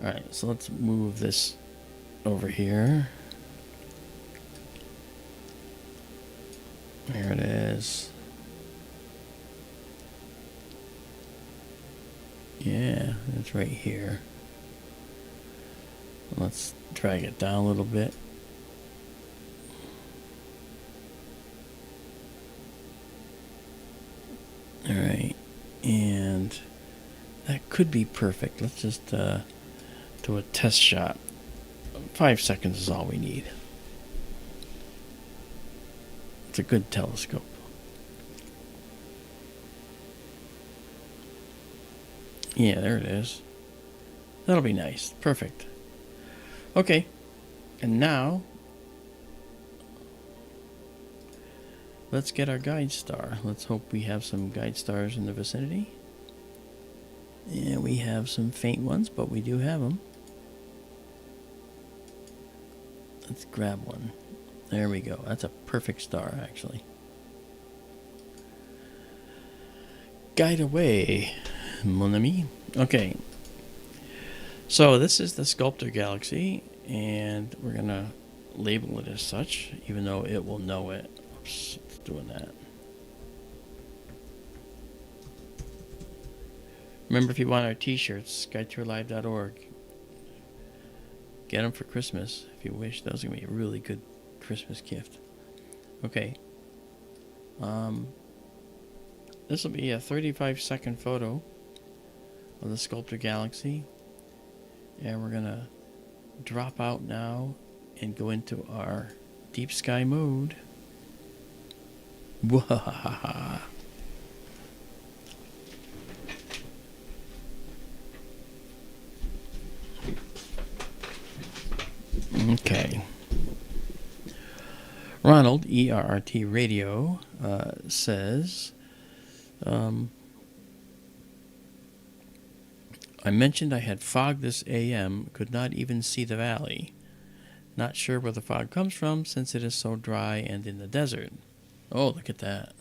Alright, so let's move this over here. There it is. Yeah, it's right here. Let's drag it down a little bit. Alright, and that could be perfect. Let's just do a test shot. 5 seconds is all we need. It's a good telescope. Yeah, there it is. That'll be nice. Perfect. Okay. And now, let's get our guide star. Let's hope we have some guide stars in the vicinity. Yeah, we have some faint ones, but we do have them. Let's grab one. There we go. That's a perfect star, actually. Guide away, mon ami. Okay. So this is the Sculptor Galaxy, and we're going to label it as such, even though it will know it. Oops, it's doing that. Remember, if you want our t-shirts, skytourlive.org. Get them for Christmas if you wish. Those are going to be a really good Christmas gift. Okay. This will be a 35-second photo of the Sculptor Galaxy. And we're going to drop out now and go into our deep sky mode. Wahahaha. Okay. Ronald, ERRT Radio, says, I mentioned I had fog this AM, could not even see the valley. Not sure where the fog comes from since it is so dry and in the desert. Oh, look at that.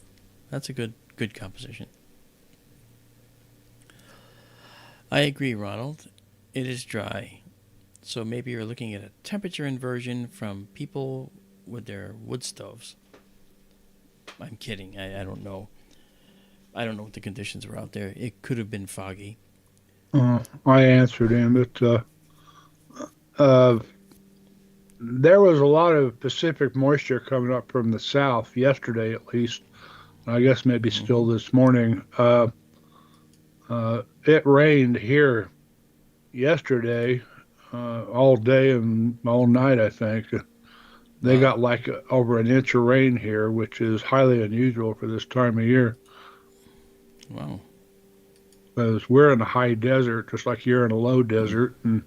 That's a good composition. I agree, Ronald. It is dry. So maybe you're looking at a temperature inversion from people with their wood stoves. I'm kidding. I don't know. I don't know what the conditions were out there. It could have been foggy. I answered him, but there was a lot of Pacific moisture coming up from the south yesterday, at least. I guess maybe still this morning. It rained here yesterday, all day and all night, I think. They got like over an inch of rain here, which is highly unusual for this time of year. Wow. Because we're in a high desert, just like you're in a low desert, and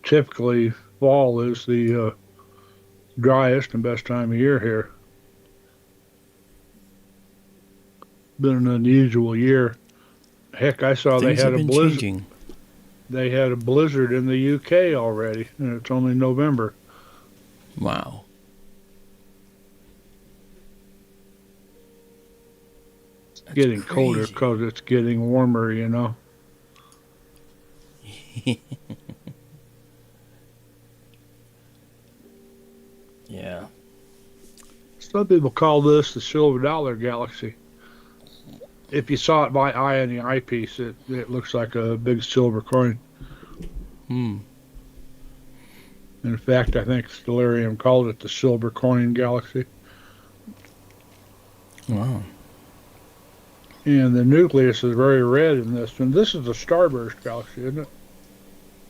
typically fall is the driest and best time of year here. Been an unusual year. Heck, I saw Things they had have a been blizzard. changing. They had a blizzard in the UK already, and it's only November. Wow. That's Getting colder crazy. because it's getting warmer, you know. Yeah. Some people call this the silver dollar galaxy. If you saw it by eye in the eyepiece, it looks like a big silver coin. In fact, I think Stellarium called it the silver coin galaxy. Wow. And the nucleus is very red in this one. This is a starburst galaxy, isn't it?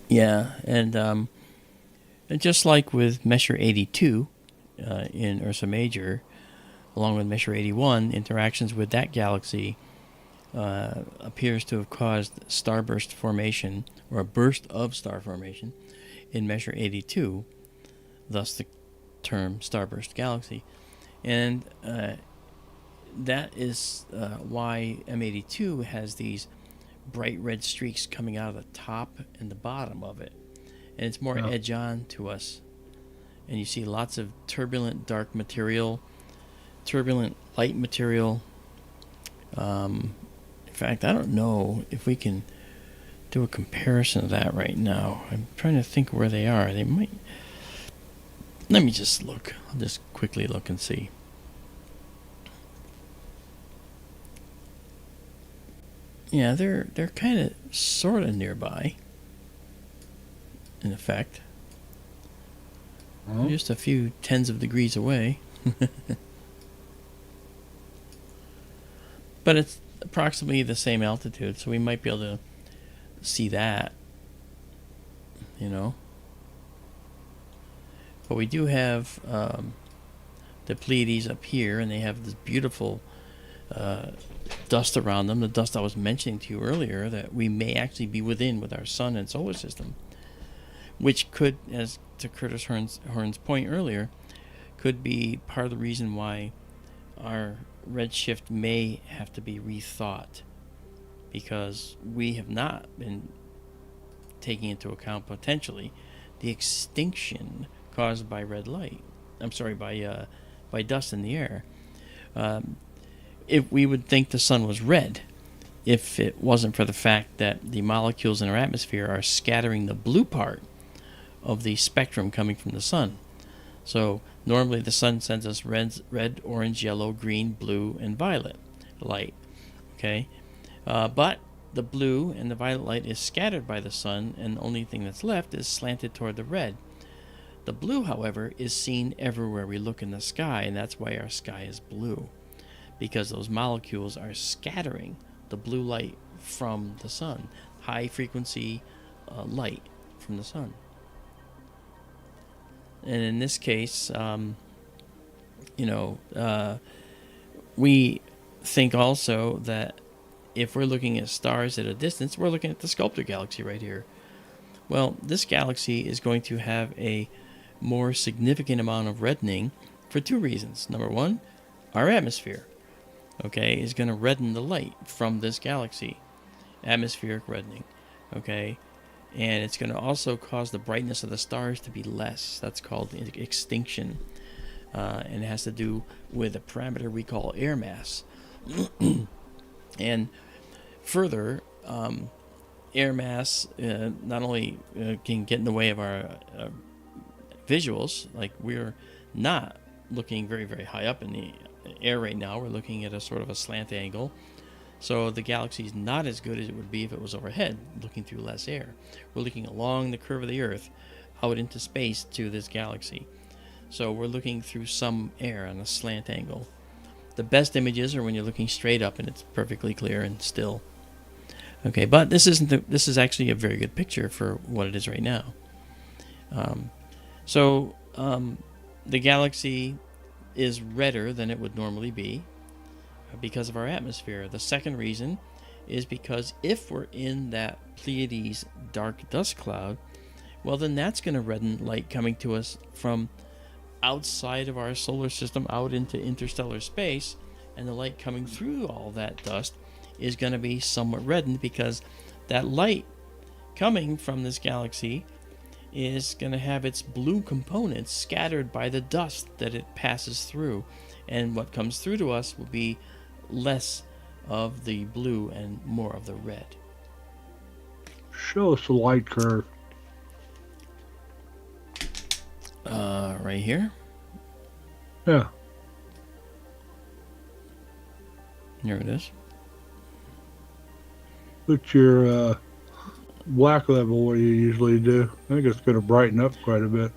Yeah, and just like with Messier 82 in Ursa Major, along with Messier 81, interactions with that galaxy appears to have caused starburst formation, or a burst of star formation, in Messier 82, thus the term starburst galaxy. And that is why M82 has these bright red streaks coming out of the top and the bottom of it. And it's more edge-on to us. And you see lots of turbulent dark material, turbulent light material. In fact, I don't know if we can do a comparison of that right now. I'm trying to think where they are. They might... Let me just look. I'll just quickly look and see. Yeah, they're kind of sort of nearby, in effect. Oh. Just a few tens of degrees away. But it's approximately the same altitude, so we might be able to see that, you know. But we do have the Pleiades up here, and they have this beautiful dust around them, the dust I was mentioning to you earlier, that we may actually be within with our sun and solar system, which could, as to Curtis Horn's point earlier, could be part of the reason why our redshift may have to be rethought, because we have not been taking into account potentially the extinction caused by red light. I'm sorry, by dust in the air. If we would think the sun was red, if it wasn't for the fact that the molecules in our atmosphere are scattering the blue part of the spectrum coming from the sun. So normally the sun sends us red, orange, yellow, green, blue, and violet light. Okay, but the blue and the violet light is scattered by the sun, and the only thing that's left is slanted toward the red. The blue, however, is seen everywhere we look in the sky, and that's why our sky is blue, because those molecules are scattering the blue light from the sun, high frequency light from the sun. And in this case, we think also that if we're looking at stars at a distance, we're looking at the Sculptor Galaxy right here. Well, this galaxy is going to have a more significant amount of reddening for two reasons. Number one, our atmosphere, is going to redden the light from this galaxy, atmospheric reddening, and it's going to also cause the brightness of the stars to be less. That's called extinction, and it has to do with a parameter we call air mass. And further, air mass not only can get in the way of our visuals, like we're not looking very, very high up in the air right now. We're looking at a sort of a slant angle. So the galaxy is not as good as it would be if it was overhead, looking through less air. We're looking along the curve of the Earth out into space to this galaxy. So we're looking through some air on a slant angle. The best images are when you're looking straight up and it's perfectly clear and still. But this is actually a very good picture for what it is right now. The galaxy is redder than it would normally be because of our atmosphere. The second reason is because if we're in that Pleiades dark dust cloud, well, then that's going to redden light coming to us from outside of our solar system out into interstellar space, and the light coming through all that dust is going to be somewhat reddened because that light coming from this galaxy is going to have its blue components scattered by the dust that it passes through, and what comes through to us will be less of the blue and more of the red. Show us the light curve. Right here. Yeah. Here it is. Put your black level where you usually do. I think it's going to brighten up quite a bit.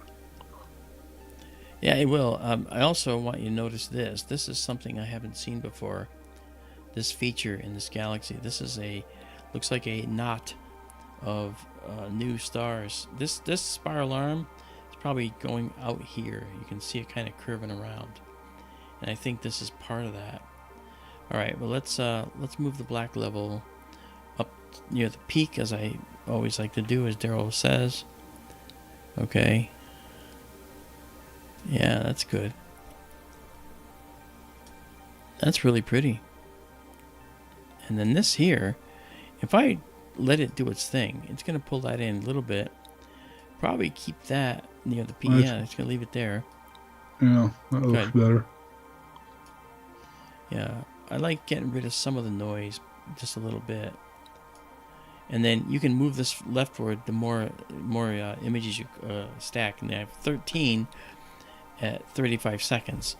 Yeah, it will. I also want you to notice this. This is something I haven't seen before. This feature in this galaxy. This is looks like a knot of new stars. This spiral arm is probably going out here. You can see it kind of curving around, and I think this is part of that. All right, well let's move the black level up near the peak, as I always like to do, as Daryl says. Okay. Yeah, that's good. That's really pretty. And then this here, if I let it do its thing, it's going to pull that in a little bit. Probably keep that near the peak. Yeah, it's going to leave it there. Yeah, that looks better. Yeah, I like getting rid of some of the noise just a little bit. And then you can move this leftward the more images you stack. And I have 13 at 35 seconds.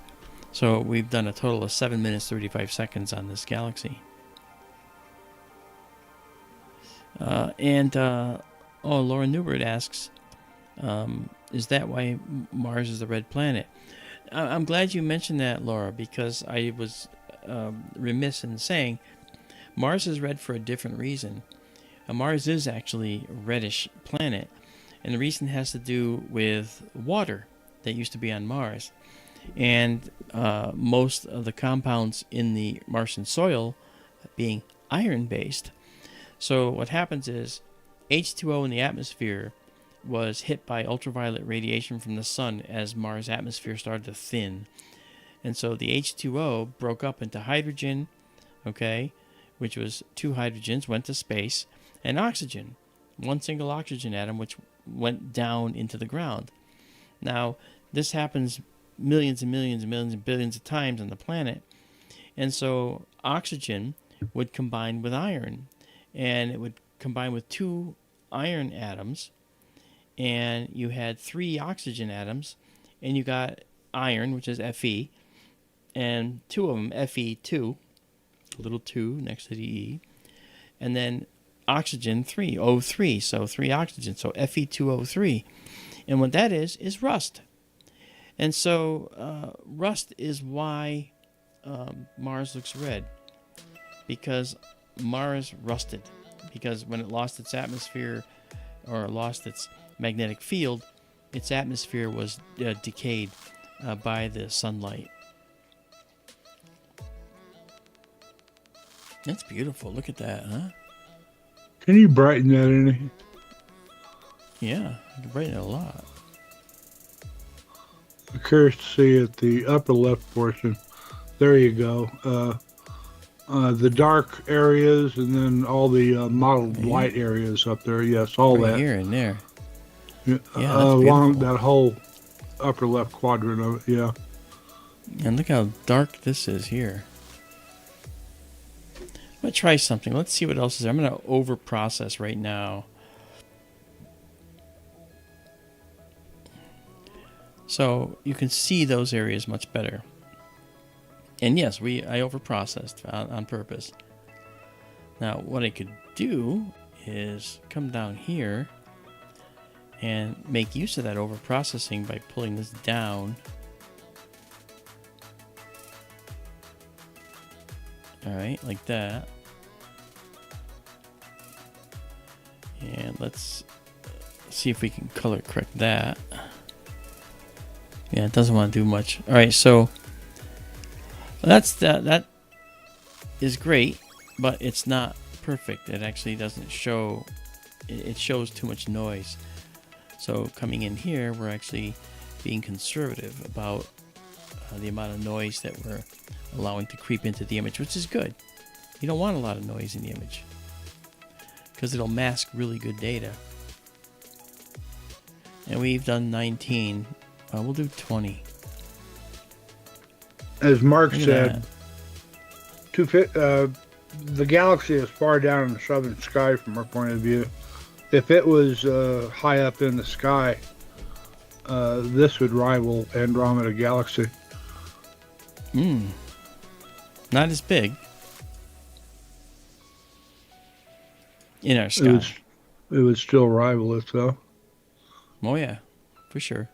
So we've done a total of 7 minutes 35 seconds on this galaxy. Laura Newbert asks, is that why Mars is the red planet? I'm glad you mentioned that, Laura, because I was remiss in saying Mars is red for a different reason. Mars is actually a reddish planet, and the reason has to do with water that used to be on Mars. And most of the compounds in the Martian soil being iron-based. So what happens is H2O in the atmosphere was hit by ultraviolet radiation from the sun as Mars' atmosphere started to thin. And so the H2O broke up into hydrogen, which was two hydrogens, went to space, and oxygen, one single oxygen atom, which went down into the ground. Now, this happens millions and millions and millions and billions of times on the planet. And so oxygen would combine with iron, and it would combine with 2 iron atoms, and you had 3 oxygen atoms, and you got iron, which is Fe, and 2 of them, Fe2, a little 2 next to the E, and then oxygen 3, O3, so 3 oxygen, so Fe2O3. And what that is rust. And so rust is why Mars looks red, because Mars rusted. Because when it lost its atmosphere or lost its magnetic field, its atmosphere was decayed by the sunlight. That's beautiful. Look at that, huh? Can you brighten that any? Yeah, you can brighten it a lot. I'm curious to see at the upper left portion. There you go. The dark areas and then all the mottled Yeah. light areas up there. Yes, all Right that. here and there. Yeah, that's along beautiful. that whole upper left quadrant of it. Yeah. And look how dark this is here. I'm going to try something. Let's see what else is there. I'm going to over process right now. So you can see those areas much better. And yes, I over processed on purpose. Now what I could do is come down here and make use of that over processing by pulling this down. Alright, like that. And let's see if we can color correct that. Yeah, it doesn't want to do much. Alright, so that is great, but it's not perfect. It actually doesn't show, it shows too much noise. So coming in here, we're actually being conservative about the amount of noise that we're allowing to creep into the image, which is good. You don't want a lot of noise in the image because it'll mask really good data. And we've done 19. We'll do 20. As Mark Look at said, that. the galaxy is far down in the southern sky from our point of view. If it was high up in the sky, this would rival Andromeda Galaxy. Not as big in our sky. It would still rival it, though. Oh yeah, for sure.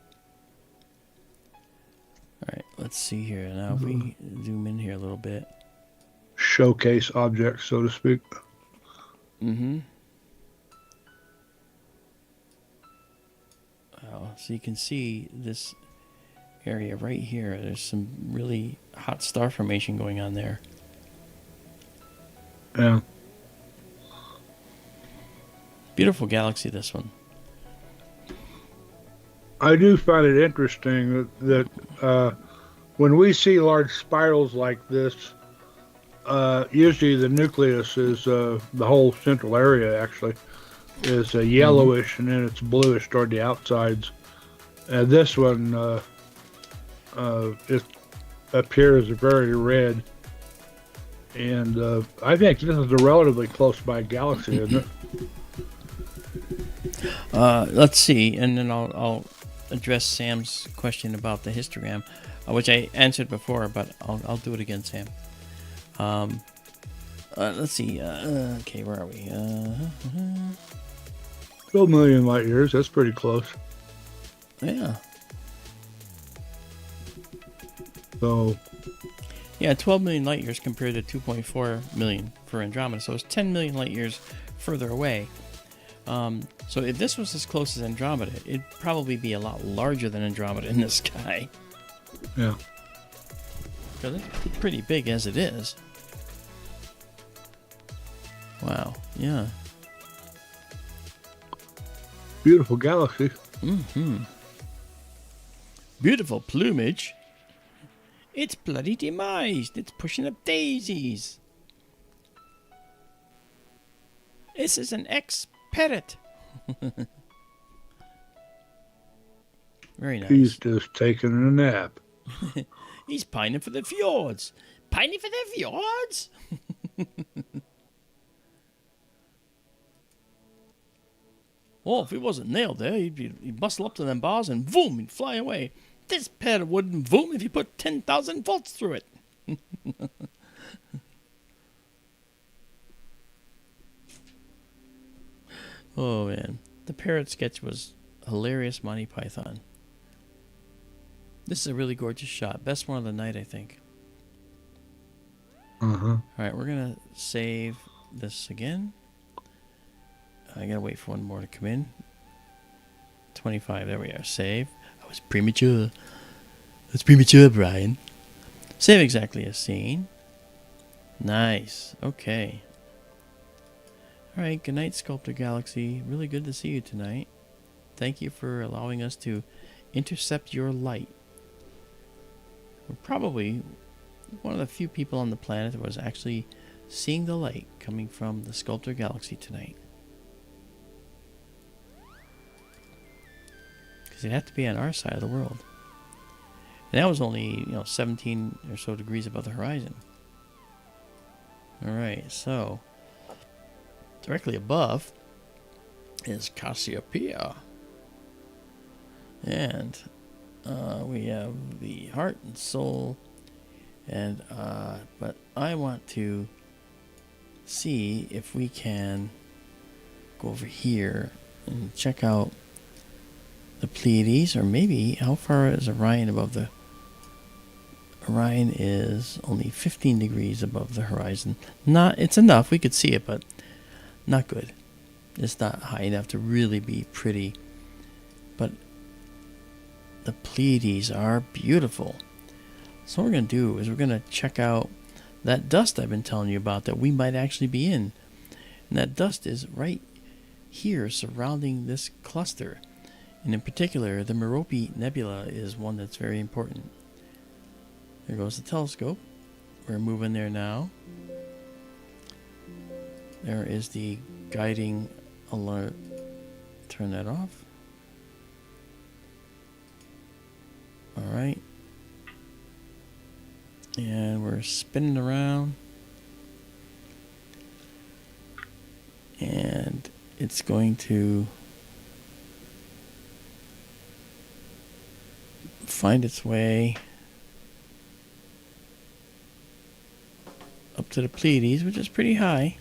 All right, let's see here. Now if we zoom in here a little bit. Showcase object, so to speak. So you can see this area right here. There's some really hot star formation going on there. Yeah. Beautiful galaxy, this one. I do find it interesting that when we see large spirals like this, usually the nucleus is the whole central area actually is yellowish, and then it's bluish toward the outsides. This one it appears very red, and I think this is a relatively close by galaxy, isn't it? Let's see, and then I'll address Sam's question about the histogram, which I answered before, but I'll do it again, Sam. Let's see. Okay, where are we? 12 million light years. That's pretty close. Yeah. So, Yeah, 12 million light years compared to 2.4 million for Andromeda. So it's 10 million light years further away. So if this was as close as Andromeda, it'd probably be a lot larger than Andromeda in the sky. yeah. Because it's pretty big as it is. Wow, yeah. Beautiful galaxy. Beautiful plumage. It's bloody demised. It's pushing up daisies. This is an ex-parrot. Very nice. He's just taking a nap. He's pining for the fjords. Pining for the fjords? Oh, if he wasn't nailed there, he'd bustle up to them bars and boom, he'd fly away. This pad wouldn't boom if you put 10,000 volts through it. Oh, man. The parrot sketch was hilarious, Monty Python. This is a really gorgeous shot. Best one of the night, I think. Uh-huh. All right, we're going to save this again. I got to wait for one more to come in. 25, there we are. Save. I was premature. That's premature, Brian. Save exactly as seen. Nice. Okay. All right, good night, Sculptor Galaxy. Really good to see you tonight. Thank you for allowing us to intercept your light. We're probably one of the few people on the planet that was actually seeing the light coming from the Sculptor Galaxy tonight. Because it'd have to be on our side of the world. And that was only, 17 or so degrees above the horizon. All right, so directly above is Cassiopeia. And we have the heart and soul. And but I want to see if we can go over here and check out the Pleiades, or maybe how far is Orion above the... Orion is only 15 degrees above the horizon. It's enough, we could see it, but not good. It's not high enough to really be pretty. But the Pleiades are beautiful. So what we're going to do is we're going to check out that dust I've been telling you about that we might actually be in. And that dust is right here surrounding this cluster. And in particular, the Merope Nebula is one that's very important. There goes the telescope. We're moving there now. There is the guiding alert. Turn that off. Alright. And we're spinning around. And it's going to find its way up to the Pleiades, which is pretty high.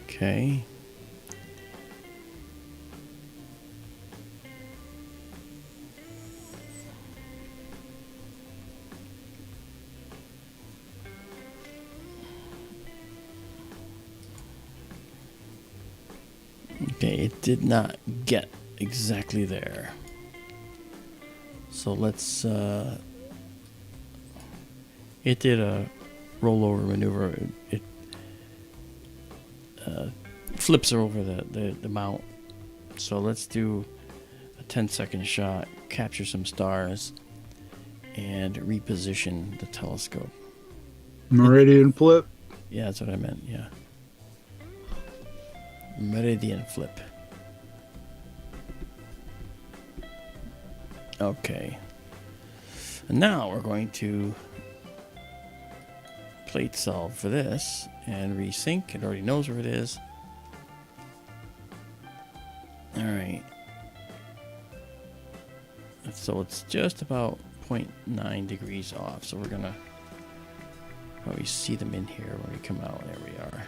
Okay. Okay, it did not get exactly there. So let's, it did a rollover maneuver. It flips over the mount. So let's do a 10-second shot, capture some stars, and reposition the telescope. Meridian flip. Yeah, that's what I meant, yeah. Meridian flip. Okay. And now we're going to plate solve for this and resync. It already knows where it is. Alright. So it's just about 0.9 degrees off. So we're going to probably see them in here when we come out. There we are.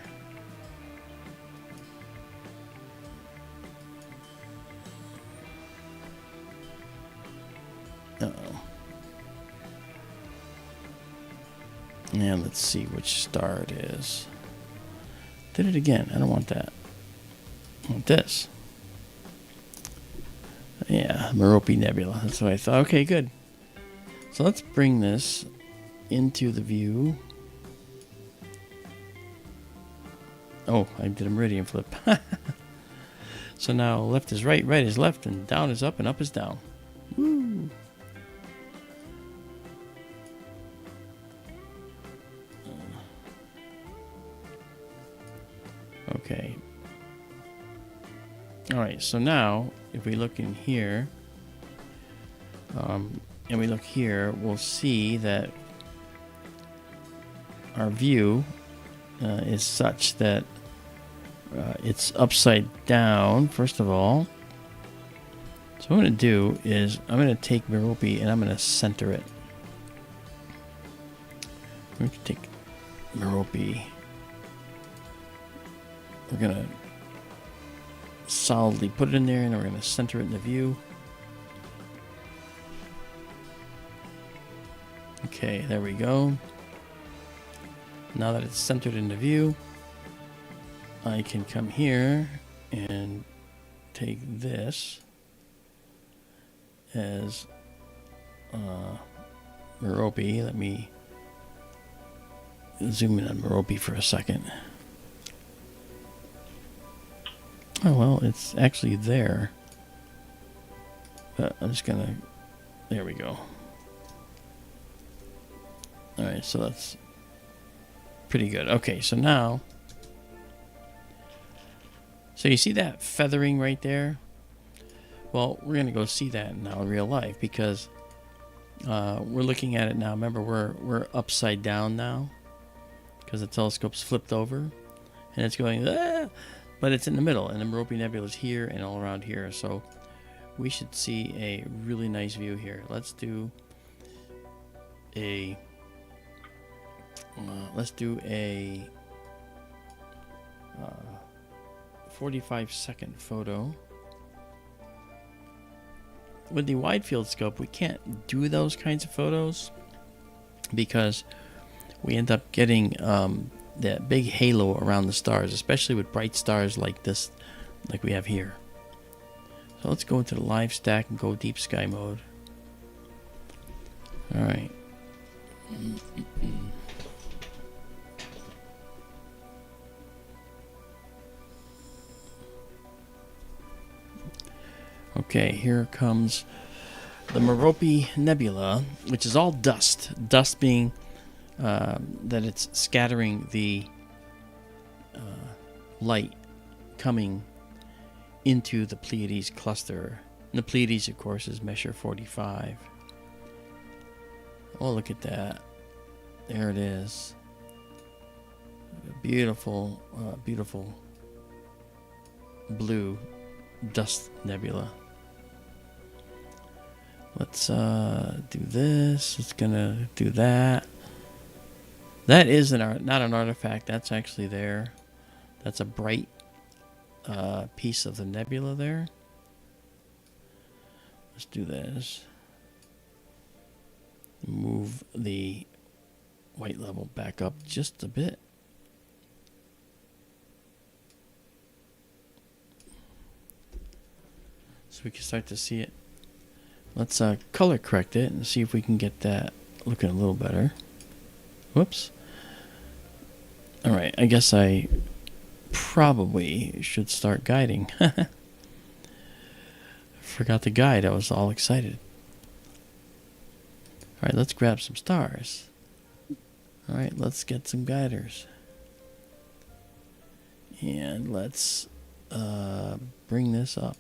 Uh-oh. And let's see which star it is. Did it again. I don't want that. I want this. Yeah, Merope Nebula. That's what I thought. Okay, good. So let's bring this into the view. Oh, I did a meridian flip. So now left is right, right is left, and down is up, and up is down. Woo! Okay. Alright, so now, if we look in here, and we look here, we'll see that our view is such that it's upside down, first of all. So what I'm going to do is I'm going to take Merope and I'm going to center it. I'm going to take Merope. We're going to solidly put it in there, and we're going to center it in the view. Okay, there we go. Now that it's centered in the view, I can come here and take this as Merope. Let me zoom in on Merope for a second. Oh, well, it's actually there. But I'm just gonna... There we go. Alright, so that's pretty good. Okay, so now... So you see that feathering right there? Well, we're going to go see that now in real life, because we're looking at it now. Remember, we're upside down now because the telescope's flipped over, and it's going... Ah! But it's in the middle, and the Merope Nebula is here and all around here. So we should see a really nice view here. Let's do a 45-second photo. With the wide field scope, we can't do those kinds of photos because we end up getting that big halo around the stars, especially with bright stars like this, like we have here. So let's go into the live stack and go deep sky mode. All right. Okay, here comes the Merope Nebula, which is all dust. Dust being that it's scattering the light coming into the Pleiades cluster. And the Pleiades, of course, is Messier 45. Oh, look at that. There it is. Beautiful, beautiful blue dust nebula. Let's do this. It's gonna do that. That is not an artifact. That's actually there. That's a bright piece of the nebula there. Let's do this. Move the white level back up just a bit. So we can start to see it. Let's color correct it and see if we can get that looking a little better. Whoops. Alright, I guess I probably should start guiding. Forgot to guide, I was all excited. Alright, let's grab some stars. Alright, let's get some guiders. And let's bring this up.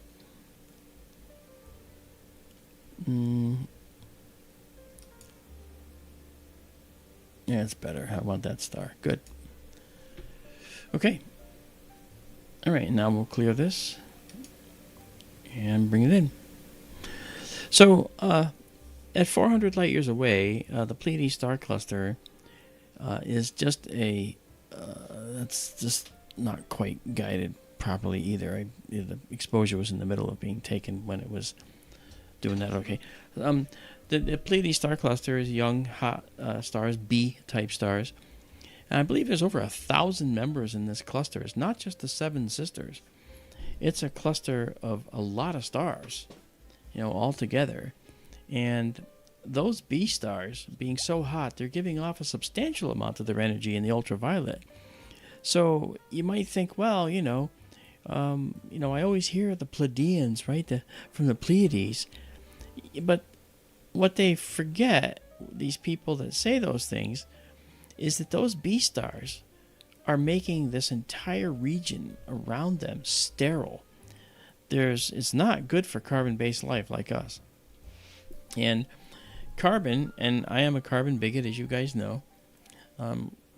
Yeah, it's better. I want that star. Good. Okay. Alright, now we'll clear this and bring it in. So, at 400 light years away, the Pleiades star cluster is just that's just not quite guided properly either. The exposure was in the middle of being taken when it was doing that. Okay. The Pleiades star cluster is young, hot stars, B-type stars. And I believe there's over 1,000 members in this cluster. It's not just the Seven Sisters. It's a cluster of a lot of stars, all together. And those B stars, being so hot, they're giving off a substantial amount of their energy in the ultraviolet. So you might think, well, I always hear the Pleiadians, right, from the Pleiades. But what they forget, these people that say those things, is that those B stars are making this entire region around them sterile. It's not good for carbon-based life like us. And carbon, and I am a carbon bigot, as you guys know.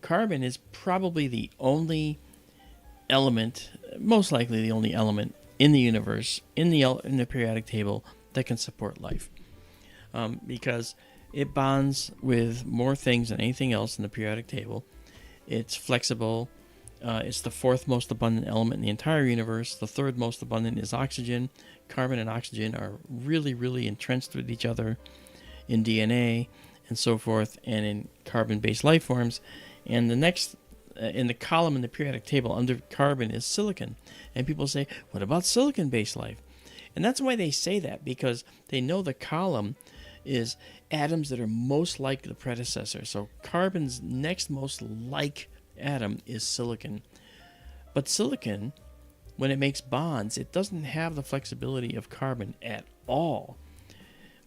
Carbon is probably the only element, most likely the only element in the universe, in the periodic table, that can support life. Because it bonds with more things than anything else in the periodic table. It's flexible. It's the fourth most abundant element in the entire universe. The third most abundant is oxygen. Carbon and oxygen are really, really entrenched with each other in DNA and so forth, and in carbon-based life forms. And the next in the column in the periodic table under carbon is silicon. And people say, what about silicon-based life? And that's why they say that, because they know the column is atoms that are most like the predecessor. So carbon's next most like atom is silicon. But silicon, when it makes bonds, it doesn't have the flexibility of carbon at all.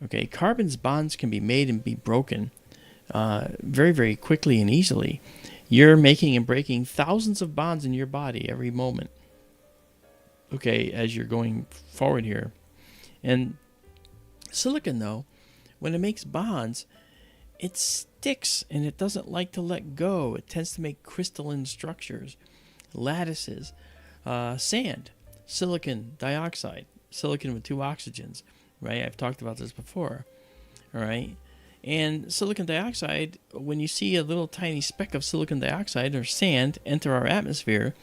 Okay, carbon's bonds can be made and be broken very, very quickly and easily. You're making and breaking thousands of bonds in your body every moment. Okay, as you're going forward here. And silicon, though, when it makes bonds, it sticks and it doesn't like to let go. It tends to make crystalline structures, lattices, sand, silicon dioxide, silicon with 2 oxygens, right? I've talked about this before, all right? And silicon dioxide, when you see a little tiny speck of silicon dioxide or sand enter our atmosphere,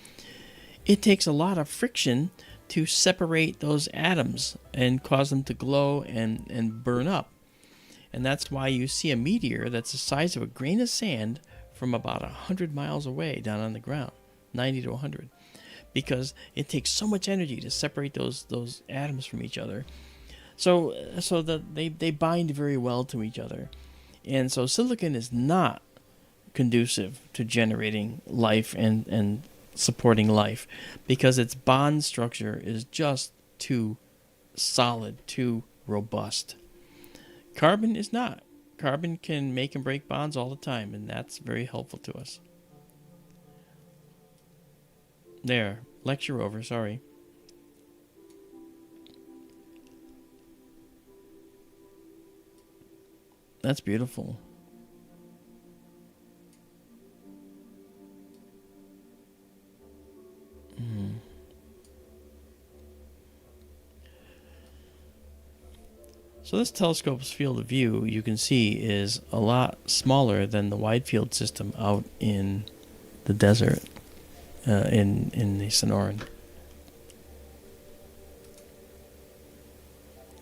it takes a lot of friction to separate those atoms and cause them to glow and burn up. And that's why you see a meteor that's the size of a grain of sand from about 100 miles away down on the ground, 90 to 100, because it takes so much energy to separate those atoms from each other. So they bind very well to each other. And so silicon is not conducive to generating life and supporting life, because its bond structure is just too solid, too robust. Carbon is not. Carbon can make and break bonds all the time, and that's very helpful to us. There, lecture over, sorry. That's beautiful. So this telescope's field of view, you can see, is a lot smaller than the wide field system out in the desert, in the Sonoran.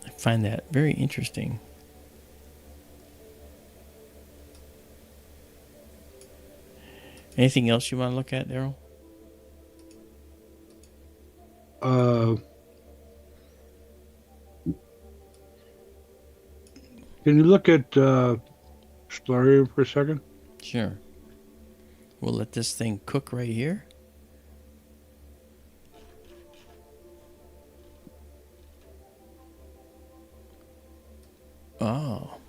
I find that very interesting. Anything else you want to look at, Daryl? Can you look at Stellarium for a second? Sure. We'll let this thing cook right here. Oh.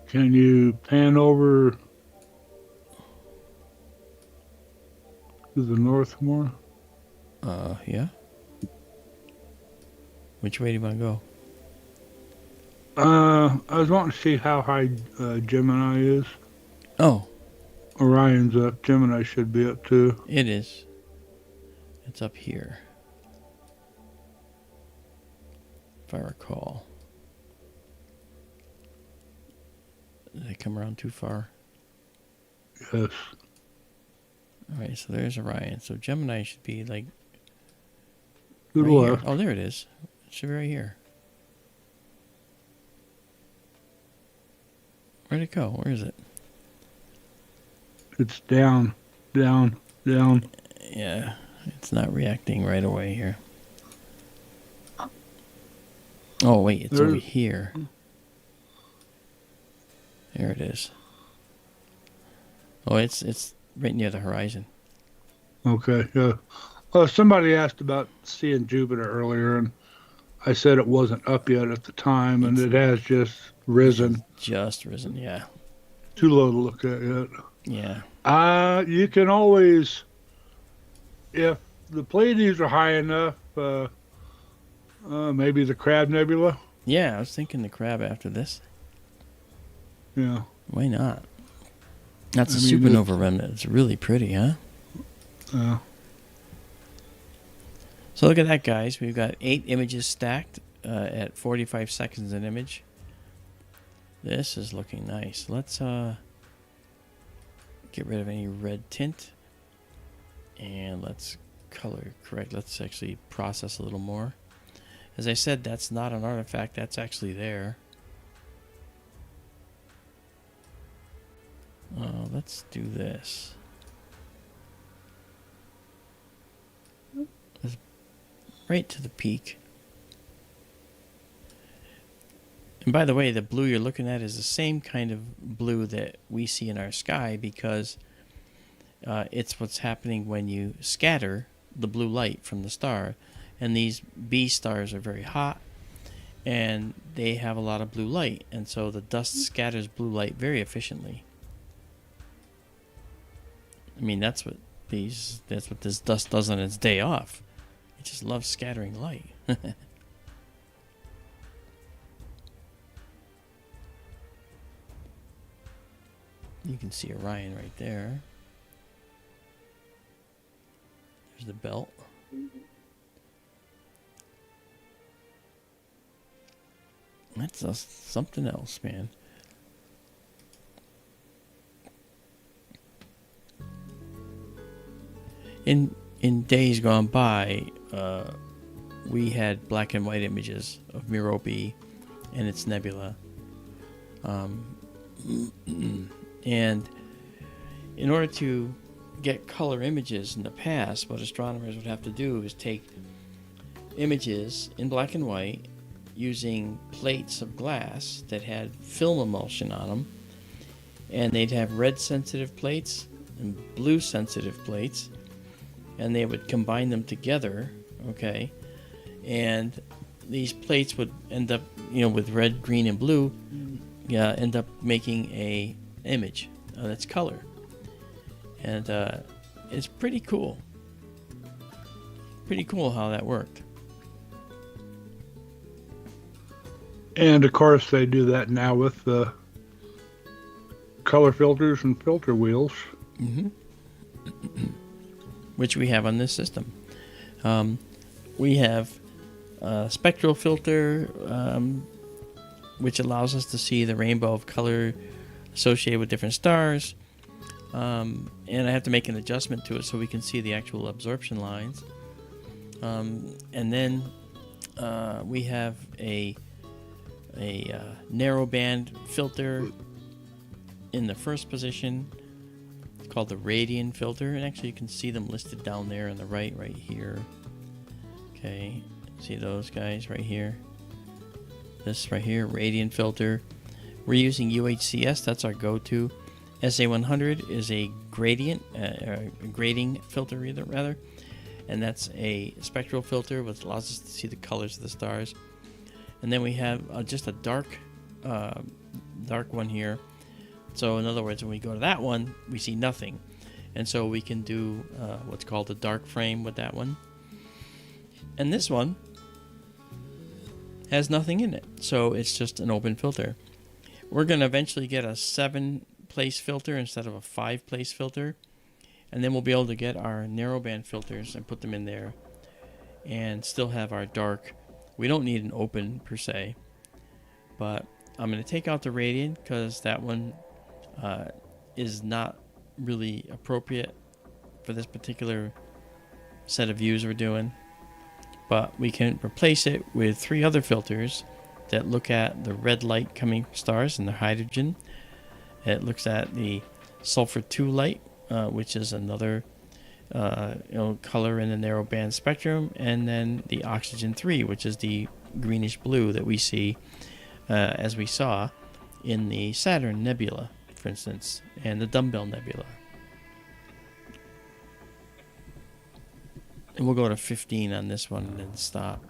Can you pan over to the north more? Yeah. Which way do you want to go? I was wanting to see how high Gemini is. Oh, Orion's up. Gemini should be up too. it is. It's up here, if I recall. Did I come around too far? Yes. All right, so there's Orion. So Gemini should be like To the right here. left. Oh, there it is. It should be right here. Where'd it go? Where is it? It's down, down, down. Yeah, it's not reacting right away here. Oh, wait, it's over There- here. There it is. Oh, it's right near the horizon. Okay. Somebody asked about seeing Jupiter earlier, and I said it wasn't up yet at the time, and it has just risen. Just risen, yeah. Too low to look at yet. Yeah. You can always, if the Pleiades are high enough, maybe the Crab Nebula. Yeah, I was thinking the crab after this. Yeah. Why not? That's a I mean, supernova remnant. It's really pretty, huh? So look at that, guys. We've got 8 images stacked at 45 seconds an image. This is looking nice. Let's get rid of any red tint. And let's color correct. Let's actually process a little more. As I said, that's not an artifact. That's actually there. Let's do this. Let's right to the peak. And by the way, the blue you're looking at is the same kind of blue that we see in our sky, because it's what's happening when you scatter the blue light from the star. And these B stars are very hot, and they have a lot of blue light, and so the dust scatters blue light very efficiently. I mean, that's what this dust does on its day off. It just loves scattering light. You can see Orion right there. There's the belt. That's something else, man. In days gone by, we had black and white images of Merope and its nebula. And in order to get color images in the past, what astronomers would have to do is take images in black and white using plates of glass that had film emulsion on them, and they'd have red sensitive plates and blue sensitive plates, and they would combine them together, okay, and these plates would end up, with red, green, and blue, end up making a image that's color, and it's pretty cool. Pretty cool how that worked. And of course, they do that now with the color filters and filter wheels. Mm-hmm. Which we have on this system. We have a spectral filter, which allows us to see the rainbow of color associated with different stars. And I have to make an adjustment to it so we can see the actual absorption lines. And then we have a narrow band filter in the first position, called the radian filter, and actually you can see them listed down there on the right here. Okay, see those guys right here? This right here, radian filter. We're using UHCS, that's our go-to. SA100 is a gradient, grading filter rather, and that's a spectral filter which allows us to see the colors of the stars. And then we have just a dark one here. So in other words, when we go to that one, we see nothing. And so we can do what's called a dark frame with that one. And this one has nothing in it. So it's just an open filter. We're going to eventually get a 7-place filter instead of a 5-place filter. And then we'll be able to get our narrowband filters and put them in there and still have our dark. We don't need an open per se. But I'm going to take out the radian because that one is not really appropriate for this particular set of views we're doing, but we can replace it with 3 other filters that look at the red light coming from stars and the hydrogen. It looks at the sulfur 2 light, which is another color in the narrow band spectrum, and then the oxygen 3, which is the greenish blue that we see as we saw in the Saturn Nebula, for instance, and the Dumbbell Nebula. And we'll go to 15 on this one and then stop.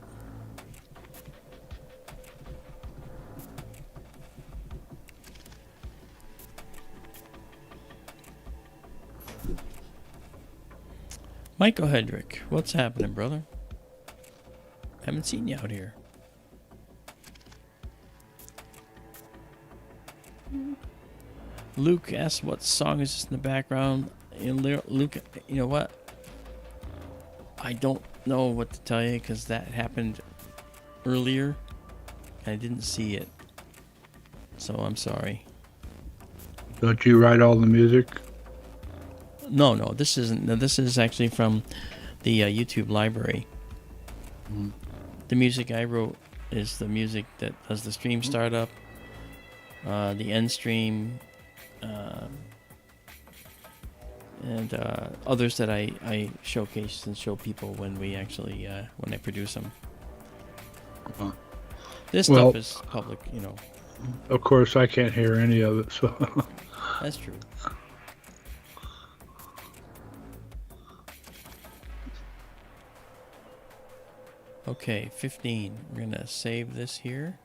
Michael Hedrick, what's happening, brother? Haven't seen you out here. Luke asks, what song is this in the background? Luke, you know what? I don't know what to tell you because that happened earlier. I didn't see it. So I'm sorry. Don't you write all the music? No, this isn't. No, this is actually from the YouTube library. The music I wrote is the music that does the stream startup, the end stream, and others that I showcase and show people when we actually when I produce them. Uh-huh. This Well- stuff is public, you know. Of course, I can't hear any of it, so That's true. Okay, 15. We're gonna save this here.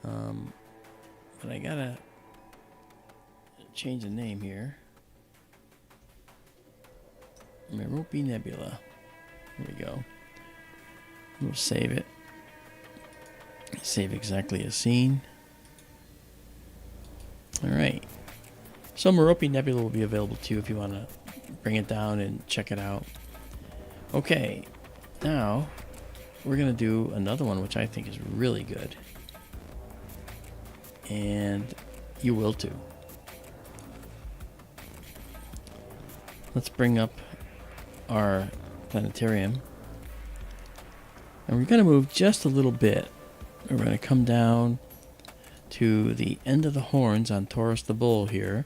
But I gotta change the name here. Merope Nebula. Here we go. We'll save it. Save exactly as seen. Alright. So Merope Nebula will be available too if you want to bring it down and check it out. Okay. Now, we're going to do another one which I think is really good. And you will too. Let's bring up our planetarium. And we're going to move just a little bit. We're going to come down to the end of the horns on Taurus the Bull here.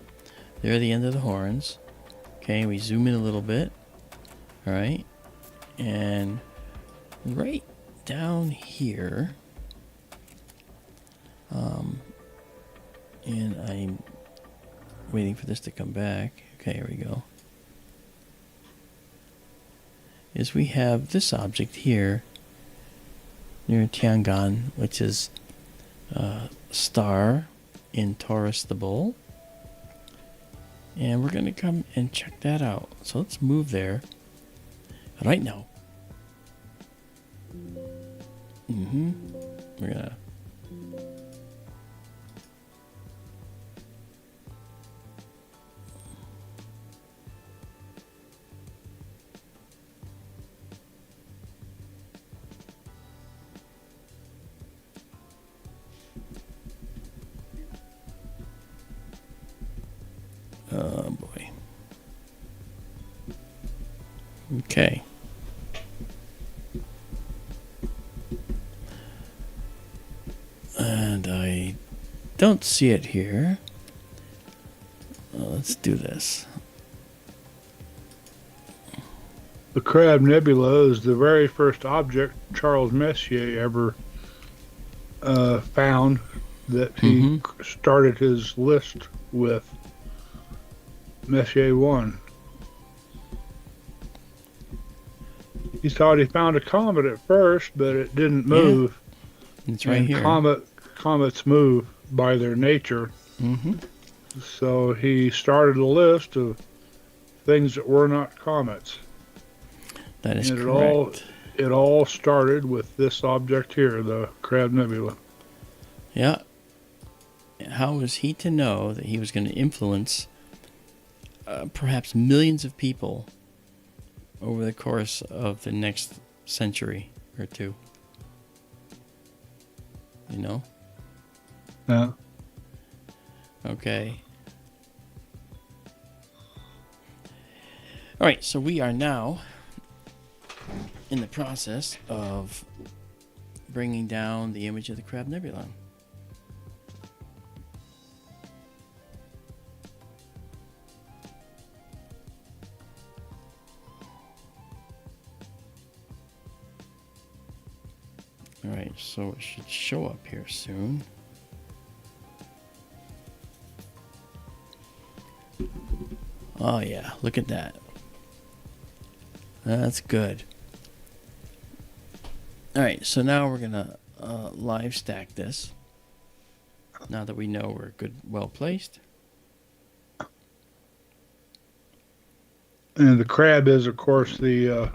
They're the end of the horns. Okay, we zoom in a little bit. Alright. And right down here. And I'm waiting for this to come back. Okay, here we go. Is we have this object here near Tiangong, which is a star in Taurus the Bull. And we're going to come and check that out. So let's move there right now. We're going to... Oh boy. Okay. And I don't see it here. Let's do this. the Crab Nebula is the very first object Charles Messier ever found that he started his list with. Messier 1. He thought he found a comet at first, but it didn't move. It's right And here. Comets move by their nature. So he started a list of things that were not comets. That is And correct. it all started with this object here, the Crab Nebula. Yeah. How was he to know that he was going to influence perhaps millions of people over the course of the next century or two? You know? Yeah. Okay. All right, so we are now in the process of bringing down the image of the Crab Nebula. All right, so it should show up here soon. Oh yeah, look at that. That's good. All right, so now we're gonna live stack this. Now that we know we're good, well placed. And the crab is, of course, the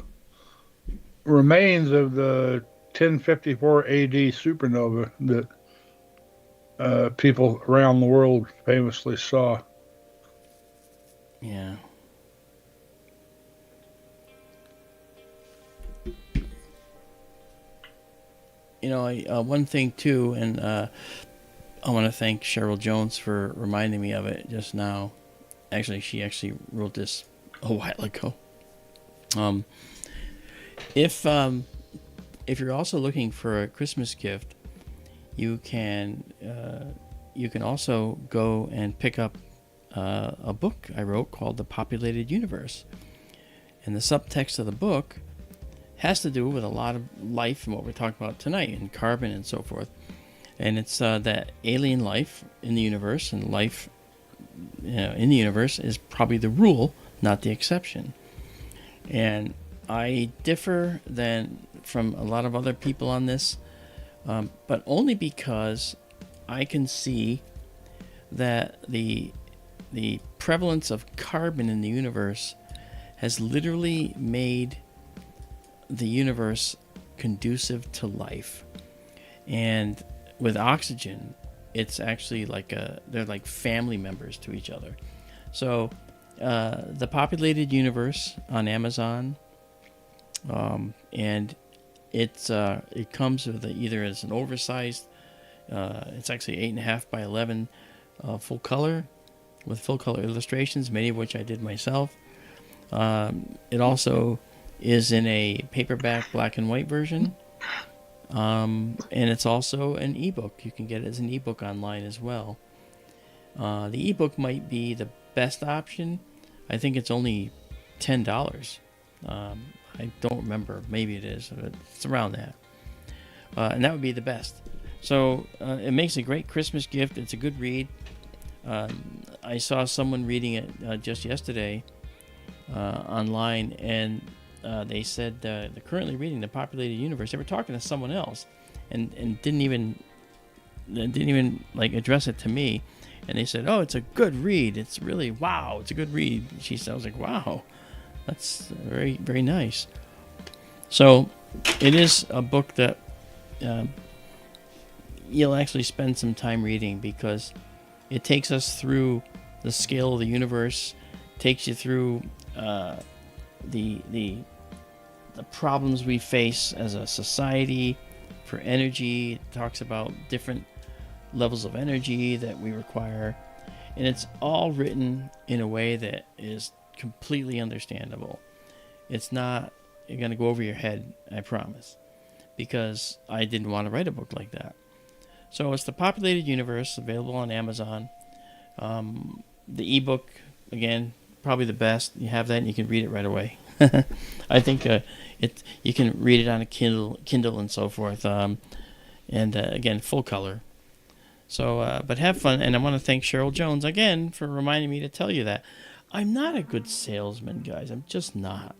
remains of the 1054 AD supernova that people around the world famously saw. Yeah. You know, one thing too, and I want to thank Cheryl Jones for reminding me of it just now. Actually, she actually wrote this a while ago. Um, if you're also looking for a Christmas gift, you can also go and pick up a book I wrote called The Populated Universe, and the subtext of the book has to do with a lot of life and what we're talking about tonight, and carbon and so forth. And it's that alien life in the universe, and life in the universe is probably the rule, not the exception. And I differ from a lot of other people on this, but only because I can see that the prevalence of carbon in the universe has literally made the universe conducive to life. And with oxygen, it's actually they're like family members to each other. So The Populated Universe on Amazon, and it comes with either as an oversized, it's actually 8.5 by 11 full color, with full color illustrations, many of which I did myself. It also is in a paperback black and white version, and it's also an ebook. You can get it as an ebook online as well. The ebook might be the best option. I think it's only $10. I don't remember. Maybe it is. But it's around that. And that would be the best. So it makes a great Christmas gift. It's a good read. I saw someone reading it just yesterday online, and they said they're currently reading The Populated Universe. They were talking to someone else, and didn't even like address it to me. And they said, "Oh, it's a good read. It's really wow. It's a good read." She said, "I was like, wow, that's very, very nice." So it is a book that you'll actually spend some time reading, because it takes us through the scale of the universe, takes you through the problems we face as a society for energy. It talks about different levels of energy that we require, and it's all written in a way that is completely understandable. It's not going to go over your head, I promise, because I didn't want to write a book like that. So it's The Populated Universe, available on Amazon. The ebook, again, probably the best. You have that and you can read it right away. I think you can read it on a Kindle and so forth. And again, full color. So, but have fun. And I want to thank Cheryl Jones again for reminding me to tell you that. I'm not a good salesman, guys. I'm just not.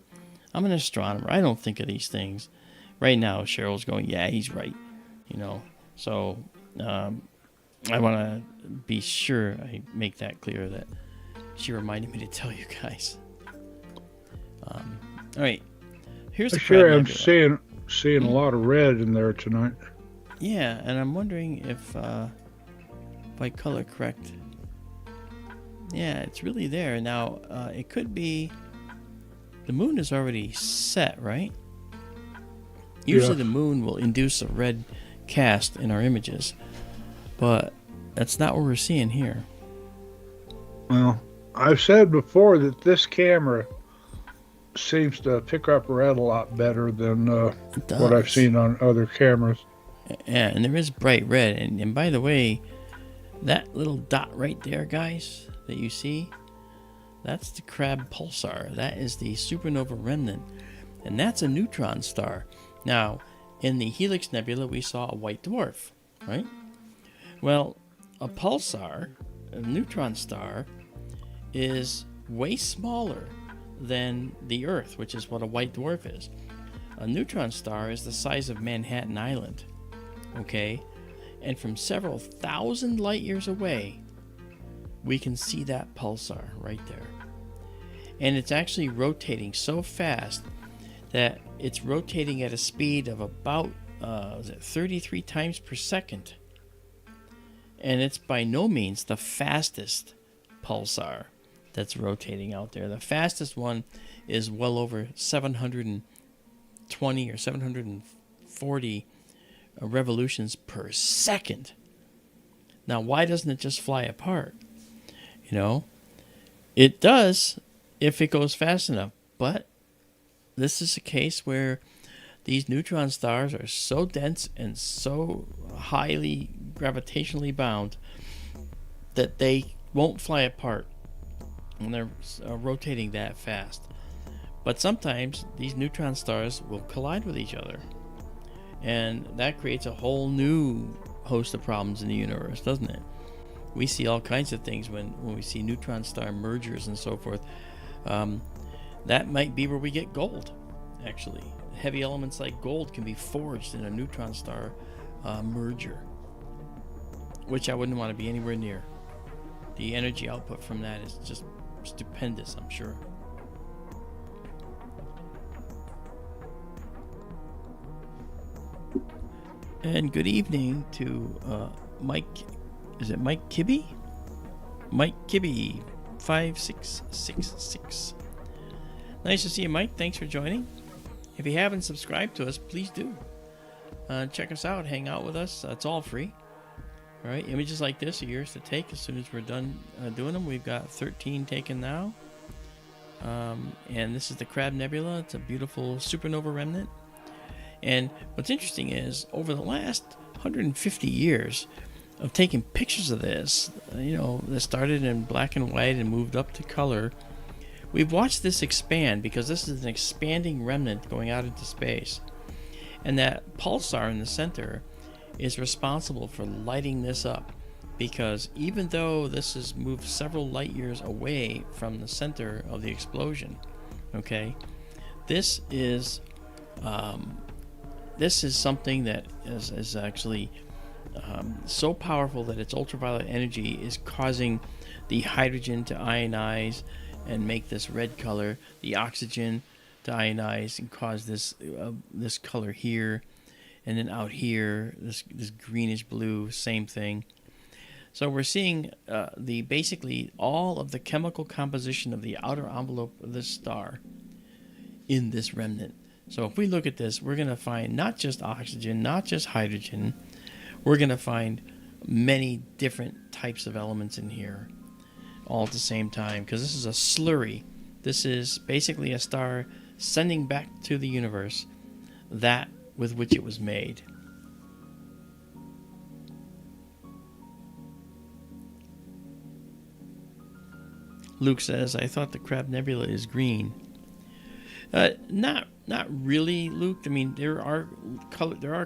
I'm an astronomer. I don't think of these things. Right now, Cheryl's going, yeah, he's right. So I want to be sure I make that clear, that she reminded me to tell you guys. All right. Here's the Sure, I'm Nebula. seeing a lot of red in there tonight. Yeah, and I'm wondering if I color correct. Yeah, it's really there. Now, it could be the moon is already set, right? Usually Yeah. the moon will induce a red cast in our images, but that's not what we're seeing here. Well, I've said before that this camera seems to pick up red a lot better than It what I've does. seen on other cameras. Yeah, and there is bright red. And by the way, that little dot right there, guys, that you see, that's the Crab Pulsar. That is the supernova remnant, and that's a neutron star. Now, in the Helix Nebula, we saw a white dwarf, right? Well, a pulsar, a neutron star, is way smaller than the Earth, which is what a white dwarf is. A neutron star is the size of Manhattan Island, okay? And from several thousand light years away, we can see that pulsar right there. And it's actually rotating so fast that it's rotating at a speed of about 33 times per second. And it's by no means the fastest pulsar that's rotating out there. The fastest one is well over 720 or 740 revolutions per second. Now, why doesn't it just fly apart? You know, it does if it goes fast enough, but this is a case where these neutron stars are so dense and so highly gravitationally bound that they won't fly apart when they're rotating that fast. But sometimes these neutron stars will collide with each other, and that creates a whole new host of problems in the universe, doesn't it? We see all kinds of things when we see neutron star mergers and so forth. That might be where we get gold, actually. Heavy elements like gold can be forged in a neutron star merger, which I wouldn't want to be anywhere near. The energy output from that is just stupendous, I'm sure. And good evening to Mike. Is it Mike Kibbe? Mike Kibbe, 5666. Nice to see you, Mike. Thanks for joining. If you haven't subscribed to us, please do. Check us out. Hang out with us. It's all free. All right. Images like this are yours to take as soon as we're done doing them. We've got 13 taken now. And this is the Crab Nebula. It's a beautiful supernova remnant. And what's interesting is, over the last 150 years of taking pictures of this, that started in black and white and moved up to color, we've watched this expand because this is an expanding remnant going out into space. And that pulsar in the center is responsible for lighting this up, because even though this has moved several light years away from the center of the explosion, okay, this is something that is actually so powerful that its ultraviolet energy is causing the hydrogen to ionize and make this red color, the oxygen to ionize and cause this color here, and then out here this greenish blue, same thing. So we're seeing basically all of the chemical composition of the outer envelope of this star in this remnant. So if we look at this, we're going to find not just oxygen, not just hydrogen. We're going to find many different types of elements in here all at the same time, because this is a slurry. This is basically a star sending back to the universe that with which it was made. Luke says, I thought the Crab Nebula is green. Not really, Luke. I mean, there are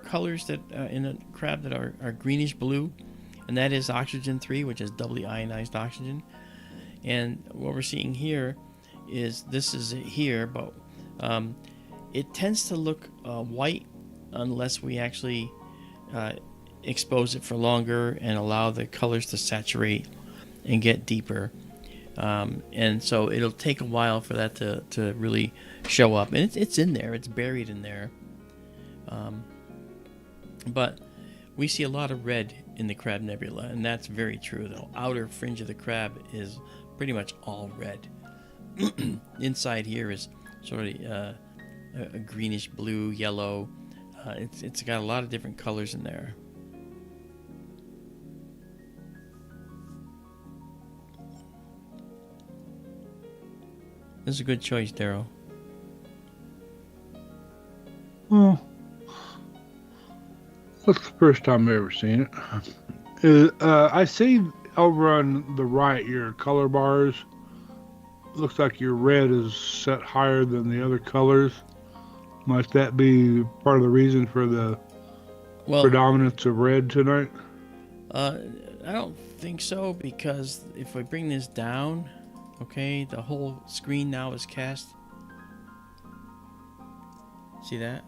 colors that in a crab that are greenish blue, and that is oxygen 3, which is doubly ionized oxygen. And what we're seeing here is this is it here, but it tends to look white unless we actually expose it for longer and allow the colors to saturate and get deeper. And so it'll take a while for that to really show up. And it's in there. It's buried in there. But we see a lot of red in the Crab Nebula, and that's very true. The outer fringe of the crab is pretty much all red. Inside here is sort of a greenish blue, yellow. It's got a lot of different colors in there. This is a good choice, Daryl. Well, that's the first time I've ever seen it. I see over on the right your color bars. Looks like your red is set higher than the other colors. Might that be part of the reason for the predominance of red tonight? I don't think so, because if I bring this down, okay, the whole screen now is cast. See that?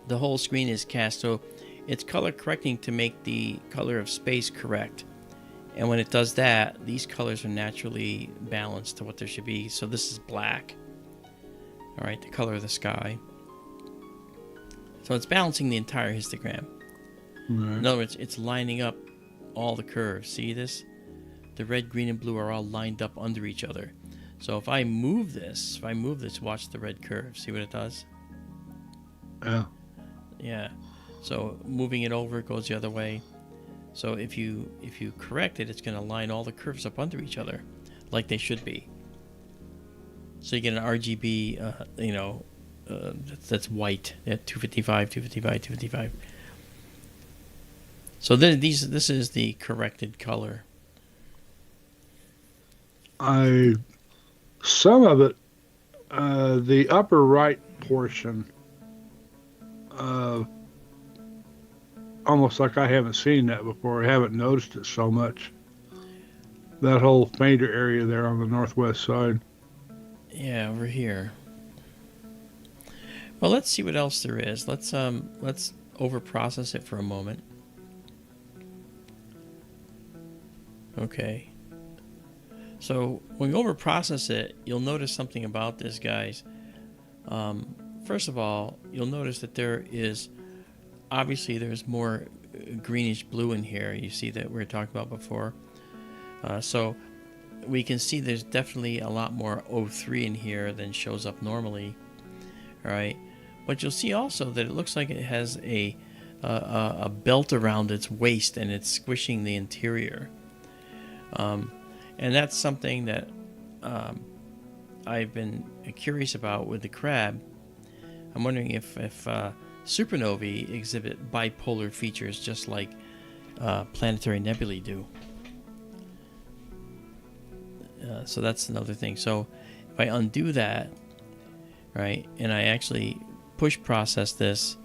The whole screen is cast, so it's color correcting to make the color of space correct. And when it does that, these colors are naturally balanced to what there should be. So this is black. All right, the color of the sky. So it's balancing the entire histogram. Right. In other words, it's lining up all the curves. See this? The red, green, and blue are all lined up under each other. So if I move this, watch the red curve. See what it does? Yeah. Yeah. So moving it over, it goes the other way. So if you correct it, it's going to line all the curves up under each other, like they should be. So you get an RGB, that's white at 255, 255, 255. So this is the corrected color. Some of it, the upper right portion, almost like I haven't seen that before. I haven't noticed it so much. That whole fainter area there on the northwest side. Yeah, over here. Well, let's see what else there is. Let's overprocess it for a moment. Okay. So when you overprocess it, you'll notice something about this, guys. First of all, you'll notice that there's more greenish blue in here. You see that we were talking about before. So we can see there's definitely a lot more O3 in here than shows up normally. All right, but you'll see also that it looks like it has a belt around its waist and it's squishing the interior. And that's something that I've been curious about with the crab. I'm wondering if supernovae exhibit bipolar features just like planetary nebulae do. So that's another thing. So if I undo that, right, and I actually push process this,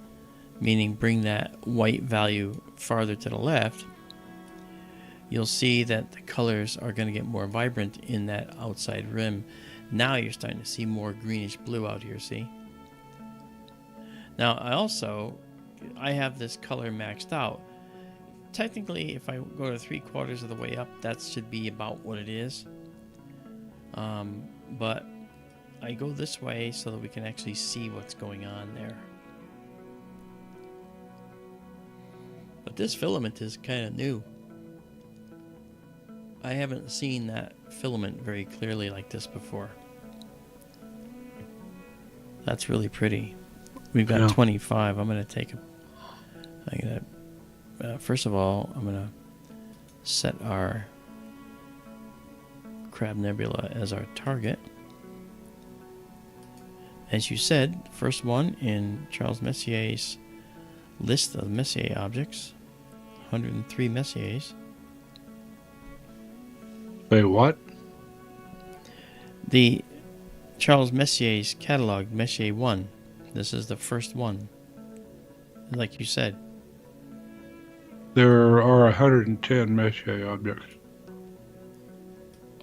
meaning bring that white value farther to the left, you'll see that the colors are going to get more vibrant in that outside rim. Now you're starting to see more greenish blue out here, see? Now I have this color maxed out. Technically, if I go to 3/4 of the way up, that should be about what it is. But I go this way so that we can actually see what's going on there. But this filament is kind of new. I haven't seen that filament very clearly like this before. That's really pretty. We've got 25. I'm going to first of all, I'm going to set our Crab Nebula as our target. As you said, first one in Charles Messier's list of Messier objects, 103 Messiers. Wait, what? The Charles Messier's catalog, Messier 1. This is the first one, like you said. There are 110 Messier objects.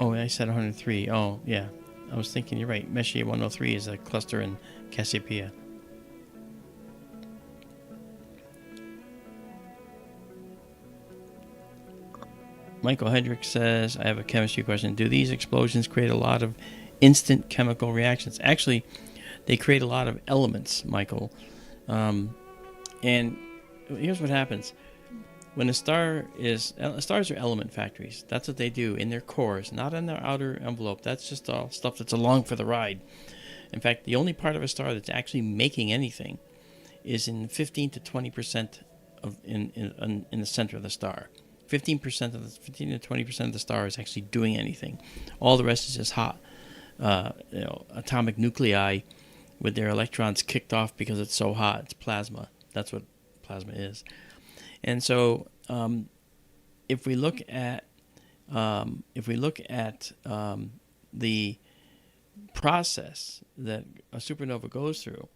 Oh, I said 103. Oh, yeah. I was thinking you're right. Messier 103 is a cluster in Cassiopeia. Michael Hedrick says, I have a chemistry question. Do these explosions create a lot of instant chemical reactions? Actually, they create a lot of elements, Michael. And here's what happens. When stars are element factories. That's what they do in their cores, not in their outer envelope. That's just all stuff that's along for the ride. In fact, the only part of a star that's actually making anything is in 15 to 20% in the center of the star. 15 to 20% of the star is actually doing anything. All the rest is just hot, atomic nuclei with their electrons kicked off because it's so hot. It's plasma. That's what plasma is. And so, if we look at the process that a supernova goes through,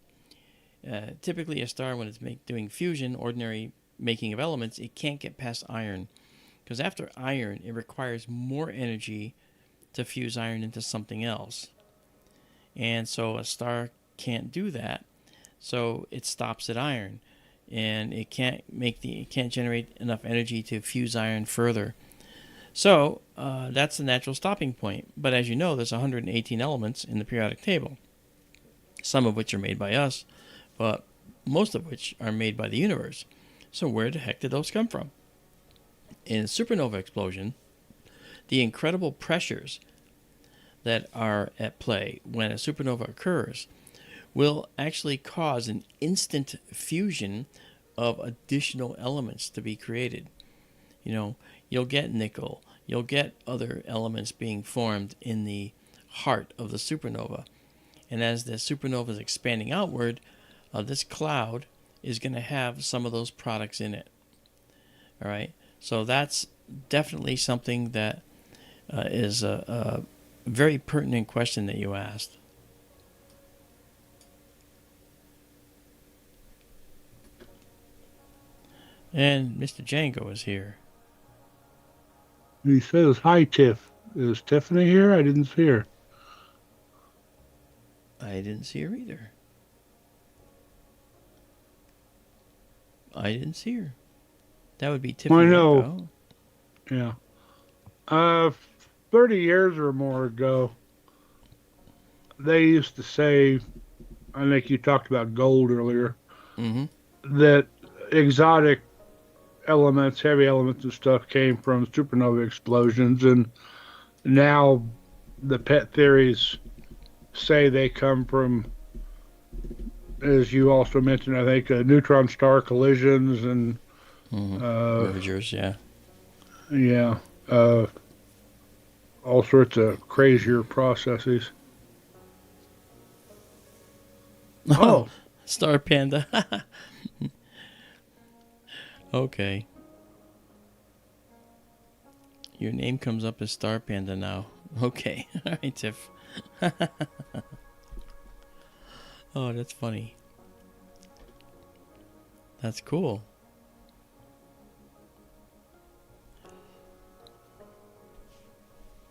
typically a star, when it's doing fusion, ordinary making of elements, it can't get past iron, because after iron, it requires more energy to fuse iron into something else, and so a star can't do that, so it stops at iron. And it can't generate enough energy to fuse iron further. So that's the natural stopping point. But as you know, there's 118 elements in the periodic table, some of which are made by us, but most of which are made by the universe. So where the heck did those come from? in a supernova explosion, the incredible pressures that are at play when a supernova occurs will actually cause an instant fusion of additional elements to be created. You know, you'll get nickel, you'll get other elements being formed in the heart of the supernova. And as the supernova is expanding outward, this cloud is going to have some of those products in it. All right, so that's definitely something that is a very pertinent question that you asked. And Mr. Django is here. He says, "Hi, Tiff. Is Tiffany here? I didn't see her." I didn't see her either. I didn't see her. That would be Tiffany. I know. Yeah. 30 years or more ago, they used to say, I think you talked about gold earlier, that exotic elements, heavy elements and stuff came from supernova explosions, and now the pet theories say they come from, as you also mentioned, I think, neutron star collisions and mergers, all sorts of crazier processes. Oh, Star Panda. Okay. Your name comes up as Star Panda now. Okay. All right, Tiff. Oh, that's funny. That's cool.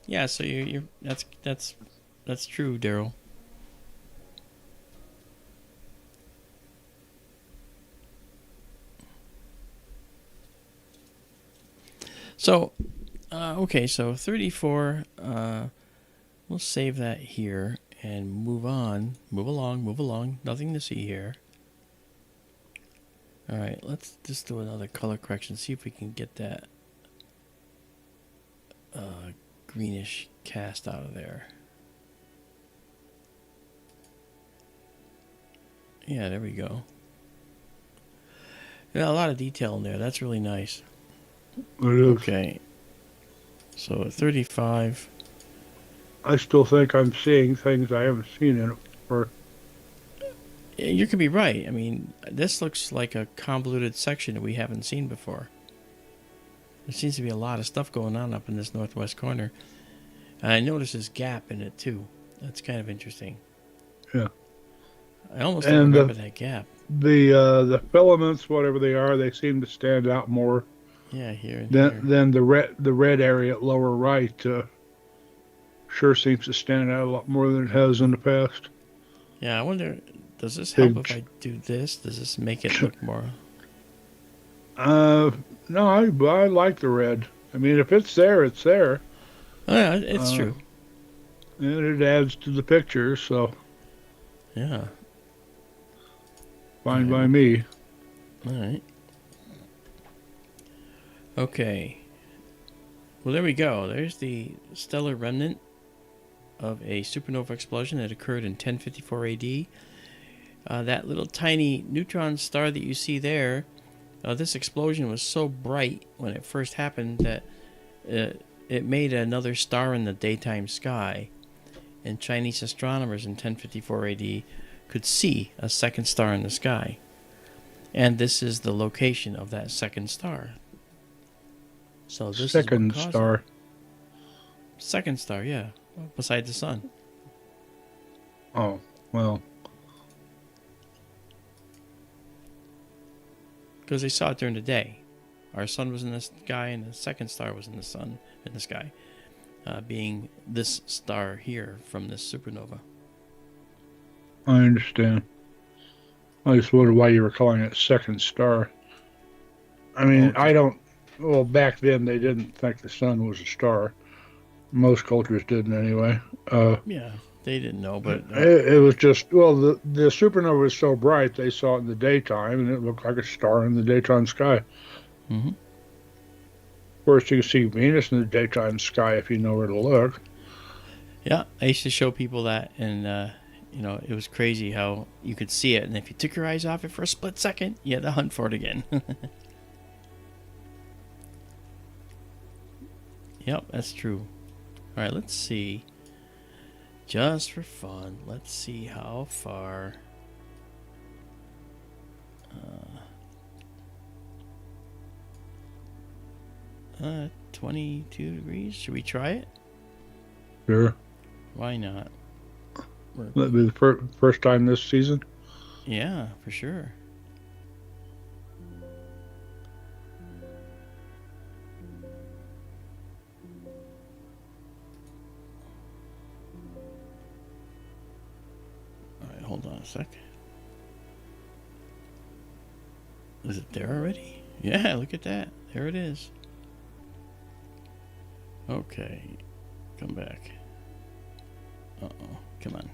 Yeah, so you're that's true, Daryl. So, okay, so 34, we'll save that here and move along, nothing to see here. All right, let's just do another color correction, see if we can get that greenish cast out of there. Yeah, there we go. Yeah, a lot of detail in there, that's really nice. It is. Okay. So at 35. I still think I'm seeing things I haven't seen in it before. You could be right. I mean, this looks like a convoluted section that we haven't seen before. There seems to be a lot of stuff going on up in this northwest corner. And I notice this gap in it too. That's kind of interesting. Yeah. I almost don't remember that gap. The filaments, whatever they are, they seem to stand out more. Yeah, here and here. Then the red area at lower right sure seems to stand out a lot more than it has in the past. Yeah, I wonder, does this help if I do this? Does this make it look more? No, I like the red. I mean, if it's there, it's there. Oh, yeah, it's true. And it adds to the picture, so yeah. Fine by me. All right. Okay. Well, there we go. There's the stellar remnant of a supernova explosion that occurred in 1054 AD. That little tiny neutron star that you see there, this explosion was so bright when it first happened that it made another star in the daytime sky. And Chinese astronomers in 1054 AD could see a second star in the sky. And this is the location of that second star. So this second is star. Second star, yeah. Beside the sun. Oh, well. Because they saw it during the day. Our sun was in the sky and the second star was in the sun in the sky. Being this star here from this supernova. I understand. I just wondered why you were calling it second star. I mean, well, back then they didn't think the sun was a star. Most cultures didn't anyway. Yeah, they didn't know, but... It was just, well, the supernova was so bright, they saw it in the daytime, and it looked like a star in the daytime sky. Mm-hmm. course, you can see Venus in the daytime sky if you know where to look. Yeah, I used to show people that, and it was crazy how you could see it, and if you took your eyes off it for a split second, you had to hunt for it again. Yep, that's true. All right, let's see. Just for fun, let's see how far. 22 degrees. Should we try it? Sure. Why not? That'd be the first time this season. Yeah, for sure. All right, hold on a sec. Is it there already? Yeah, look at that. There it is. Okay, come back. Uh-oh, come on.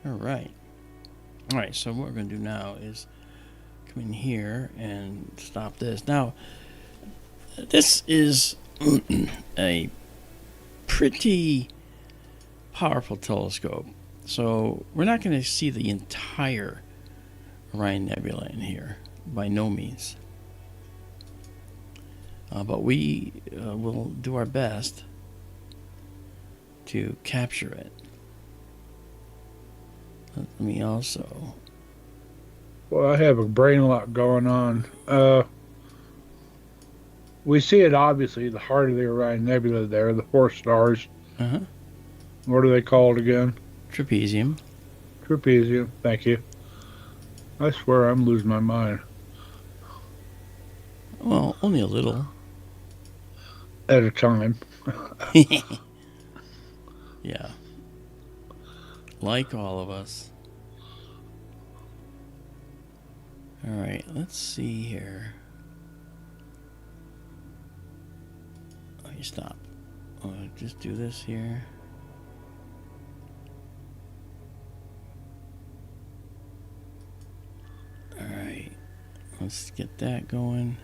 All right. All right, so what we're going to do now is come in here and stop this. Now, this is a pretty powerful telescope. So we're not going to see the entire Orion Nebula in here, by no means. But we will do our best to capture it. Let me also... Well, I have a brain lock going on. We see it obviously, the heart of the Orion Nebula there, the four stars. Uh-huh. What are they called again? Trapezium. Trapezium, thank you. I swear I'm losing my mind. Well, only a little. At a time. Yeah. Like all of us. Alright, let's see here. Oh, you stop. Just do this here. Alright. Let's get that going.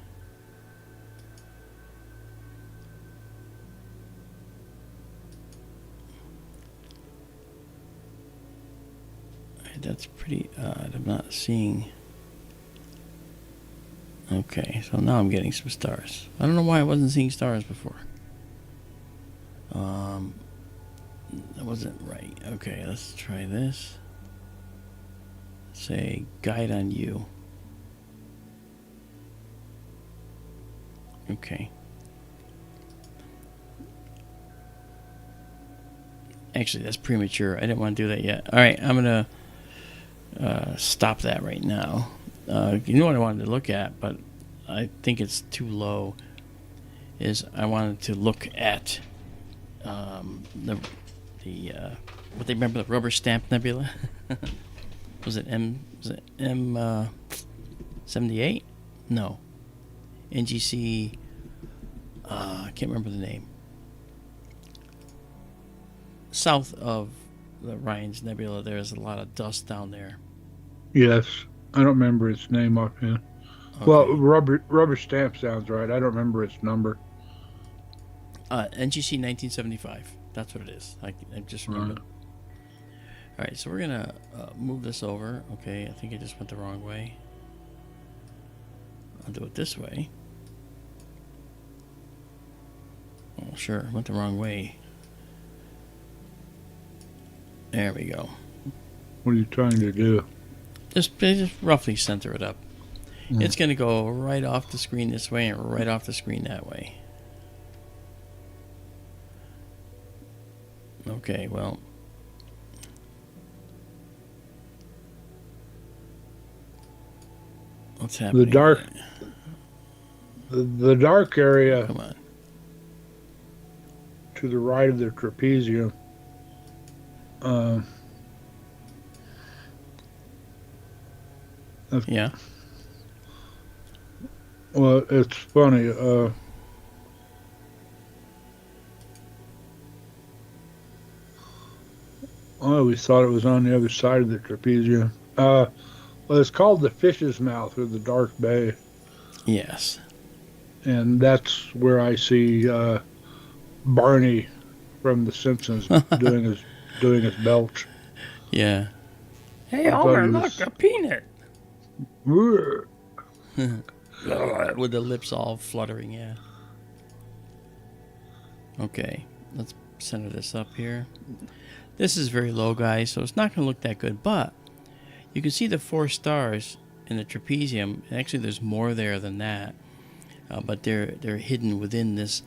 That's pretty odd. I'm not seeing. Okay, so now I'm getting some stars. I don't know why I wasn't seeing stars before. That wasn't right. Okay, let's try this. Say guide on you. Okay. Actually, that's premature. I didn't want to do that yet. All right, I'm gonna stop that right now. You know what I wanted to look at, but I think it's too low. Is I wanted to look at the what they remember, the rubber stamp nebula. Was it M 78? No, NGC. I can't remember the name. South of the Orion's Nebula, there's a lot of dust down there. Yes. I don't remember its name offhand. Okay. Well, rubber stamp sounds right. I don't remember its number. NGC 1975. That's what it is. I just remembered. Right. All right, so we're going to move this over. Okay, I think I just went the wrong way. I'll do it this way. Oh, sure, went the wrong way. There we go. What are you trying to do? Just roughly center it up. It's going to go right off the screen this way and right off the screen that way. Okay, well. What's happening? The dark area Come on. to the right of the trapezium. Yeah. Well, it's funny. I always thought it was on the other side of the trapezium. Well, it's called the Fish's Mouth or the Dark Bay, Yes. and that's where I see Barney from The Simpsons doing his belch. Yeah. Hey, I thought Homer, he look, was- a peanut. Whoa. With the lips all fluttering, yeah. Okay, let's center this up here. This is very low, guys, so it's not going to look that good, but you can see the 4 stars in the trapezium. Actually, there's more there than that, but they're hidden within this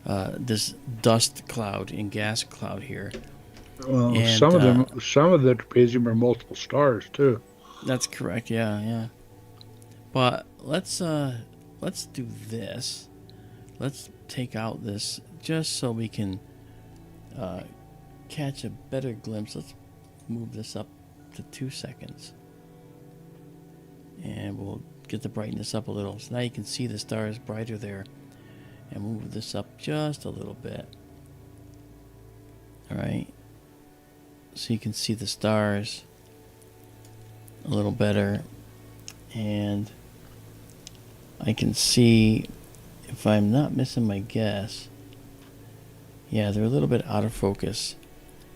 this dust cloud and gas cloud here. Well, And, some of the trapezium are multiple stars too. That's correct. Yeah. But let's do this. Let's take out this just so we can catch a better glimpse. Let's move this up to 2 seconds, and we'll get the brightness up a little. So now you can see the stars brighter there, and move this up just a little bit. All right. So you can see the stars a little better, and I can see, if I'm not missing my guess, yeah, they're a little bit out of focus,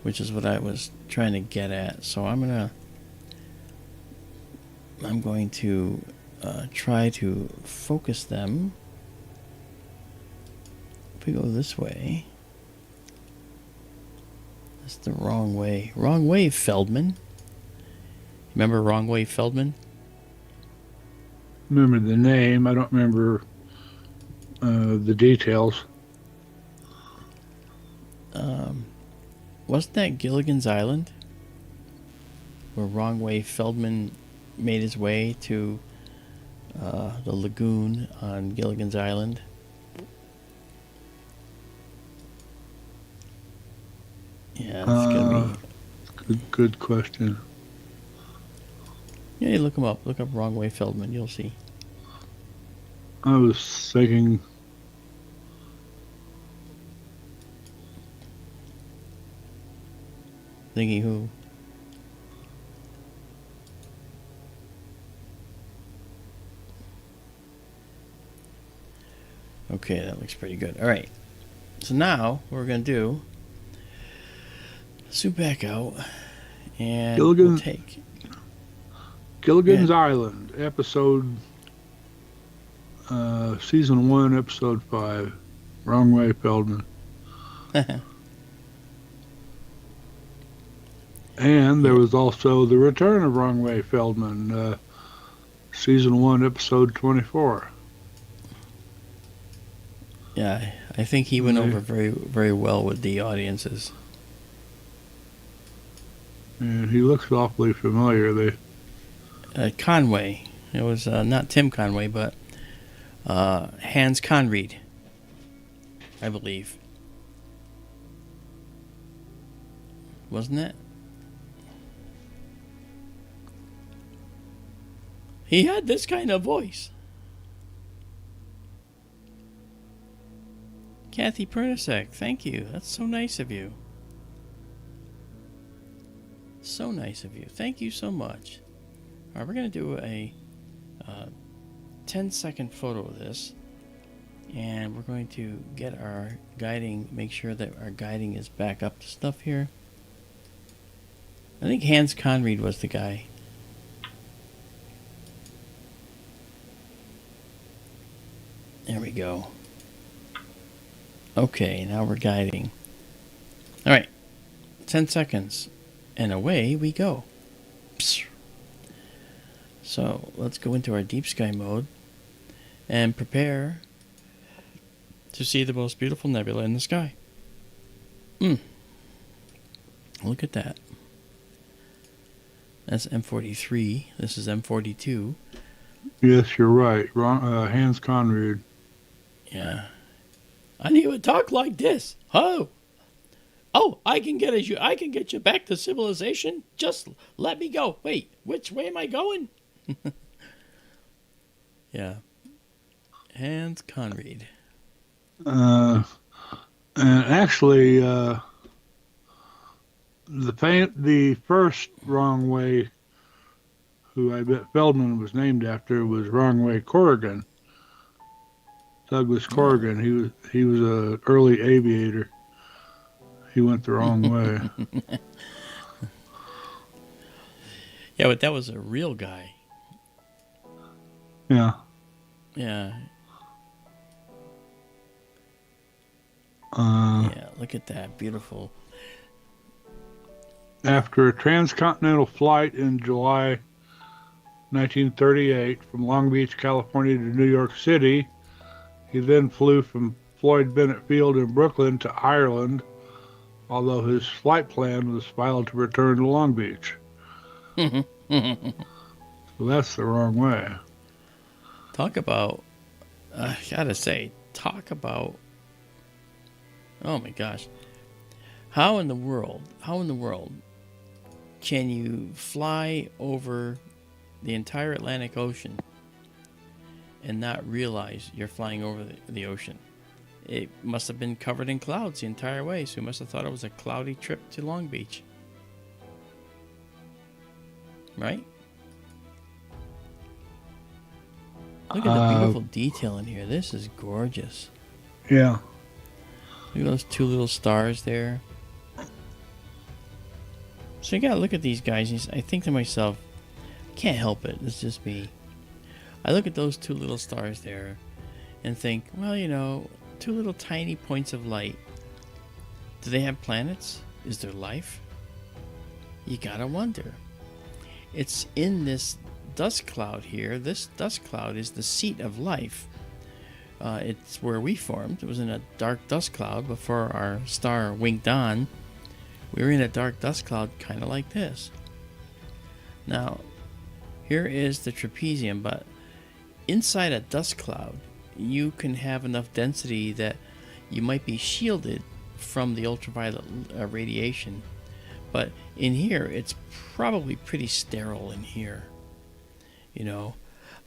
which is what I was trying to get at. So I'm going to try to focus them. If we go this way, that's the wrong way. Wrong way, Feldman. Remember Wrong Way Feldman? Remember the name. I don't remember the details. Wasn't that Gilligan's Island? Where Wrong Way Feldman made his way to the lagoon on Gilligan's Island? Yeah, it's gonna be. Good question. Yeah, look him up. Look up Wrong Way Feldman. You'll see. I was thinking. Thinking who? Okay, that looks pretty good. All right. So now what we're going to do, zoom back out, and we'll take... Gilligan's Island, episode, season 1, episode 5. Wrong Way Feldman. And there was also The Return of Wrong Way Feldman, season 1, episode 24. Yeah, I think he went over very, very well with the audiences. And he looks awfully familiar. Conway. It was not Tim Conway, but Hans Conried, I believe. Wasn't it? He had this kind of voice. Kathy Pernasek, thank you. That's so nice of you. So nice of you. Thank you so much. All right, we're going to do a 10-second photo of this. And we're going to get our guiding, make sure that our guiding is back up to stuff here. I think Hans Conried was the guy. There we go. Okay, now we're guiding. All right, 10 seconds, and away we go. So let's go into our deep sky mode and prepare to see the most beautiful nebula in the sky. Look at that. That's M43. This is M42. Yes, you're right. Hans Conried. Yeah. And he would talk like this. Oh, I can get you back to civilization. Just let me go. Wait, which way am I going? Yeah. Hans Conried. And actually, the first Wrong Way, who I bet Feldman was named after, was Wrong Way Corrigan. Douglas Corrigan. He was a early aviator. He went the wrong way. Yeah, but that was a real guy. Yeah. Yeah. Yeah, look at that. Beautiful. After a transcontinental flight in July 1938 from Long Beach, California to New York City, he then flew from Floyd Bennett Field in Brooklyn to Ireland, although his flight plan was filed to return to Long Beach. So that's the wrong way. Talk about, I gotta say, oh my gosh. How in the world can you fly over the entire Atlantic Ocean and not realize you're flying over the ocean? It must have been covered in clouds the entire way, so you must have thought it was a cloudy trip to Long Beach. Right? Look at the beautiful detail in here. This is gorgeous. Yeah. Look at those two little stars there. So you gotta look at these guys, and I think to myself, can't help it, it's just me. I look at those two little stars there and think, well, you know, two little tiny points of light. Do they have planets? Is there life? You gotta wonder. It's in this dust cloud here. This dust cloud is the seat of life. It's where we formed. It was in a dark dust cloud before our star winked on. We were in a dark dust cloud kind of like this. Now, here is the trapezium, but inside a dust cloud, you can have enough density that you might be shielded from the ultraviolet radiation. But in here, it's probably pretty sterile in here, you know.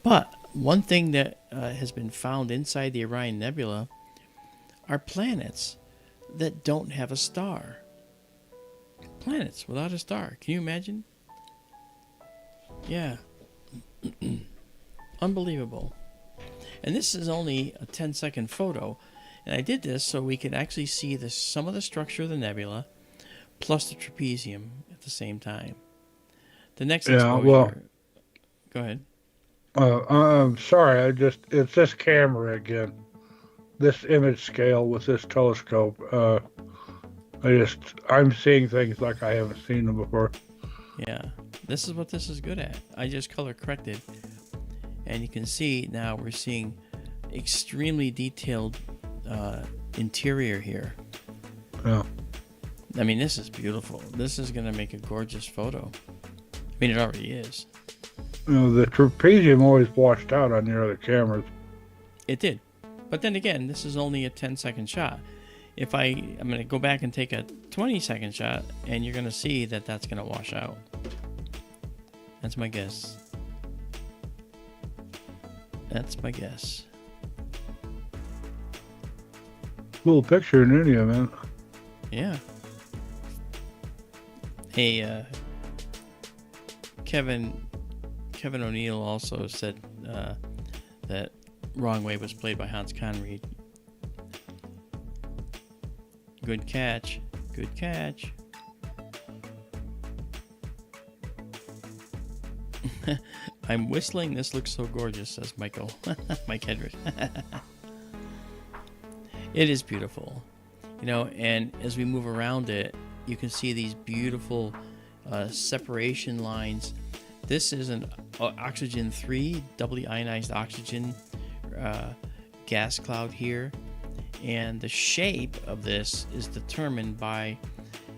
But one thing that has been found inside the Orion Nebula are planets that don't have a star. Planets without a star. Can you imagine? Yeah. Unbelievable. And this is only a 10-second photo. And I did this so we could actually see some of the structure of the nebula plus the trapezium at the same time. The next exposure... well... Go ahead. I'm sorry, it's this camera again. This image scale with this telescope. I'm seeing things like I haven't seen them before. Yeah, this is what this is good at. I just color corrected. And you can see now we're seeing extremely detailed interior here. Yeah. I mean, this is beautiful. This is going to make a gorgeous photo. I mean, it already is. You know, the trapezium always washed out on the other cameras. It did. But then again, this is only a 10-second shot. I'm going to go back and take a 20-second shot, and you're going to see that that's going to wash out. That's my guess. That's my guess. Cool picture in any event. Yeah. Hey, Kevin O'Neill also said that Wrong Way was played by Hans Conried. Good catch. Good catch. I'm whistling. This looks so gorgeous, says Michael. Mike Hedrick. It is beautiful. You know, and as we move around it, you can see these beautiful separation lines. This is an oxygen 3, doubly ionized oxygen gas cloud here. And the shape of this is determined by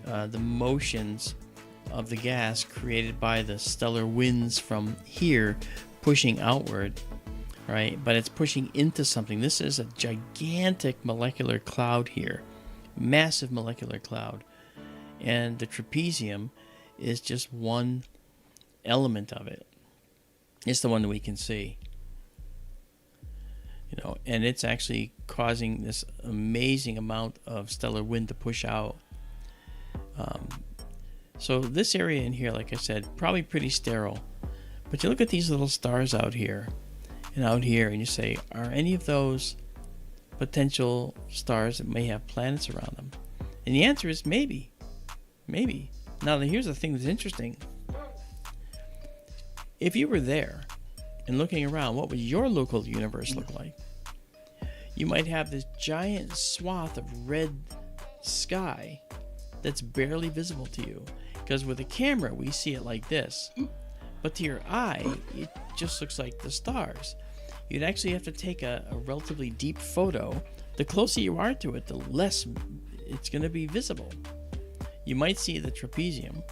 the motions of the gas created by the stellar winds from here pushing outward, right? But it's pushing into something. This is a gigantic molecular cloud here, massive molecular cloud. And the trapezium is just one element of it. It's the one that we can see. You know, and it's actually causing this amazing amount of stellar wind to push out. So this area in here, like I said, probably pretty sterile. But you look at these little stars out here and out here, and you say, are any of those potential stars that may have planets around them? And the answer is maybe. Maybe. Now, here's the thing that's interesting. If you were there and looking around, what would your local universe look like? You might have this giant swath of red sky that's barely visible to you. Because with a camera, we see it like this. But to your eye, it just looks like the stars. You'd actually have to take a relatively deep photo. The closer you are to it, the less it's going to be visible. You might see the trapezium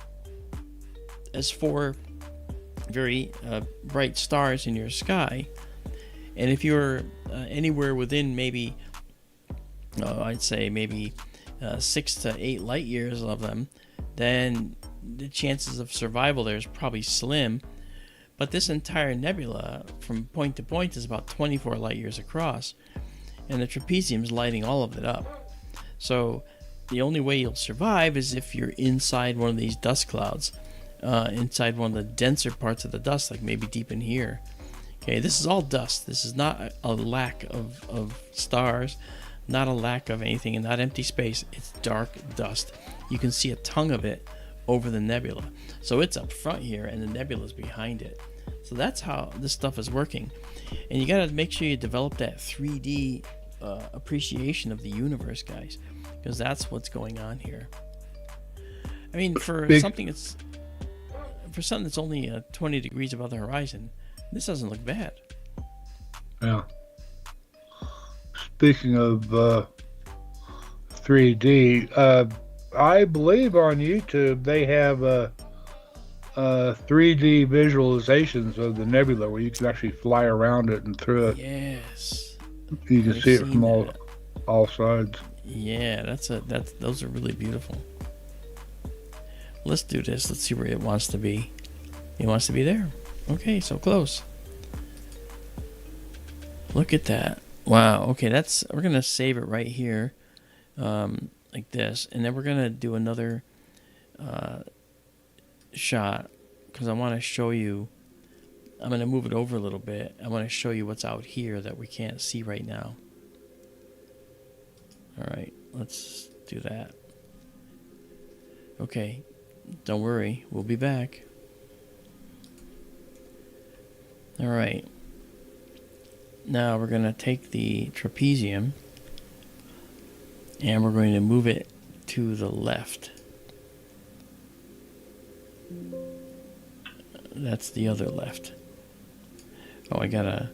as 4 very bright stars in your sky. And if you're anywhere within maybe, I'd say maybe 6 to 8 light years of them, then the chances of survival there is probably slim. But this entire nebula from point to point is about 24 light years across, and the trapezium is lighting all of it up. So the only way you'll survive is if you're inside one of these dust clouds, inside one of the denser parts of the dust, like maybe deep in here. Okay, this is all dust. This is not a lack of stars, not a lack of anything, and not empty space. It's dark dust. You can see a tongue of it over the nebula. So it's up front here, and the nebula is behind it. So that's how this stuff is working. And you got to make sure you develop that 3D appreciation of the universe, guys, because that's what's going on here. I mean, for something that's only 20 degrees above the horizon, this doesn't look bad. Yeah. Speaking of 3D, I believe on YouTube they have 3D visualizations of the nebula where you can actually fly around it and through it. Yes. You can see it from all sides. Yeah, those are really beautiful. Let's do this. Let's see where it wants to be. It wants to be there. Okay, so close. Look at that. Wow. Okay, we're gonna save it right here, like this, and then we're gonna do another shot because I want to show you. I'm gonna move it over a little bit. I want to show you what's out here that we can't see right now. All right, let's do that. Okay, don't worry, we'll be back. All right. Now we're going to take the trapezium and we're going to move it to the left. That's the other left. Oh, I gotta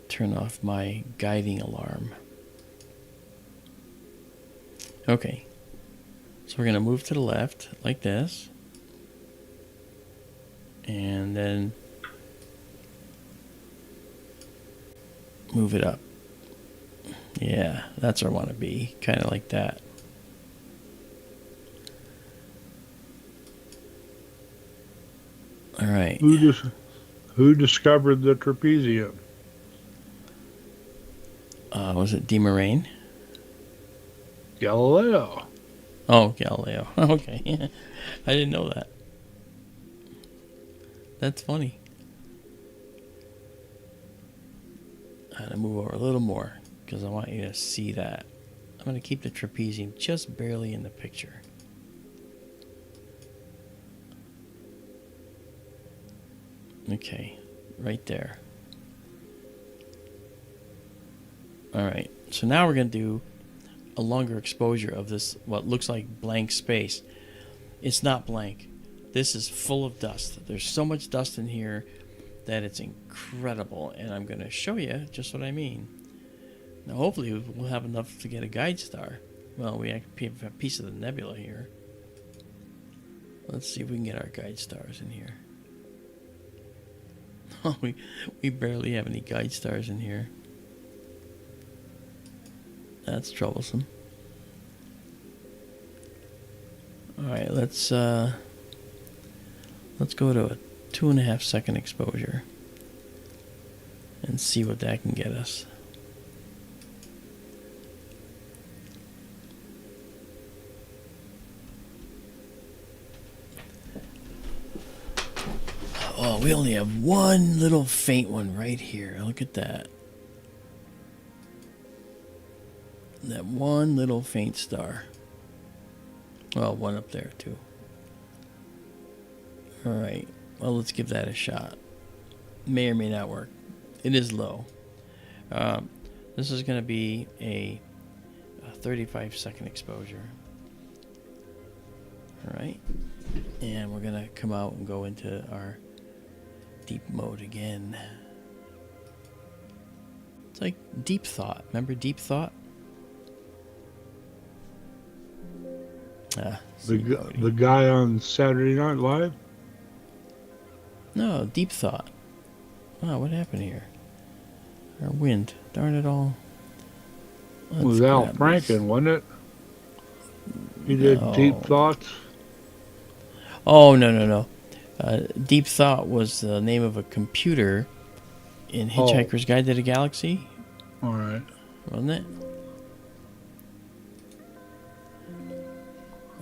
turn off my guiding alarm. Okay. So we're going to move to the left like this. And then move it up. Yeah, that's where I want to be. Kind of like that. All right. Who discovered the trapezium? Was it De Morane? Galileo. Oh, Galileo. Okay. I didn't know that. That's funny. I'm going to move over a little more because I want you to see that. I'm going to keep the trapezium just barely in the picture. Okay, right there. Alright, so now we're going to do a longer exposure of this, what looks like blank space. It's not blank. This is full of dust. There's so much dust in here that it's incredible, and I'm going to show you just what I mean. Now, hopefully, we'll have enough to get a guide star. Well, we have a piece of the nebula here. Let's see if we can get our guide stars in here. Oh, we barely have any guide stars in here. That's troublesome. All right, let's go to a 2.5 second exposure and see what that can get us. Oh, we only have one little faint one right here. Look at that. That one little faint star. Well, one up there too. Alright. Well, let's give that a shot. May or may not work. It is low. This is going to be a 35-second exposure. Alright. And we're going to come out and go into our deep mode again. It's like deep thought. Remember deep thought? The guy on Saturday Night Live? No, deep thought. Wow, what happened here? Our wind. Darn it all. It was Al Franken, wasn't it? He did No. Deep Thoughts. Oh, no. Deep Thought was the name of a computer in Hitchhiker's Guide to the Galaxy, All right. wasn't it?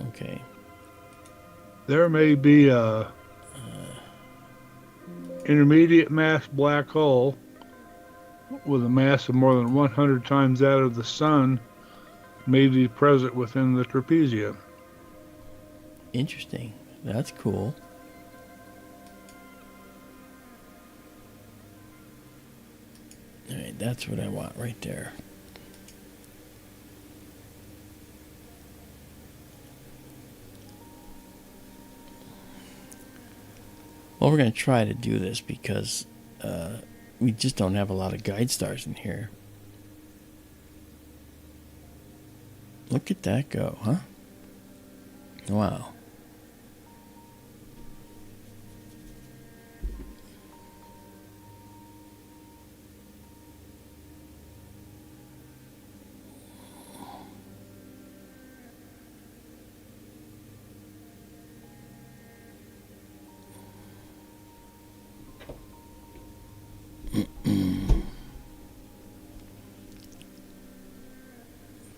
Okay. There may be a intermediate mass black hole with a mass of more than 100 times that of the sun may be present within the trapezium. Interesting. That's cool. Alright, that's what I want right there. Well, we're going to try to do this because we just don't have a lot of guide stars in here. Look at that go, huh? Wow.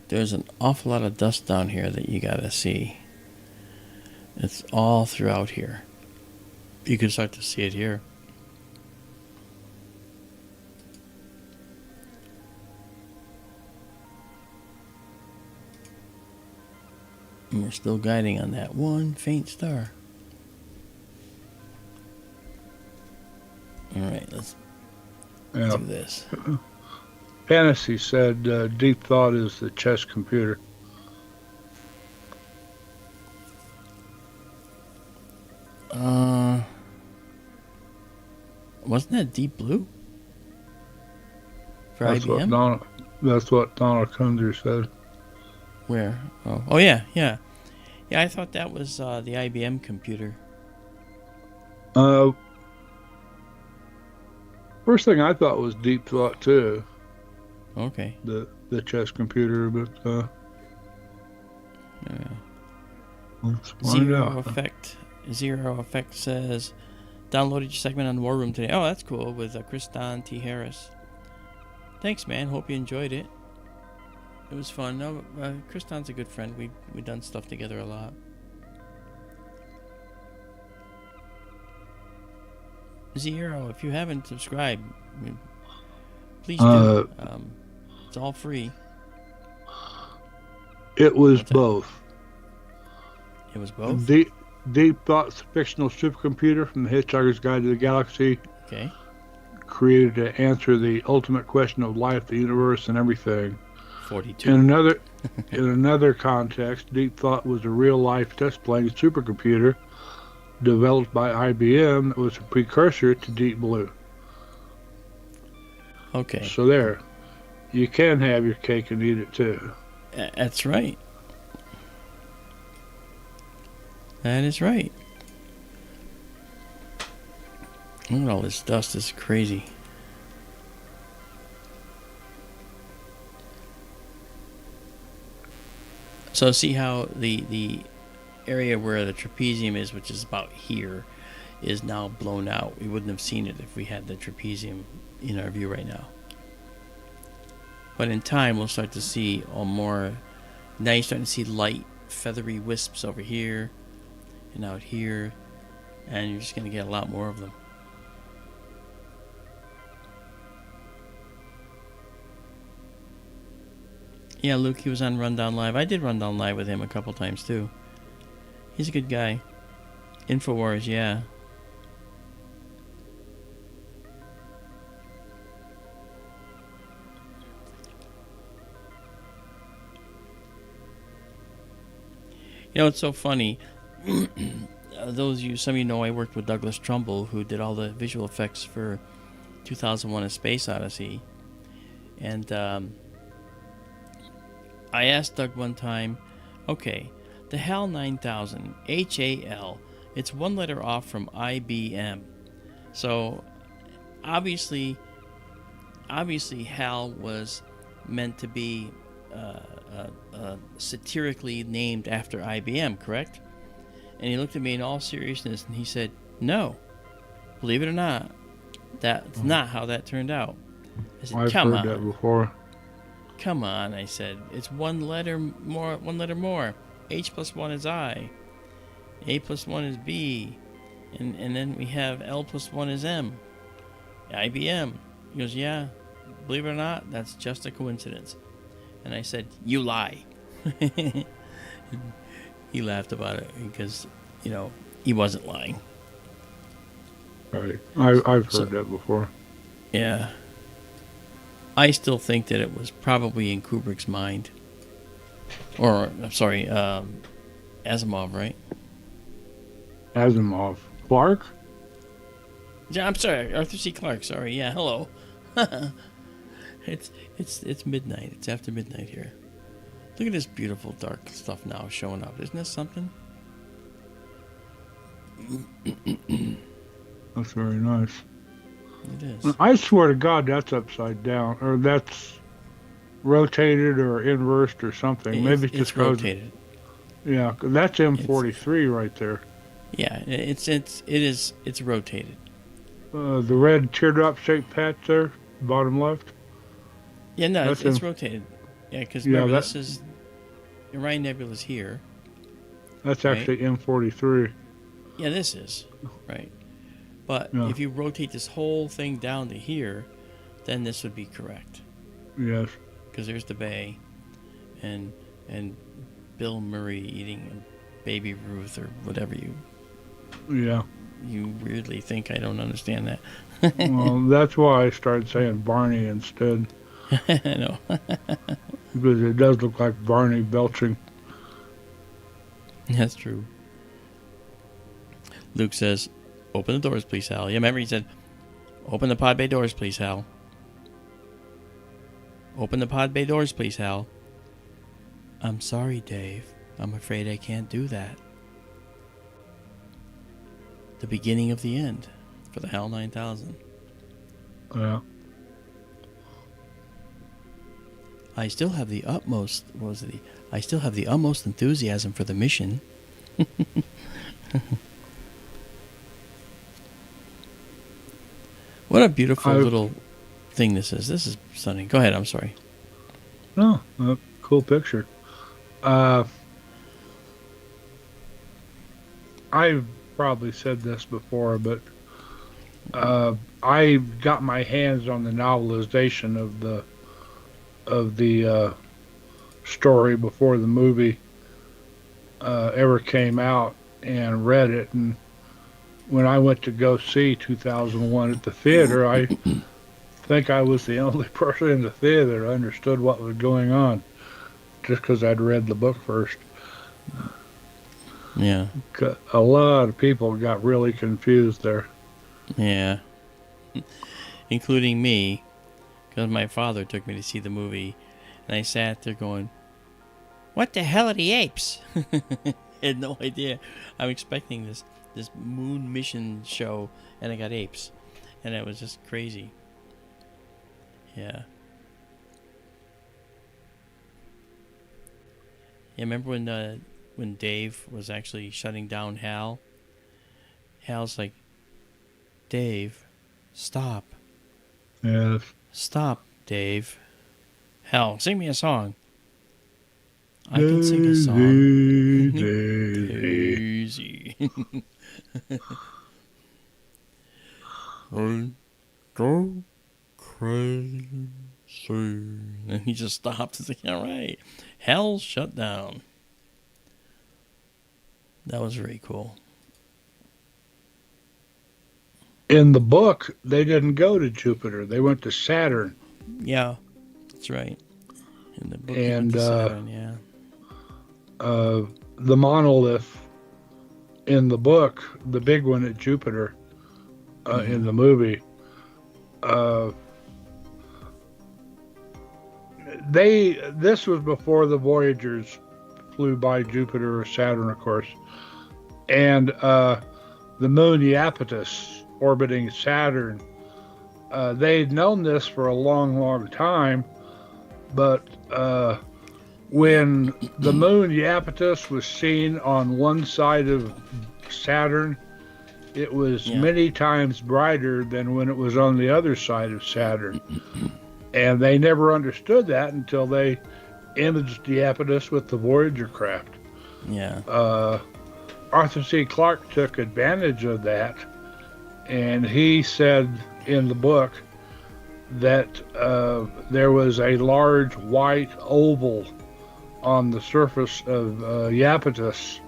There's an awful lot of dust down here that you gotta see. It's all throughout here. You can start to see it here. And we're still guiding on that one faint star. Alright, let's Yeah. do this. Fantasy said Deep Thought is the chess computer. Wasn't that Deep Blue? For That's IBM? That's what Donald Kunzer said. Where? Oh yeah. Yeah, I thought that was the IBM computer. First thing I thought was Deep Thought too, Okay. the chess computer, but let's find Zero out. Effect says, downloaded your segment on the War Room today. Oh, that's cool, with Chris Don T. Harris. Thanks, man. Hope you enjoyed it. It was fun. No, Chris Don's a good friend. We've done stuff together a lot. Zero, if you haven't subscribed, please do. It's all free. It was What's that? both. It was both? Deep Thought's fictional supercomputer from the Hitchhiker's Guide to the Galaxy, Okay. created to answer the ultimate question of life, the universe, and everything. 42. In another context, Deep Thought was a real-life test-playing supercomputer developed by IBM that was a precursor to Deep Blue. Okay. So there, you can have your cake and eat it too. That's right. That is right. Look at all this dust. This is crazy. So see how the area where the trapezium is, which is about here, is now blown out. We wouldn't have seen it if we had the trapezium in our view right now. But in time, we'll start to see all more. Now you're starting to see light, feathery wisps over here and out here, and you're just going to get a lot more of them. Yeah, Luke, he was on Rundown Live. I did Rundown Live with him a couple times, too. He's a good guy. Infowars, yeah. You know, it's so funny. Some of you know I worked with Douglas Trumbull, who did all the visual effects for 2001: A Space Odyssey. And I asked Doug one time, okay, the HAL 9000, HAL, it's one letter off from IBM. So obviously HAL was meant to be satirically named after IBM, correct? And he looked at me in all seriousness and he said, no, believe it or not, that's not how that turned out. I said, I've come heard that on. before. Come on, I said. It's one letter more. H plus 1 is I. A plus 1 is B. And then we have L plus 1 is M. IBM. He goes, yeah, believe it or not, that's just a coincidence. And I said, you lie. He laughed about it because, he wasn't lying. Right. I've heard So- that before. Yeah. I still think that it was probably in Kubrick's mind. Or, I'm sorry, Asimov, right? Asimov. Clark? Yeah, I'm sorry, Arthur C. Clarke. Sorry, yeah, hello. It's midnight. It's after midnight here. Look at this beautiful dark stuff now showing up. Isn't this something? That's very nice. It is. I swear to God, that's upside down, or that's rotated or inversed or something. Maybe it's just 'cause- rotated. Yeah, 'cause that's M43 right there. Yeah, it's rotated. The red teardrop-shaped patch there, bottom left. Yeah, no, That's it's in- rotated. Yeah, because Yeah, remember, that- this is Orion Nebula's here. That's Right. actually M43. Yeah, this is right. But Yeah. if you rotate this whole thing down to here, then this would be correct. Yes. Because there's the bay, and Bill Murray eating Baby Ruth or whatever Yeah. you weirdly think. I don't understand that. Well, that's why I started saying Barney instead, I know. because it does look like Barney belching. That's true. Luke says, "Open the doors, please, Hal." Yeah, remember he said, "Open the pod bay doors, please, Hal." Open the pod bay doors, please, Hal. I'm sorry, Dave. I'm afraid I can't do that. The beginning of the end for the HAL 9000. Yeah. I still have the utmost. I still have the utmost enthusiasm for the mission. What a beautiful little thing this is. This is stunning. Go ahead. I'm sorry. No, cool picture. I've probably said this before, but I got my hands on the novelization of the story before the movie ever came out and read it. And when I went to go see 2001 at the theater, I think I was the only person in the theater that understood what was going on, just because I'd read the book first. Yeah. A lot of people got really confused there. Yeah. Including me, because my father took me to see the movie, and I sat there going, "What the hell are the apes?" I had no idea. I'm expecting this moon mission show, and I got apes, and it was just crazy. Yeah. Yeah, remember when Dave was actually shutting down Hal? Hal's like, "Dave, stop. Yes. Stop, Dave. Hal, sing me a song." I can sing a song. Daisy. Easy. I go crazy. "Sir," and he just stopped. It's like, all right, hell shut down. That was very cool. In the book, they didn't go to Jupiter. They went to Saturn. Yeah, that's right. In the book, And, Saturn, yeah. The monolith in the book, the big one at Jupiter, in the movie, this was before the Voyagers flew by Jupiter or Saturn, of course, and the moon Iapetus orbiting Saturn. They'd known this for a long, long time, but when the moon Iapetus was seen on one side of Saturn, it was many times brighter than when it was on the other side of Saturn. And they never understood that until they imaged Iapetus with the Voyager craft. Yeah. Arthur C. Clarke took advantage of that, and he said in the book that there was a large white oval on the surface of Iapetus,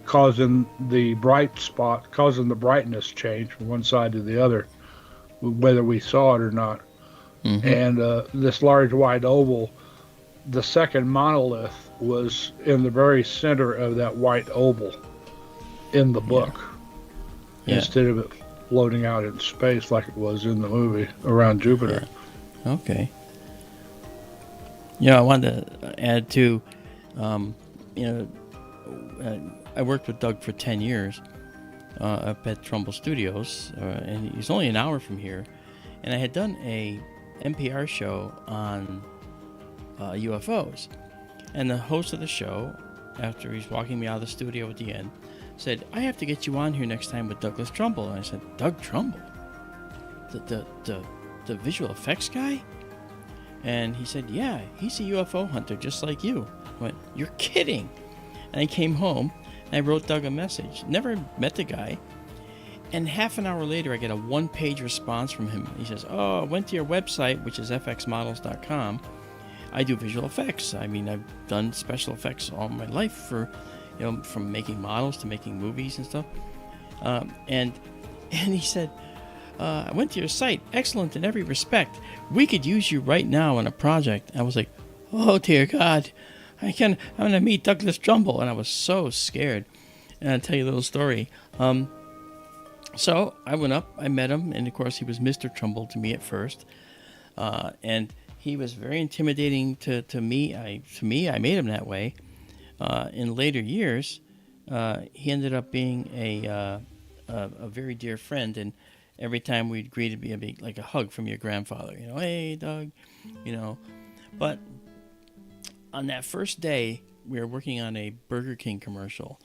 causing the brightness change from one side to the other, whether we saw it or not. Mm-hmm. And this large white oval, the second monolith, was in the very center of that white oval in the book, instead of it floating out in space like it was in the movie around Jupiter. Yeah. Okay. I wanted to add too, I worked with Doug for 10 years up at Trumbull Studios, and he's only an hour from here. And I had done a NPR show on UFOs. And the host of the show, after he's walking me out of the studio at the end, said, "I have to get you on here next time with Douglas Trumbull." And I said, "Doug Trumbull? The visual effects guy?" And he said, "Yeah, he's a UFO hunter just like you." I went, "You're kidding." And I came home and I wrote Doug a message. Never met the guy. And half an hour later, I get a one-page response from him. He says, "Oh, I went to your website, which is fxmodels.com. I do visual effects. I mean, I've done special effects all my life for, from making models to making movies and stuff." And he said, "I went to your site. Excellent in every respect. We could use you right now on a project." I was like, "Oh dear God, I'm gonna meet Douglas Trumbull," and I was so scared. And I'll tell you a little story. So I went up, I met him, and of course he was Mr. Trumbull to me at first, and he was very intimidating to me. I made him that way. In later years, he ended up being a very dear friend, and every time we'd greet, it'd be like a hug from your grandfather. "Hey, Doug," But on that first day, we were working on a Burger King commercial.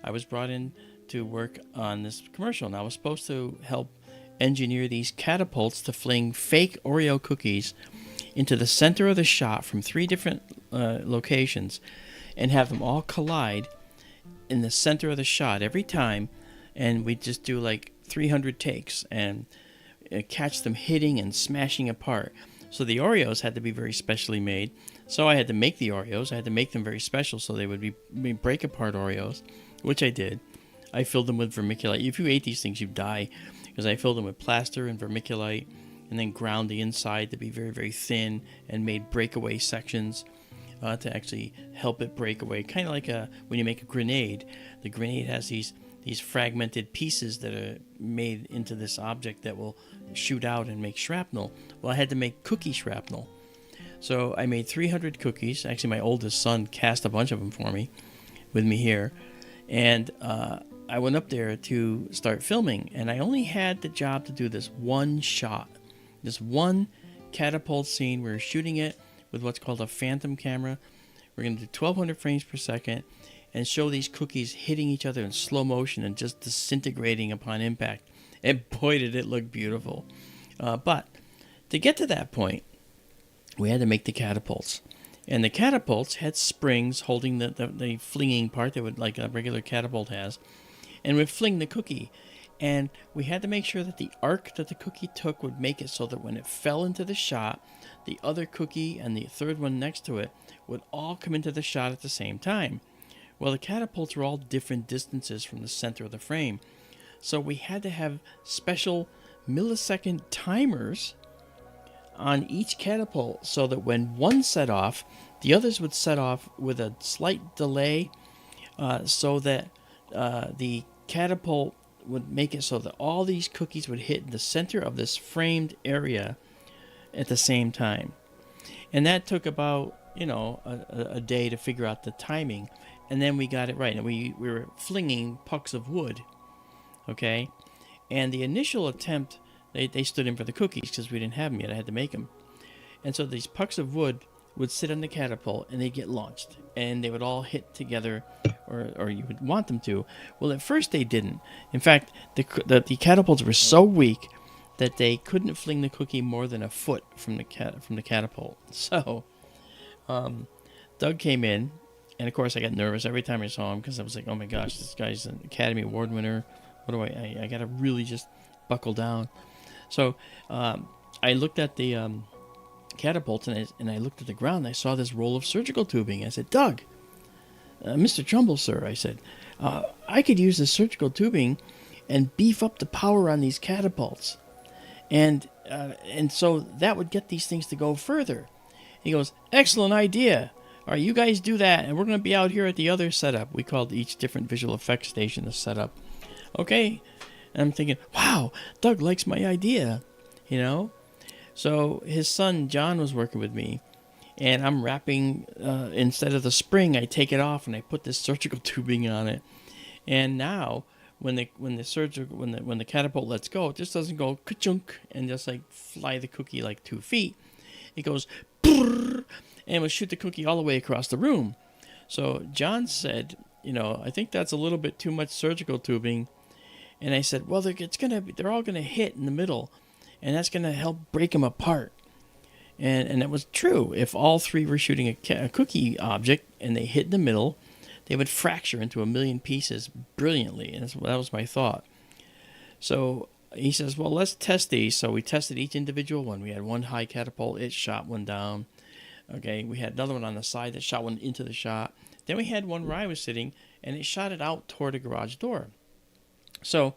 I was brought in to work on this commercial, and I was supposed to help engineer these catapults to fling fake Oreo cookies into the center of the shot from 3 different locations and have them all collide in the center of the shot every time, and we just do like 300 takes and catch them hitting and smashing apart. So the Oreos had to be very specially made. So I had to make the Oreos. I had to make them very special so they would be break apart Oreos, which I did. I filled them with vermiculite. If you ate these things, you'd die, because I filled them with plaster and vermiculite and then ground the inside to be very, very thin and made breakaway sections to actually help it break away. Kind of like when you make a grenade. The grenade has these fragmented pieces that are made into this object that will shoot out and make shrapnel. Well, I had to make cookie shrapnel. So I made 300 cookies. Actually, my oldest son cast a bunch of them for me, with me here. And I went up there to start filming, and I only had the job to do this one shot. This one catapult scene. We were shooting it with what's called a phantom camera. We're going to do 1,200 frames per second and show these cookies hitting each other in slow motion and just disintegrating upon impact. And boy, did it look beautiful. But to get to that point, we had to make the catapults. And the catapults had springs holding the flinging part that would, like a regular catapult has, and would fling the cookie. And we had to make sure that the arc that the cookie took would make it so that when it fell into the shot, the other cookie and the third one next to it would all come into the shot at the same time. Well, the catapults were all different distances from the center of the frame. So we had to have special millisecond timers on each catapult so that when one set off, the others would set off with a slight delay, so that the catapult would make it so that all these cookies would hit the center of this framed area at the same time. And that took about, a day to figure out the timing. And then we got it right. And we were flinging pucks of wood. Okay? And the initial attempt, they stood in for the cookies because we didn't have them yet. I had to make them. And so these pucks of wood would sit on the catapult and they'd get launched. And they would all hit together, or you would want them to. Well, at first they didn't. In fact, the catapults were so weak that they couldn't fling the cookie more than a foot from the catapult. So Doug came in, and of course I got nervous every time I saw him because I was like, oh my gosh, this guy's an Academy Award winner. What do I got to really just buckle down. So I looked at the catapult and I looked at the ground and I saw this roll of surgical tubing. I said, Doug, Mr. Trumbull, sir, I said, I could use this surgical tubing and beef up the power on these catapults. And so that would get these things to go further. He goes, excellent idea. All right, you guys do that, and we're going to be out here at the other setup. We called each different visual effects station the setup. Okay. And I'm thinking, wow, Doug likes my idea, So his son, John, was working with me, and I'm wrapping, instead of the spring, I take it off, and I put this surgical tubing on it. And now, when the catapult lets go, it just doesn't go ka-chunk and just like fly the cookie like 2 feet. It goes brrr, and will shoot the cookie all the way across the room. So John said, I think that's a little bit too much surgical tubing. And I said, well, they're all gonna hit in the middle, and that's gonna help break them apart. And that was true. If all three were shooting a cookie object and they hit in the middle, they would fracture into a million pieces brilliantly. And that was my thought. So he says, well, let's test these. So we tested each individual one. We had one high catapult. It shot one down. Okay, we had another one on the side that shot one into the shot. Then we had one where I was sitting, and it shot it out toward a garage door. So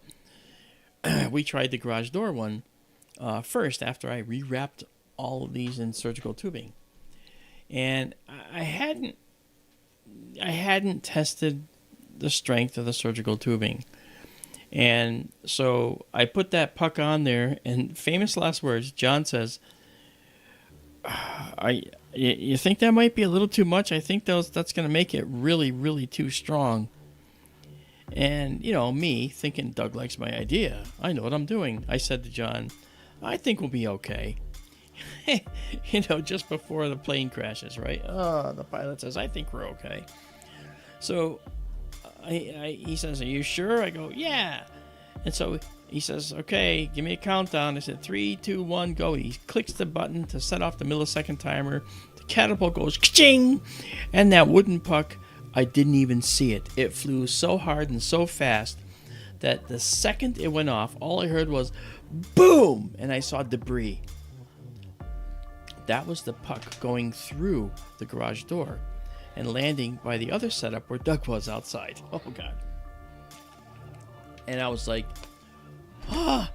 we tried the garage door one first after I rewrapped all of these in surgical tubing. And I hadn't tested the strength of the surgical tubing. And so I put that puck on there, and famous last words, John says, you think that might be a little too much? I think that's going to make it really, really too strong. And, me thinking Doug likes my idea. I know what I'm doing. I said to John, I think we'll be okay. Just before the plane crashes, right? The pilot says, I think we're okay. So he says, are you sure? I go, yeah. And so he says, okay, give me a countdown. I said, 3, 2, 1, go. He clicks the button to set off the millisecond timer. The catapult goes ka-ching, and that wooden puck, I didn't even see it. It flew so hard and so fast that the second it went off, all I heard was boom, and I saw debris. That was the puck going through the garage door and landing by the other setup where Doug was outside. Oh, God. And I was like, ah.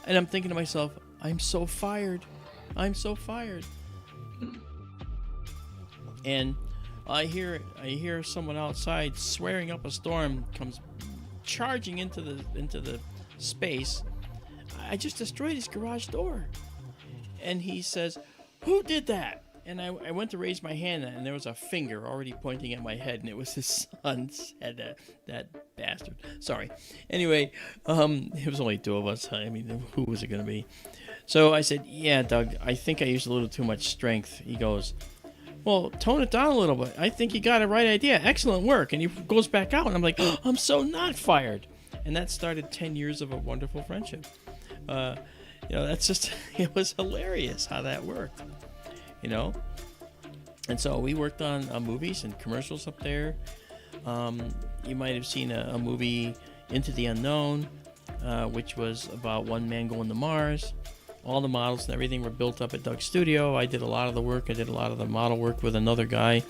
And I'm thinking to myself, I'm so fired. I'm so fired. And I hear someone outside swearing up a storm comes charging into the space. I just destroyed his garage door. And he says, who did that? And I went to raise my hand, and there was a finger already pointing at my head, and it was his son. Said that bastard. Sorry. Anyway, it was only 2 of us. I mean, who was it going to be? So I said, yeah, Doug, I think I used a little too much strength. He goes, well, tone it down a little bit. I think you got a right idea. Excellent work. And he goes back out, and I'm like, oh, I'm so not fired. And that started 10 years of a wonderful friendship. That's just, it was hilarious how that worked. And so we worked on movies and commercials up there. You might have seen a movie, Into the Unknown, which was about one man going to Mars. All the models and everything were built up at Doug's studio. I did a lot of the work. I did a lot of the model work with another guy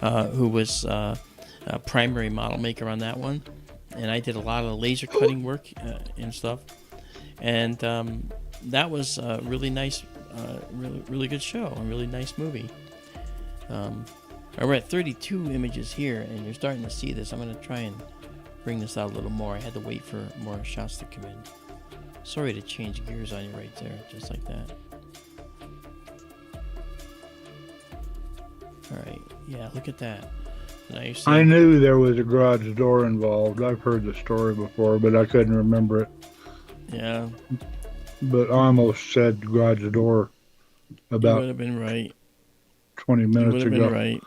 who was a primary model maker on that one. And I did a lot of the laser cutting work and stuff. And that was a really nice, really good show, a really nice movie. We're at 32 images here, and you're starting to see this. I'm going to try and bring this out a little more. I had to wait for more shots to come in. Sorry to change gears on you right there, just like that. Alright, yeah, look at that. Now you're seeing, I knew there was a garage door involved. I've heard the story before, but I couldn't remember it. yeah, But I almost said garage door you would about have been right. 20 You minutes would have ago. been right.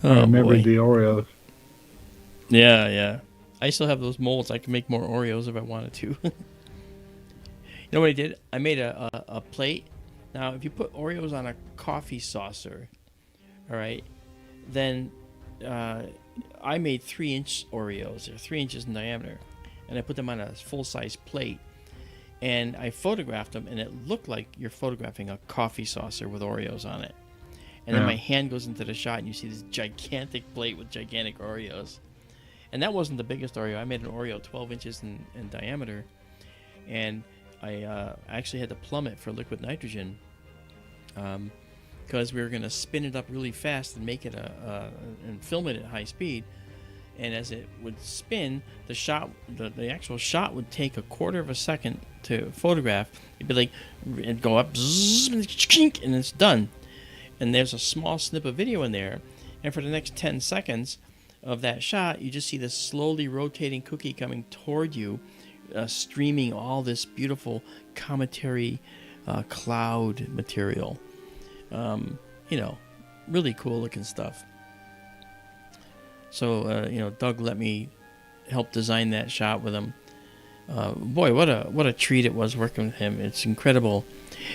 I remember boy. the Oreos. Yeah. I still have those molds. I can make more Oreos if I wanted to. You know what I did? I made a plate. Now, if you put Oreos on a coffee saucer, all right, then I made 3-inch Oreos. They're 3 inches in diameter. And I put them on a full-size plate. And I photographed them, and it looked like you're photographing a coffee saucer with Oreos on it. And then Yeah. my hand goes into the shot, and you see this gigantic plate with gigantic Oreos. And that wasn't the biggest Oreo. I made an Oreo 12 inches in diameter. And I actually had to plumb it for liquid nitrogen because we were going to spin it up really fast and make it and film it at high speed. And as it would spin, the actual shot would take a quarter of a second to photograph. It'd be like, it'd go up, zzz, and it's done. And there's a small snip of video in there. And for the next 10 seconds of that shot, you just see this slowly rotating cookie coming toward you, streaming all this beautiful cometary cloud material. Really cool looking stuff. So, Doug let me help design that shot with him. Boy, what a treat it was working with him. It's incredible.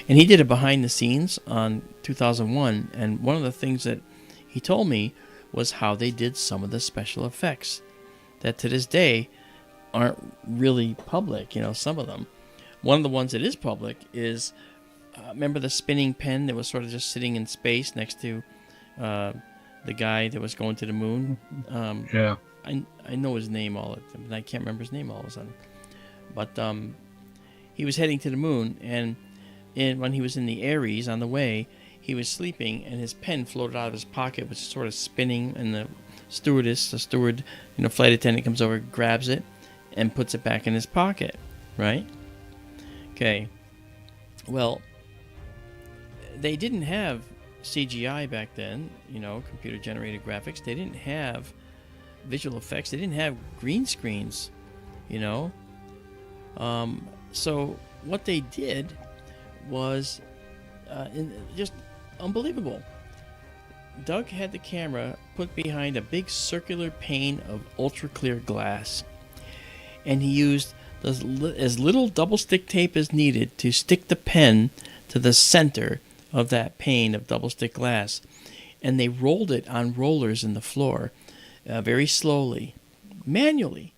And he did it behind the scenes on 2001. And one of the things that he told me was how they did some of the special effects that to this day aren't really public, some of them. One of the ones that is public is, remember the spinning pen that was sort of just sitting in space next to the guy that was going to the moon? Yeah. I know his name all of them, and I can't remember his name all of a sudden. But he was heading to the moon, and when he was in the Aries on the way, he was sleeping, and his pen floated out of his pocket, was sort of spinning, and the steward, flight attendant comes over, grabs it, and puts it back in his pocket, right? Okay. Well, they didn't have CGI back then, computer-generated graphics. They didn't have visual effects. They didn't have green screens, So what they did was just unbelievable. Doug had the camera put behind a big circular pane of ultra-clear glass, and he used as little double stick tape as needed to stick the pen to the center of that pane of double stick glass, and they rolled it on rollers in the floor very slowly, manually,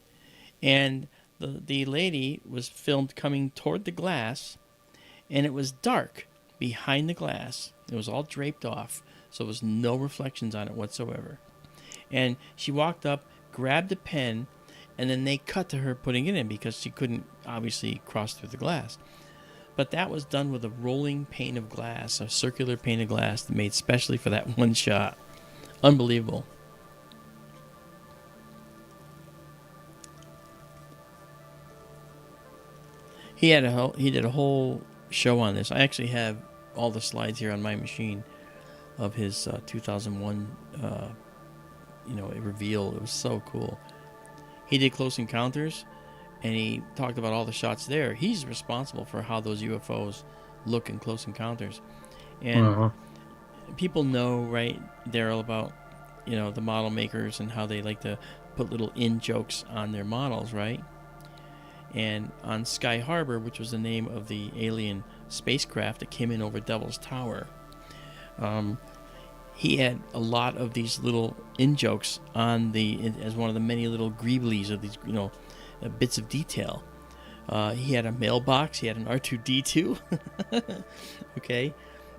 and the lady was filmed coming toward the glass, and it was dark behind the glass. It was all draped off, so there was no reflections on it whatsoever. And she walked up, grabbed the pen, and then they cut to her putting it in because she couldn't obviously cross through the glass. But that was done with a rolling pane of glass, a circular pane of glass made specially for that one shot. Unbelievable. He did a whole show on this. I actually have all the slides here on my machine of his 2001 reveal. It was so cool. He did Close Encounters, and he talked about all the shots there. He's responsible for how those UFOs look in Close Encounters. And people know, right, Daryl, about, the model makers and how they like to put little in-jokes on their models, right? And on Sky Harbor, which was the name of the alien spacecraft that came in over Devil's Tower, he had a lot of these little in-jokes on as one of the many little greeblies of these, bits of detail. He had a mailbox. He had an R2-D2. Okay.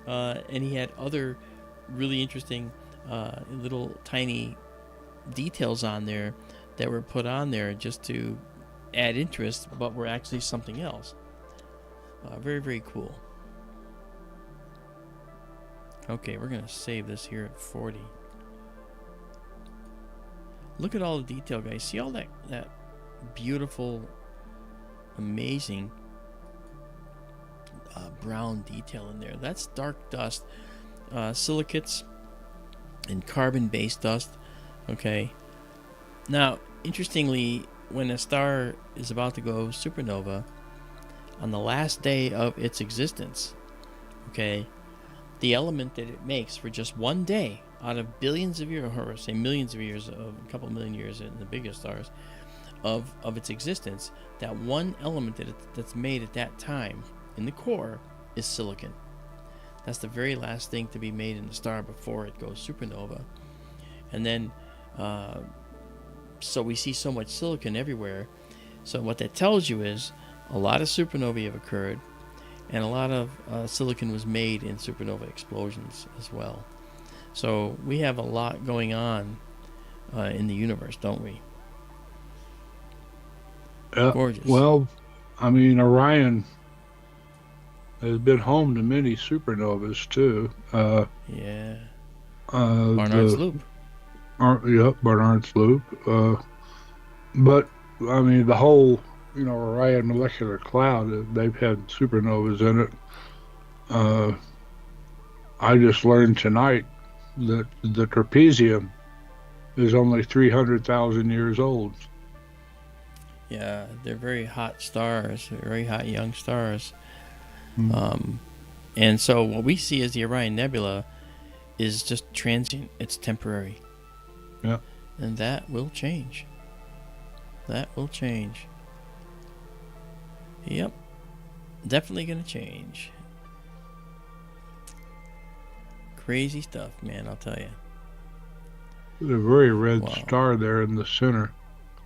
And he had other really interesting little tiny details on there that were put on there just to add interest, but were actually something else. Very, very cool. Okay, we're going to save this here at 40. Look at all the detail, guys. See all that beautiful, amazing brown detail in there. That's dark dust, silicates, and carbon-based dust. Okay. Now, interestingly, when a star is about to go supernova, on the last day of its existence, okay, the element that it makes for just one day out of billions of years, or say millions of years, of a couple million years in the biggest stars, of its existence, that one element that's made at that time in the core is silicon. That's the very last thing to be made in the star before it goes supernova. And then, so we see so much silicon everywhere. So what that tells you is a lot of supernovae have occurred, and a lot of silicon was made in supernova explosions as well. So we have a lot going on in the universe, don't we? Gorgeous. Well, I mean, Orion has been home to many supernovas too. Yeah. Barnard's Loop. Barnard's Loop. But I mean, the whole Orion molecular cloud, they've had supernovas in it. I just learned tonight that the trapezium is only 300,000 years old. Yeah, they're very hot stars, very hot young stars. And so what we see as the Orion Nebula is just transient. It's temporary. Yeah. And that will change. That will change. Yep. Definitely going to change. Crazy stuff, man, I'll tell you. There's a very red Wow. star there in the center.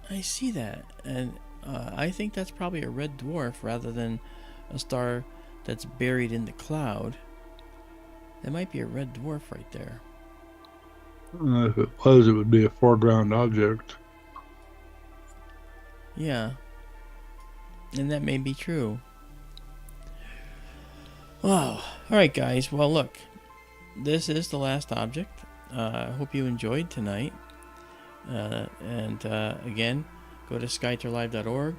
I see that. And I think that's probably a red dwarf rather than a star that's buried in the cloud. That might be a red dwarf right there. If it was, it would be a foreground object. Yeah. And that may be true. Wow. Alright, guys. Well, look. This is the last object. I hope you enjoyed tonight. And again, go to skytourlive.org.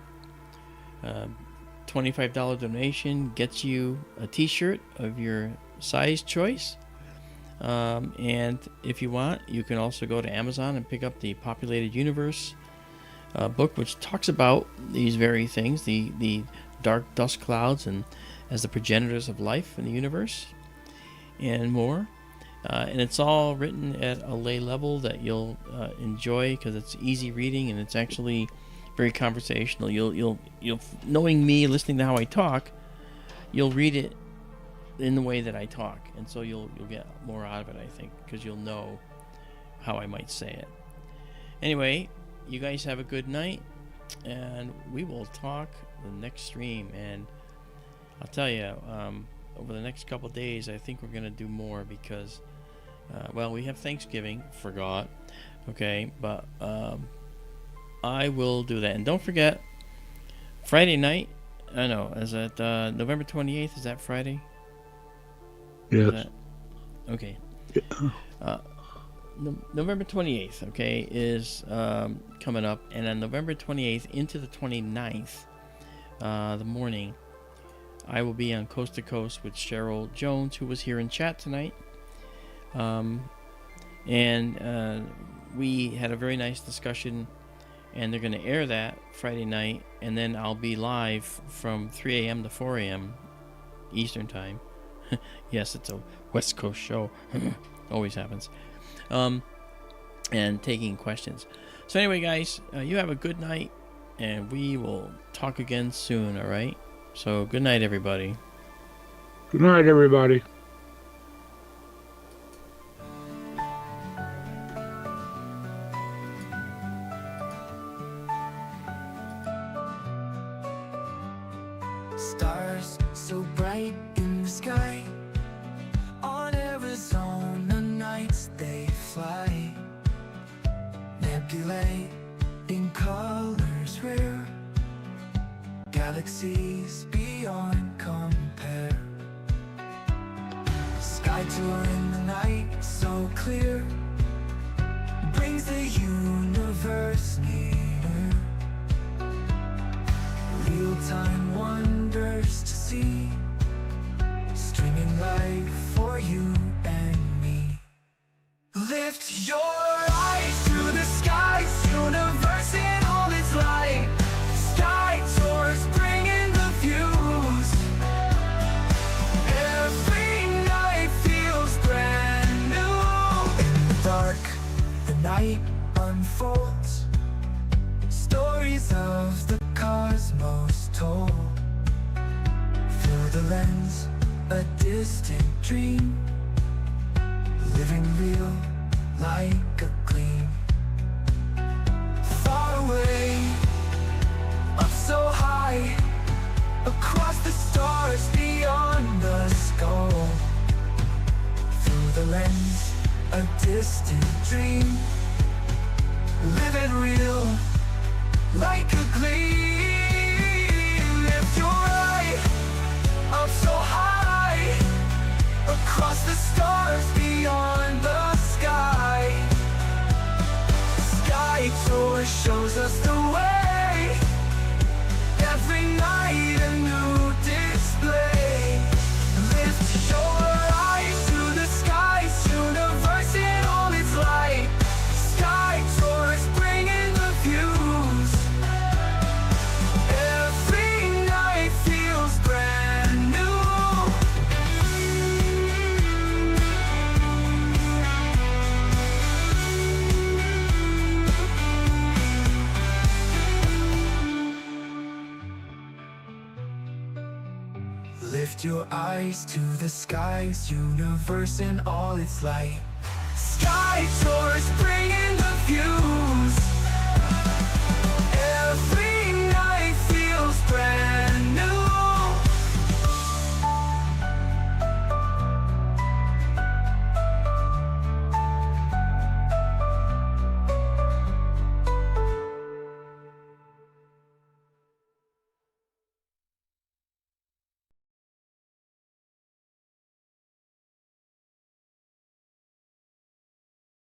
$25 donation gets you a t-shirt of your size choice. And if you want, you can also go to Amazon and pick up the Populated Universe book, which talks about these very things, the dark dust clouds and as the progenitors of life in the universe and more. And it's all written at a lay level that you'll enjoy because it's easy reading and it's actually very conversational. You'll knowing me, listening to how I talk, you'll read it in the way that I talk, and so you'll get more out of it, I think, because you'll know how I might say it. Anyway, you guys have a good night, and we will talk the next stream. And I'll tell you, over the next couple days, I think we're gonna do more because, well, we have Thanksgiving. Forgot, okay, but I will do that. And don't forget, Friday night. I know. Is that November 28th? Is that Friday? Yes. Okay. November 28th, okay, is coming up. And on November 28th into the 29th, the morning, I will be on Coast to Coast with Cheryl Jones, who was here in chat tonight. And we had a very nice discussion, and they're going to air that Friday night. And then I'll be live from 3 a.m. to 4 a.m. Eastern Time. Yes, it's a West Coast show. Always happens. And taking questions. So anyway, guys, you have a good night, and we will talk again soon, all right? So good night, everybody. Good night, everybody. Stars so bright in the sky. On Arizona nights they fly. Nebulae in colors rare. Galaxies beyond compare. Sky tour in the night so clear. Brings the universe near. Real-time wonders to see. Streaming light for you and me. Lift your eyes to the skies. Universe in all its light. Sky tours bringing the views. Every night feels brand new. In the dark, the night unfolds. Stories of the cosmos told. Through the lens, a distant dream. Living real like a gleam. Far away, up so high. Across the stars, beyond the skull. Through the lens, a distant dream. Living real like a gleam. Lift your eye up so high. Across the stars, beyond the sky. Sky tour shows us the way. Every night a new display. Lift your eyes to the skies. Universe in all its light. Sky tours bringing the views. Every night feels brand new. Lift your eyes to the skies. Universe in all its light. Sky tours bringing the views. Every night feels brand